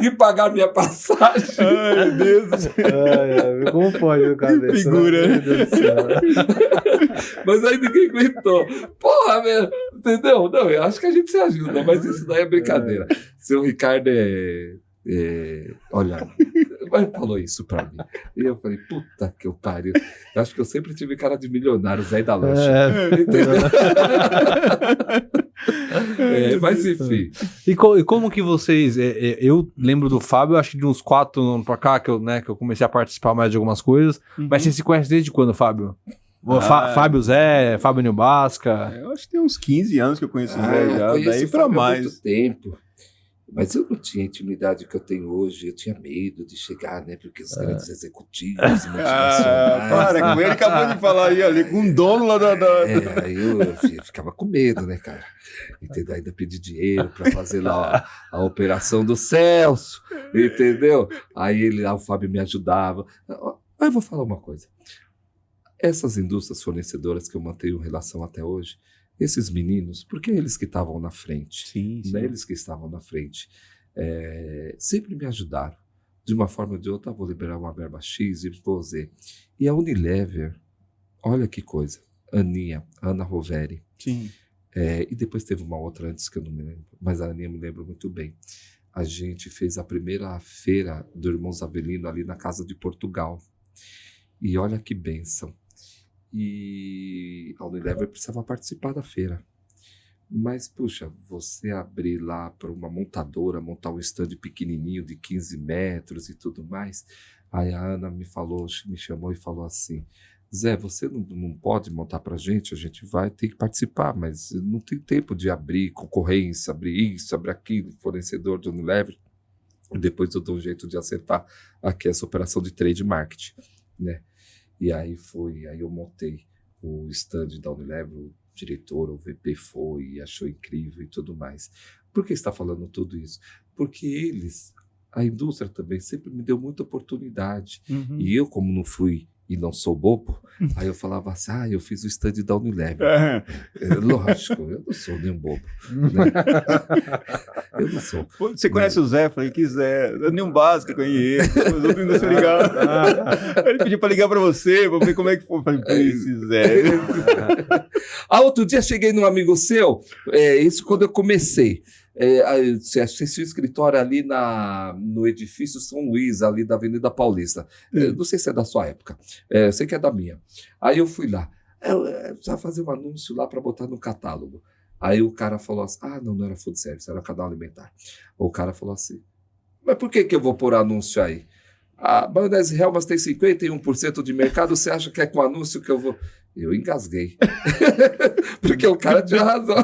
[SPEAKER 3] e pagar minha passagem?
[SPEAKER 2] Ai, meu Deus.
[SPEAKER 1] Como pode o cara desse?
[SPEAKER 2] Figura.
[SPEAKER 1] Meu Deus do céu.
[SPEAKER 3] Mas aí ninguém aguentou. Porra, velho, entendeu? Não, eu acho que a gente se ajuda, mas isso daí é brincadeira. Seu Ricardo olha, mas falou isso pra mim. E eu falei, puta que eu pariu. Eu acho que eu sempre tive cara de milionário, velho da lancha. Entendeu? Mas enfim.
[SPEAKER 1] E como que vocês... eu lembro do Fábio, acho que de uns 4 anos pra cá, que eu comecei a participar mais de algumas coisas. Mas você se conhece desde quando, Fábio? Fábio Zé, Fábio Nilbasca.
[SPEAKER 2] Eu acho que tem uns 15 anos que eu conheço o Zé já, daí pra mais.
[SPEAKER 3] Há muito tempo. Mas eu não tinha a intimidade que eu tenho hoje, eu tinha medo de chegar, né? Porque os grandes executivos, multinacionais...
[SPEAKER 2] Para, como ele acabou de falar aí, ali, com um dono lá da...
[SPEAKER 3] Aí eu ficava com medo, né, cara? Entendeu? Ainda pedi dinheiro para fazer lá a operação do Celso, entendeu? Aí o Fábio me ajudava. Aí eu vou falar uma coisa. Essas indústrias fornecedoras que eu mantenho relação até hoje, esses meninos, porque eles que estavam na frente,
[SPEAKER 2] Sim.
[SPEAKER 3] Né, eles que estavam na frente, sempre me ajudaram. De uma forma ou de outra, vou liberar uma verba X, Y, Z. E a Unilever, olha que coisa, Ana Roveri.
[SPEAKER 2] Sim.
[SPEAKER 3] E depois teve uma outra antes que eu não me lembro, mas a Aninha me lembro muito bem. A gente fez a primeira feira do Irmãos Avelino ali na Casa de Portugal. E olha que bênção. E a Unilever precisava participar da feira. Mas, puxa, você abrir lá para uma montadora, montar um stand pequenininho de 15 metros e tudo mais. Aí a Ana me chamou e falou assim, Zé, você não pode montar para a gente vai ter que participar, mas não tem tempo de abrir concorrência, abrir isso, abrir aquilo, fornecedor de Unilever. E depois eu dou um jeito de acertar aqui essa operação de trade marketing, né? E aí eu montei o stand da Unilever, diretor, o VP foi e achou incrível e tudo mais. Por que está falando tudo isso? Porque a indústria também sempre me deu muita oportunidade. E eu, como não fui e não sou bobo, aí eu falava assim, eu fiz o stand da Unilever. Lógico, eu não sou nenhum bobo. Né? Eu não sou.
[SPEAKER 2] Você conhece o Zé? Falei, que Zé? Nenhum básico, eu conheço. Os outros não se ligaram. Ele pediu pra ligar pra você, pra ver como é que foi. Falei, esse Zé.
[SPEAKER 3] Outro dia cheguei num amigo seu, isso quando eu comecei. Você tinha escritório ali no edifício São Luís, ali da Avenida Paulista. Não sei se é da sua época, eu sei que é da minha. Aí eu fui lá, precisava fazer um anúncio lá para botar no catálogo. Aí o cara falou assim, não era food service, era canal alimentar. O cara falou assim, mas por que eu vou pôr anúncio aí? A maionese Hellmann's tem 51% de mercado, você acha que é com anúncio que eu vou... Eu engasguei. Porque o cara tinha razão.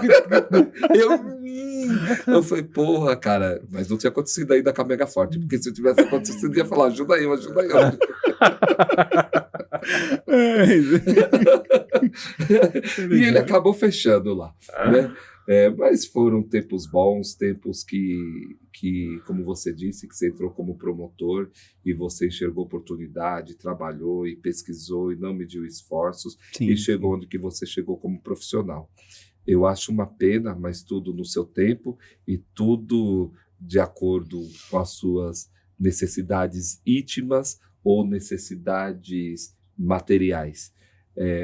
[SPEAKER 3] Eu falei, porra, cara, mas não tinha acontecido ainda com a Mega Forte, porque se tivesse acontecido, ia falar, ajuda aí. E ele acabou fechando lá, né? Mas foram tempos bons, tempos que, como você disse, que você entrou como promotor e você enxergou oportunidade, trabalhou e pesquisou e não mediu esforços e chegou onde que você chegou como profissional. Eu acho uma pena, mas tudo no seu tempo e tudo de acordo com as suas necessidades íntimas ou necessidades materiais.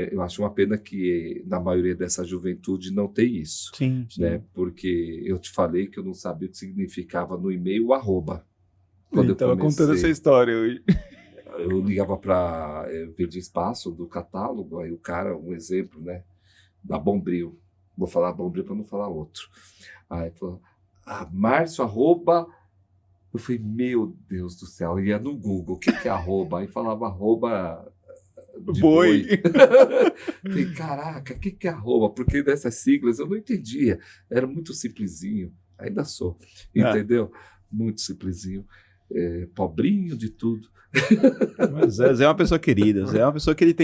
[SPEAKER 3] Eu acho uma pena que na maioria dessa juventude não tem isso.
[SPEAKER 2] Sim.
[SPEAKER 3] Né? Porque eu te falei que eu não sabia o que significava no e-mail o arroba.
[SPEAKER 2] Quando eu estava contando essa história hoje.
[SPEAKER 3] Eu ligava para vender espaço do catálogo, aí o cara, um exemplo, né, da Bombril. Vou falar Bombril para não falar outro. Aí falou, Márcio, arroba. Eu falei, meu Deus do céu, eu ia no Google, o que é arroba? Aí falava arroba... de boi. Falei, caraca, o que é arroba? Porque dessas siglas eu não entendia. Era muito simplesinho. Ainda sou, entendeu? Muito simplesinho. Pobrinho de tudo.
[SPEAKER 2] Mas Zé é uma pessoa querida. Zé é uma pessoa que ele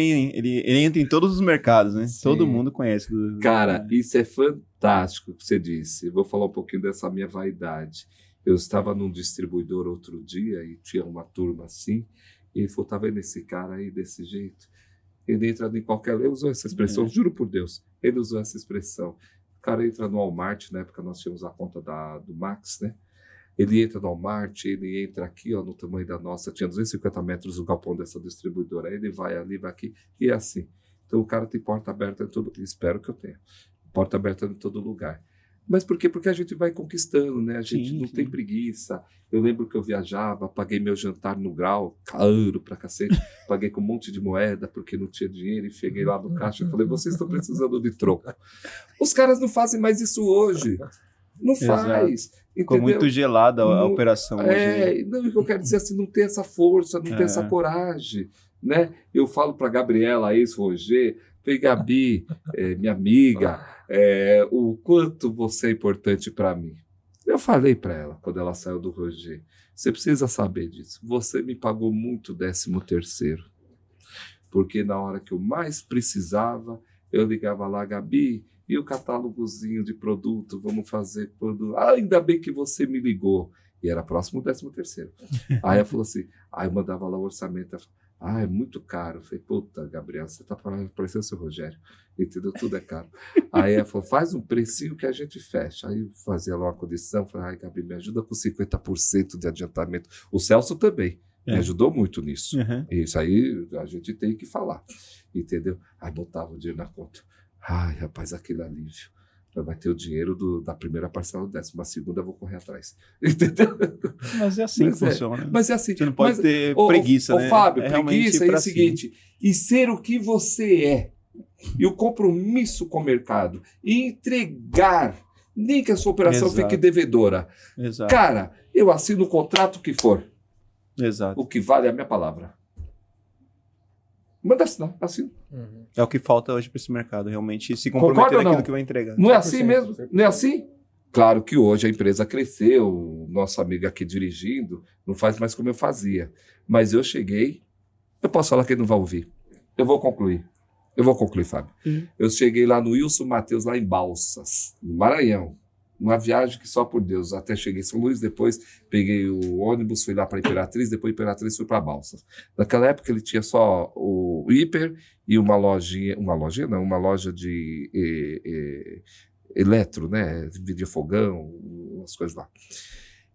[SPEAKER 2] entra em todos os mercados, né?
[SPEAKER 3] Sim.
[SPEAKER 2] Todo mundo conhece.
[SPEAKER 3] Cara, isso é fantástico que você disse. Eu vou falar um pouquinho dessa minha vaidade. Eu estava num distribuidor outro dia e tinha uma turma assim. E ele falou, tá vendo esse cara aí desse jeito? Ele entra em qualquer... Ele usou essa expressão, juro por Deus. Ele usou essa expressão. O cara entra no Walmart, na época nós tínhamos a conta do Max, né? Ele entra no Walmart, ele entra aqui, ó, no tamanho da nossa, tinha 250 metros o galpão dessa distribuidora. Aí ele vai ali, vai aqui, e é assim. Então o cara tem porta aberta em todo... Espero que eu tenha. Porta aberta em todo lugar. Mas por quê? Porque a gente vai conquistando, né? A gente não tem preguiça. Eu lembro que eu viajava, paguei meu jantar no Grau, caro pra cacete, paguei com um monte de moeda porque não tinha dinheiro e cheguei lá no caixa e falei, vocês estão precisando de troco. Os caras não fazem mais isso hoje. Não faz.
[SPEAKER 2] Ficou muito gelada a operação hoje.
[SPEAKER 3] Não, o que eu quero dizer assim, não tem essa força, não tem essa coragem, né? Eu falo pra Gabriela, ex-Roger, falei, Gabi, minha amiga, o quanto você é importante para mim. Eu falei para ela, quando ela saiu do Roger, você precisa saber disso. Você me pagou muito 13º. Porque na hora que eu mais precisava, eu ligava lá, Gabi, e o catálogozinho de produto, vamos fazer quando... ainda bem que você me ligou. E era próximo 13º. Aí ela falou assim, aí eu mandava lá o orçamento, ela falou, é muito caro. Eu falei, puta, Gabriel, você tá parecendo o seu Rogério. Entendeu? Tudo é caro. Aí ela falou, faz um precinho que a gente fecha. Aí eu fazia lá uma condição, falei, Gabi, me ajuda com 50% de adiantamento. O Celso também me ajudou muito nisso. Isso aí a gente tem que falar. Entendeu? Aí botava o dinheiro na conta. Rapaz, aquele alívio. Vai ter o dinheiro da primeira parcela do 10º, a segunda eu vou correr atrás. Entendeu?
[SPEAKER 2] Mas é assim que funciona.
[SPEAKER 3] Mas é assim.
[SPEAKER 2] Você não pode ter preguiça, né?
[SPEAKER 3] Fábio, preguiça é o seguinte, e ser o que você é, e o compromisso com o mercado, e entregar, nem que a sua operação fique devedora.
[SPEAKER 2] Exato.
[SPEAKER 3] Cara, eu assino o contrato que for.
[SPEAKER 2] Exato.
[SPEAKER 3] O que vale é a minha palavra. Manda assinar, assino.
[SPEAKER 2] É o que falta hoje para esse mercado, realmente se comprometer naquilo que vai entregar.
[SPEAKER 3] Não é assim mesmo? Não é assim? Claro que hoje a empresa cresceu, o nosso amigo aqui dirigindo não faz mais como eu fazia. Mas eu cheguei, eu posso falar que ele não vai ouvir. Eu vou concluir. Eu vou concluir, Fábio. Eu cheguei lá no Wilson Matheus, lá em Balsas, no Maranhão. Uma viagem que só por Deus. Até cheguei em São Luís, depois peguei o ônibus, fui lá para Imperatriz, depois Imperatriz fui para Balsas. Naquela época ele tinha só o hiper e uma loja de eletro, né? Vendia fogão, umas coisas lá.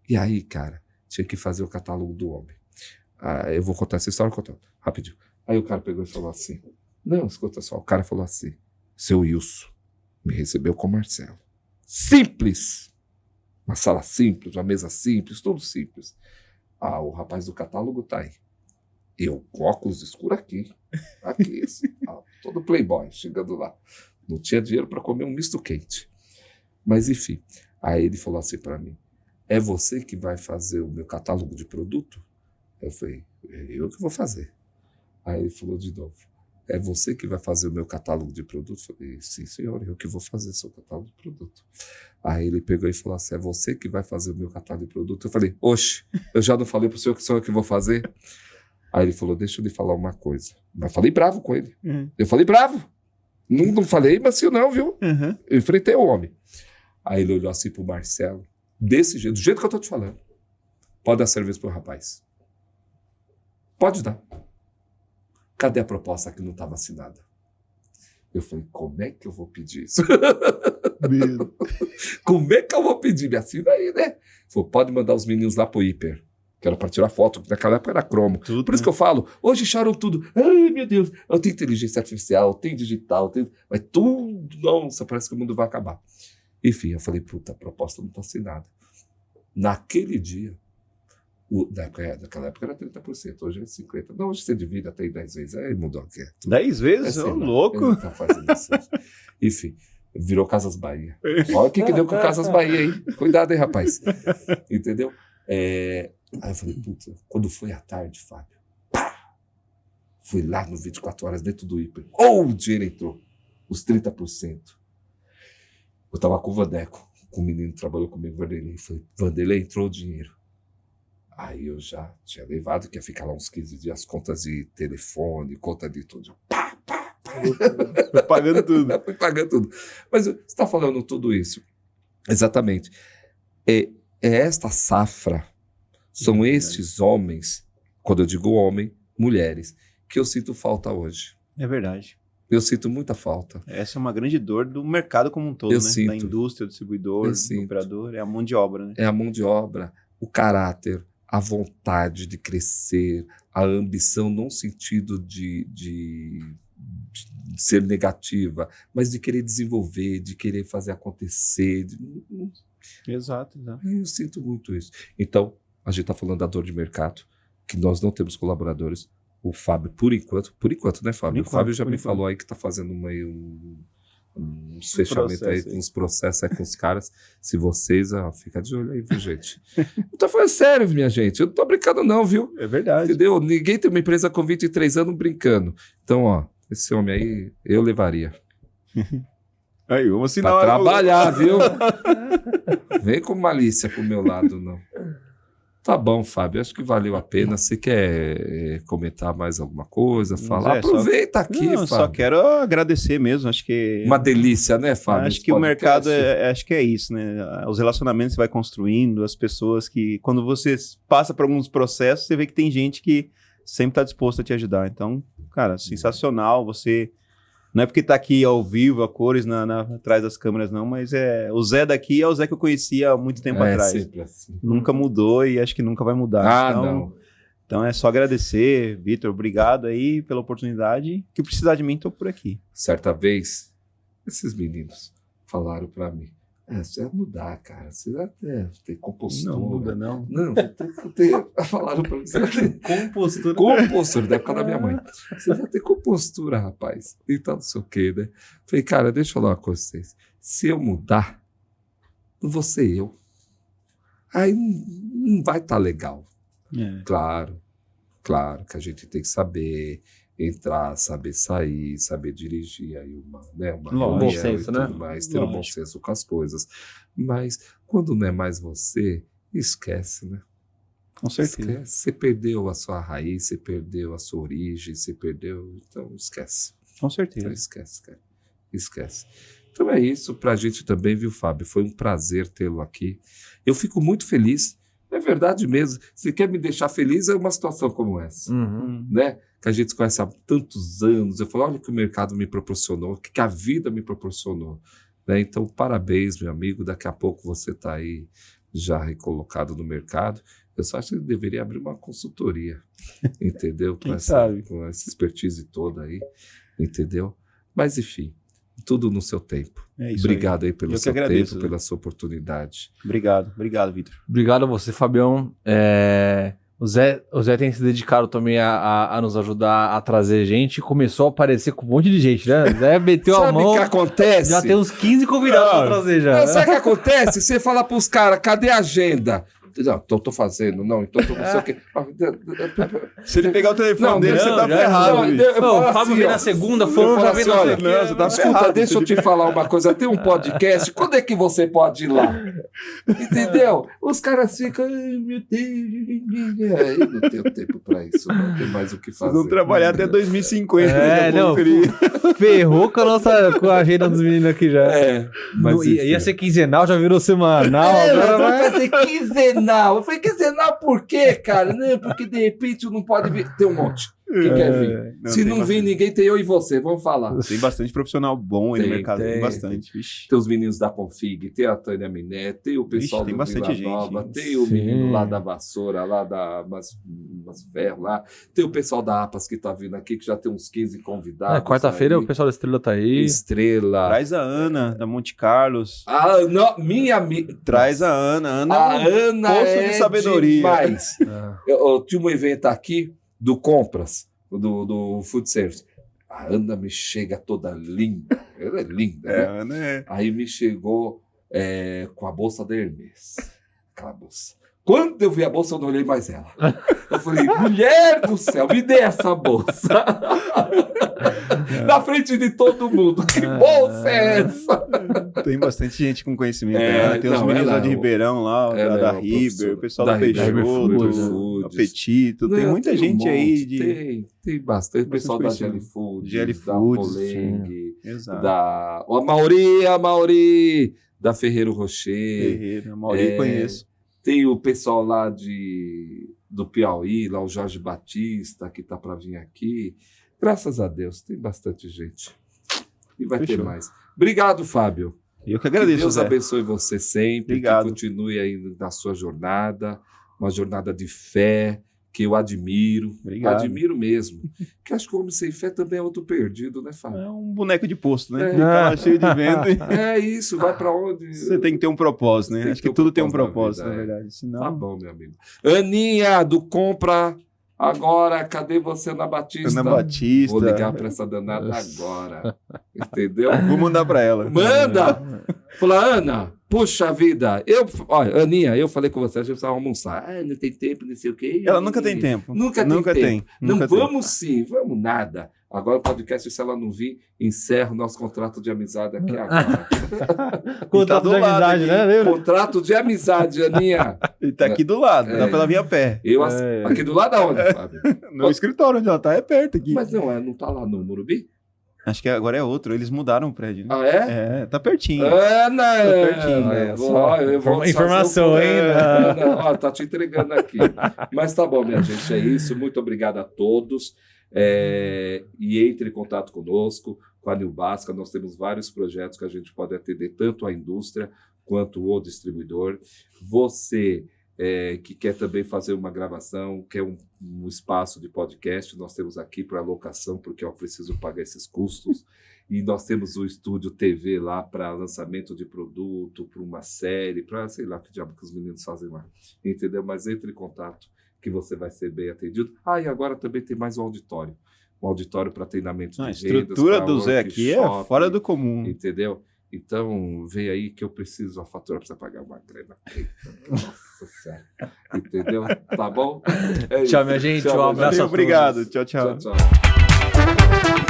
[SPEAKER 3] E aí, cara, tinha que fazer o catálogo do homem. Eu vou contar essa história contando, rapidinho. Aí o cara pegou e falou assim, não, escuta só, o cara falou assim, seu Wilson me recebeu com o Marcelo. Simples! Uma sala simples, uma mesa simples, tudo simples. O rapaz do catálogo tá aí. Eu com óculos escuros aqui, assim, todo playboy, chegando lá. Não tinha dinheiro para comer um misto quente. Mas enfim, aí ele falou assim para mim, é você que vai fazer o meu catálogo de produto? Eu falei, eu que vou fazer. Aí ele falou de novo, é você que vai fazer o meu catálogo de produto? Eu falei, sim, senhor, eu que vou fazer seu catálogo de produto. Aí ele pegou e falou assim, é você que vai fazer o meu catálogo de produto? Eu falei, oxe, eu já não falei pro senhor que sou eu que vou fazer? Aí ele falou, deixa eu lhe falar uma coisa. Mas falei bravo com ele. Eu falei bravo. Não falei macio não, viu? Eu enfrentei o homem. Aí ele olhou assim pro Marcelo, desse jeito, do jeito que eu tô te falando. Pode dar serviço pro rapaz. Pode dar. Cadê a proposta que não estava assinada? Eu falei, como é que eu vou pedir isso? Como é que eu vou pedir? Me assina aí, né? Ele falou, pode mandar os meninos lá pro hiper. Que era para tirar foto, naquela época era cromo. Tudo, por isso que eu falo, hoje choram tudo. Ai, meu Deus, eu tenho inteligência artificial, tem digital, mas tudo, nossa, parece que o mundo vai acabar. Enfim, eu falei, puta, a proposta não está assinada. Naquele dia, naquela época era 30%, hoje é 50%. Não, hoje você divide até 10 vezes. Aí mudou aqui.
[SPEAKER 2] 10 vezes? Ô, louco!
[SPEAKER 3] Tá fazendo isso. Enfim, virou Casas Bahia. Olha o que deu com Casas Bahia, hein? Cuidado aí, rapaz. Entendeu? Aí eu falei, puta, quando foi à tarde, Fábio, fui lá no 24 horas dentro do hiper. O dinheiro entrou, os 30%. Eu tava com o Vandeco, com o menino que trabalhou comigo, Vanderlei. Falei, Vanderlei, entrou o dinheiro. Aí eu já tinha levado, que ia ficar lá uns 15 dias, contas de telefone, conta de tudo.
[SPEAKER 2] Foi pagando tudo.
[SPEAKER 3] Foi pagando tudo. Mas você está falando tudo isso. Exatamente. É esta safra, são estes homens, quando eu digo homem, mulheres, que eu sinto falta hoje.
[SPEAKER 2] É verdade.
[SPEAKER 3] Eu sinto muita falta.
[SPEAKER 2] Essa é uma grande dor do mercado como um todo, né?
[SPEAKER 3] Sinto.
[SPEAKER 2] Da indústria, do distribuidor, do operador, é a mão de obra, né?
[SPEAKER 3] É a mão de obra, o caráter, a vontade de crescer, a ambição, não no sentido de ser negativa, mas de querer desenvolver, de querer fazer acontecer.
[SPEAKER 2] Exato.
[SPEAKER 3] Eu sinto muito isso. Então, a gente está falando da dor de mercado, que nós não temos colaboradores. O Fábio, por enquanto, né, Fábio? O Fábio já me falou aí que está fazendo uns fechamentos aí, uns processos aí com os caras. Se vocês, fica de olho aí, viu, gente? Eu tô falando sério, minha gente. Eu não tô brincando não, viu?
[SPEAKER 2] É verdade.
[SPEAKER 3] Entendeu? Ninguém tem uma empresa com 23 anos brincando. Então, esse homem aí, eu levaria.
[SPEAKER 2] Aí, vamos assinar.
[SPEAKER 3] Pra trabalhar, viu? Vem com malícia pro meu lado, não. Tá bom, Fábio, acho que valeu a pena. Você quer comentar mais alguma coisa? Falar? Aproveita aqui, Fábio.
[SPEAKER 2] Só quero agradecer mesmo, acho que...
[SPEAKER 3] Uma delícia, né, Fábio?
[SPEAKER 2] Acho que o mercado, acho que é isso, né? Os relacionamentos você vai construindo, as pessoas que... Quando você passa por alguns processos, você vê que tem gente que sempre está disposta a te ajudar. Então, cara, sensacional. Você... Não é porque tá aqui ao vivo, a cores atrás das câmeras, não, mas o Zé daqui é o Zé que eu conhecia há muito tempo atrás.
[SPEAKER 3] Sempre assim.
[SPEAKER 2] Nunca mudou e acho que nunca vai mudar.
[SPEAKER 3] Não.
[SPEAKER 2] Então é só agradecer, Vitor, obrigado aí pela oportunidade. Que precisar de mim, tô por aqui. Certa
[SPEAKER 3] vez, esses meninos falaram para mim, você vai mudar, cara, você vai ter compostura.
[SPEAKER 2] Não muda, não.
[SPEAKER 3] Não, falaram para mim, você vai ter compostura, da época da minha mãe. Você vai ter compostura, rapaz. Então, não sei o quê, né? Falei, cara, deixa eu falar uma coisa pra vocês. Se eu mudar, não vou ser eu. Aí não vai estar legal. Claro que a gente tem que saber entrar, saber sair, saber dirigir aí uma
[SPEAKER 1] bom senso, né?
[SPEAKER 3] Mais, ter um bom senso com as coisas. Mas quando não é mais você, esquece, né?
[SPEAKER 2] Com certeza.
[SPEAKER 3] Esquece. Você perdeu a sua raiz, você perdeu a sua origem, então esquece.
[SPEAKER 2] Com certeza.
[SPEAKER 3] Então, esquece, cara. Esquece. Então é isso pra gente também, viu, Fábio? Foi um prazer tê-lo aqui. Eu fico muito feliz. É verdade mesmo. Se quer me deixar feliz, é uma situação como essa. Né? Que a gente se conhece há tantos anos. Eu falo, olha o que o mercado me proporcionou, o que a vida me proporcionou. Né? Então, parabéns, meu amigo. Daqui a pouco você está aí já recolocado no mercado. Eu só acho que ele deveria abrir uma consultoria, entendeu?
[SPEAKER 2] Quem sabe?
[SPEAKER 3] Com essa expertise toda aí, entendeu? Mas, enfim, tudo no seu tempo.
[SPEAKER 2] É isso.
[SPEAKER 3] Obrigado aí pelo
[SPEAKER 2] Eu que
[SPEAKER 3] seu
[SPEAKER 2] agradeço,
[SPEAKER 3] tempo,
[SPEAKER 2] né?
[SPEAKER 3] pela sua oportunidade.
[SPEAKER 2] Obrigado, Vitor.
[SPEAKER 1] Obrigado a você, Fabião. O Zé tem se dedicado também a nos ajudar a trazer gente. Começou a aparecer com um monte de gente, né? O Zé meteu a
[SPEAKER 3] Sabe
[SPEAKER 1] mão.
[SPEAKER 3] o que acontece?
[SPEAKER 1] Já tem uns 15 convidados pra trazer já.
[SPEAKER 3] Sabe o que acontece? Você fala pros caras, cadê a agenda? Não, então tô fazendo, não, então tô não sei o quê.
[SPEAKER 2] Se ele pegar o telefone dele, você tá
[SPEAKER 1] já-
[SPEAKER 2] ferrado,
[SPEAKER 3] não,
[SPEAKER 2] bicho.
[SPEAKER 3] eu falo
[SPEAKER 1] O Fábio
[SPEAKER 3] assim,
[SPEAKER 1] veio
[SPEAKER 3] ó,
[SPEAKER 1] na segunda,
[SPEAKER 3] eu
[SPEAKER 1] foram
[SPEAKER 3] falo
[SPEAKER 1] já
[SPEAKER 3] assim,
[SPEAKER 1] vendo
[SPEAKER 3] olha,
[SPEAKER 2] não, você tá
[SPEAKER 3] escuta,
[SPEAKER 2] ferrado,
[SPEAKER 3] deixa eu te falar uma coisa. Tem um podcast, quando é que você pode ir lá? Entendeu? Os caras ficam, ai meu Deus, eu não tenho tempo pra isso, não tem mais o que fazer.
[SPEAKER 2] Vocês vão trabalhar até 2050.
[SPEAKER 1] É,
[SPEAKER 2] né?
[SPEAKER 1] não, ferrou com a agenda dos meninos aqui já.
[SPEAKER 3] Mas
[SPEAKER 1] Ia ser quinzenal, já virou semanal. Agora vai
[SPEAKER 3] fazer quinzenal. Eu falei, quinzenal por quê, cara? Não, porque de repente não pode vir. Tem um monte. Quem quer vir?
[SPEAKER 2] Não,
[SPEAKER 3] Se
[SPEAKER 2] tem
[SPEAKER 3] não vir
[SPEAKER 2] bastante.
[SPEAKER 3] ninguém, tem eu e você. Vamos falar.
[SPEAKER 2] Tem bastante profissional bom aí no
[SPEAKER 3] Tem,
[SPEAKER 2] mercado. Tem
[SPEAKER 1] tem.
[SPEAKER 2] bastante. Vixe.
[SPEAKER 3] Tem os meninos da Config, tem a Tânia Miné, tem o pessoal
[SPEAKER 2] Vixe, tem
[SPEAKER 3] do
[SPEAKER 2] bastante
[SPEAKER 3] Vila
[SPEAKER 2] gente,
[SPEAKER 3] Nova,
[SPEAKER 2] hein?
[SPEAKER 3] tem o
[SPEAKER 1] Sim.
[SPEAKER 3] menino lá da Vassoura, lá da Mas Ferro, lá. Tem o pessoal da APAS que tá vindo aqui, que já tem uns 15 convidados.
[SPEAKER 1] quarta-feira
[SPEAKER 3] aí.
[SPEAKER 1] o pessoal da Estrela tá aí.
[SPEAKER 3] Estrela.
[SPEAKER 2] Traz a Ana, da Monte Carlos.
[SPEAKER 3] Ah, não, minha amiga.
[SPEAKER 2] Traz a Ana. Ana
[SPEAKER 3] A
[SPEAKER 2] é um
[SPEAKER 3] Ana
[SPEAKER 2] poço
[SPEAKER 3] é
[SPEAKER 2] de sabedoria.
[SPEAKER 3] demais.
[SPEAKER 1] Ah.
[SPEAKER 3] Eu tinha um evento aqui do Compras, do Food Service. A Ana me chega toda linda. Ela é linda, né?
[SPEAKER 2] Ana é.
[SPEAKER 3] Aí me chegou com a bolsa da Hermès. Aquela bolsa. Quando eu vi a bolsa, eu não olhei mais ela. Eu falei, mulher do céu, me dê essa bolsa. Na frente de todo mundo. Que bolsa é essa?
[SPEAKER 2] Tem bastante gente com conhecimento.
[SPEAKER 3] É,
[SPEAKER 2] né? Tem os
[SPEAKER 3] não,
[SPEAKER 2] meninos
[SPEAKER 3] ela
[SPEAKER 2] lá de
[SPEAKER 3] é o-
[SPEAKER 2] Ribeirão, lá,
[SPEAKER 3] ela
[SPEAKER 2] da
[SPEAKER 3] é o
[SPEAKER 2] Riber,
[SPEAKER 3] professor.
[SPEAKER 2] o pessoal
[SPEAKER 3] Da
[SPEAKER 2] da
[SPEAKER 3] Riber
[SPEAKER 2] Peixoto,
[SPEAKER 3] Foods.
[SPEAKER 2] Apetito. Tem
[SPEAKER 3] Não,
[SPEAKER 2] muita
[SPEAKER 3] um
[SPEAKER 2] gente aí
[SPEAKER 3] monte,
[SPEAKER 2] de...
[SPEAKER 3] Tem bastante. O pessoal da
[SPEAKER 2] conhecimento.
[SPEAKER 3] Jelly Foods,
[SPEAKER 2] Jelly
[SPEAKER 3] da
[SPEAKER 2] Foods,
[SPEAKER 3] Poleng,
[SPEAKER 2] Exato.
[SPEAKER 3] da... Ó, a Mauri, da Ferreiro Rocher.
[SPEAKER 2] Ferreira, Mauri, conheço.
[SPEAKER 3] Tem o pessoal lá do Piauí, lá o Jorge Batista, que tá para vir aqui. Graças a Deus, tem bastante gente. E vai ter
[SPEAKER 2] Fechou.
[SPEAKER 3] mais. Obrigado, Fábio.
[SPEAKER 2] Eu que
[SPEAKER 3] Que
[SPEAKER 2] agradeço,
[SPEAKER 3] Deus
[SPEAKER 2] Zé.
[SPEAKER 3] abençoe você sempre,
[SPEAKER 2] Obrigado.
[SPEAKER 3] que continue aí na sua jornada, uma jornada de fé, que eu admiro,
[SPEAKER 2] Obrigado.
[SPEAKER 3] admiro mesmo. Que acho que o homem sem fé também é outro perdido, né, Fábio?
[SPEAKER 2] É um boneco de posto, né?
[SPEAKER 3] É.
[SPEAKER 2] Fica lá cheio de vento. e
[SPEAKER 3] É isso, vai pra onde?
[SPEAKER 2] Você tem que ter um propósito, né?
[SPEAKER 3] Tem que
[SPEAKER 2] Acho
[SPEAKER 3] ter
[SPEAKER 2] que
[SPEAKER 3] um
[SPEAKER 2] tudo tem um
[SPEAKER 3] propósito
[SPEAKER 2] propósito,
[SPEAKER 3] na
[SPEAKER 2] na
[SPEAKER 3] vida,
[SPEAKER 2] verdade. Senão...
[SPEAKER 3] Tá bom, meu amigo. Aninha, do Compra, agora, cadê você, Ana Batista?
[SPEAKER 2] Ana Batista.
[SPEAKER 3] Vou ligar pra essa danada agora, entendeu?
[SPEAKER 2] Vou mandar pra ela.
[SPEAKER 3] Manda! Fala, Ana, puxa vida, olha, Aninha, eu falei com você, a gente precisava almoçar. Ah, não tem tempo, não sei o quê.
[SPEAKER 2] Ela nunca tem tempo.
[SPEAKER 3] Nunca
[SPEAKER 2] Nunca
[SPEAKER 3] tem
[SPEAKER 2] tem.
[SPEAKER 3] tempo. Não,
[SPEAKER 2] Nunca tem.
[SPEAKER 3] vamos sim, vamos nada. Agora o podcast, se ela não vir, encerra o nosso contrato de amizade aqui agora.
[SPEAKER 1] Contrato
[SPEAKER 2] do
[SPEAKER 1] de
[SPEAKER 2] lado
[SPEAKER 1] amizade,
[SPEAKER 2] aqui.
[SPEAKER 1] né? Lembra?
[SPEAKER 3] Contrato de amizade, Aninha.
[SPEAKER 2] Ele tá aqui do lado, dá pra ela vir a pé.
[SPEAKER 3] Aqui do lado aonde, Fábio?
[SPEAKER 2] No escritório onde ela tá, é perto aqui.
[SPEAKER 3] Mas não tá lá no Morumbi?
[SPEAKER 2] Acho que agora é outro, eles mudaram o prédio, né?
[SPEAKER 3] Ah, é?
[SPEAKER 2] É, tá pertinho.
[SPEAKER 3] Ana!
[SPEAKER 2] pertinho,
[SPEAKER 1] olha
[SPEAKER 3] Vou-
[SPEAKER 1] só.
[SPEAKER 3] eu vou
[SPEAKER 1] Informação,
[SPEAKER 3] desfazer
[SPEAKER 1] hein?
[SPEAKER 3] Ana, ó, tá te entregando aqui. Mas tá bom, minha gente, é isso. Muito obrigado a todos. E entre em contato conosco, com a New Basca. Nós temos vários projetos que a gente pode atender tanto a indústria quanto o distribuidor. Você que quer também fazer uma gravação, quer um espaço de podcast, nós temos aqui para locação, porque eu preciso pagar esses custos. E nós temos o estúdio TV lá para lançamento de produto, para uma série, para sei lá que diabo que os meninos fazem lá. Entendeu? Mas entre em contato que você vai ser bem atendido. E agora também tem mais um auditório. Um auditório para treinamento
[SPEAKER 2] A
[SPEAKER 3] de vendas.
[SPEAKER 2] estrutura
[SPEAKER 3] pra
[SPEAKER 2] do Zé aqui é
[SPEAKER 3] workshop,
[SPEAKER 2] fora do comum.
[SPEAKER 3] Entendeu? Então, vem aí que eu preciso, a fatura precisa pagar uma grana. Nossa Senhora. Entendeu? Tá bom? É
[SPEAKER 1] Tchau,
[SPEAKER 3] isso.
[SPEAKER 1] minha gente.
[SPEAKER 3] Tchau,
[SPEAKER 1] Um abraço a todos.
[SPEAKER 2] Obrigado. Tchau, tchau.
[SPEAKER 3] Tchau, tchau.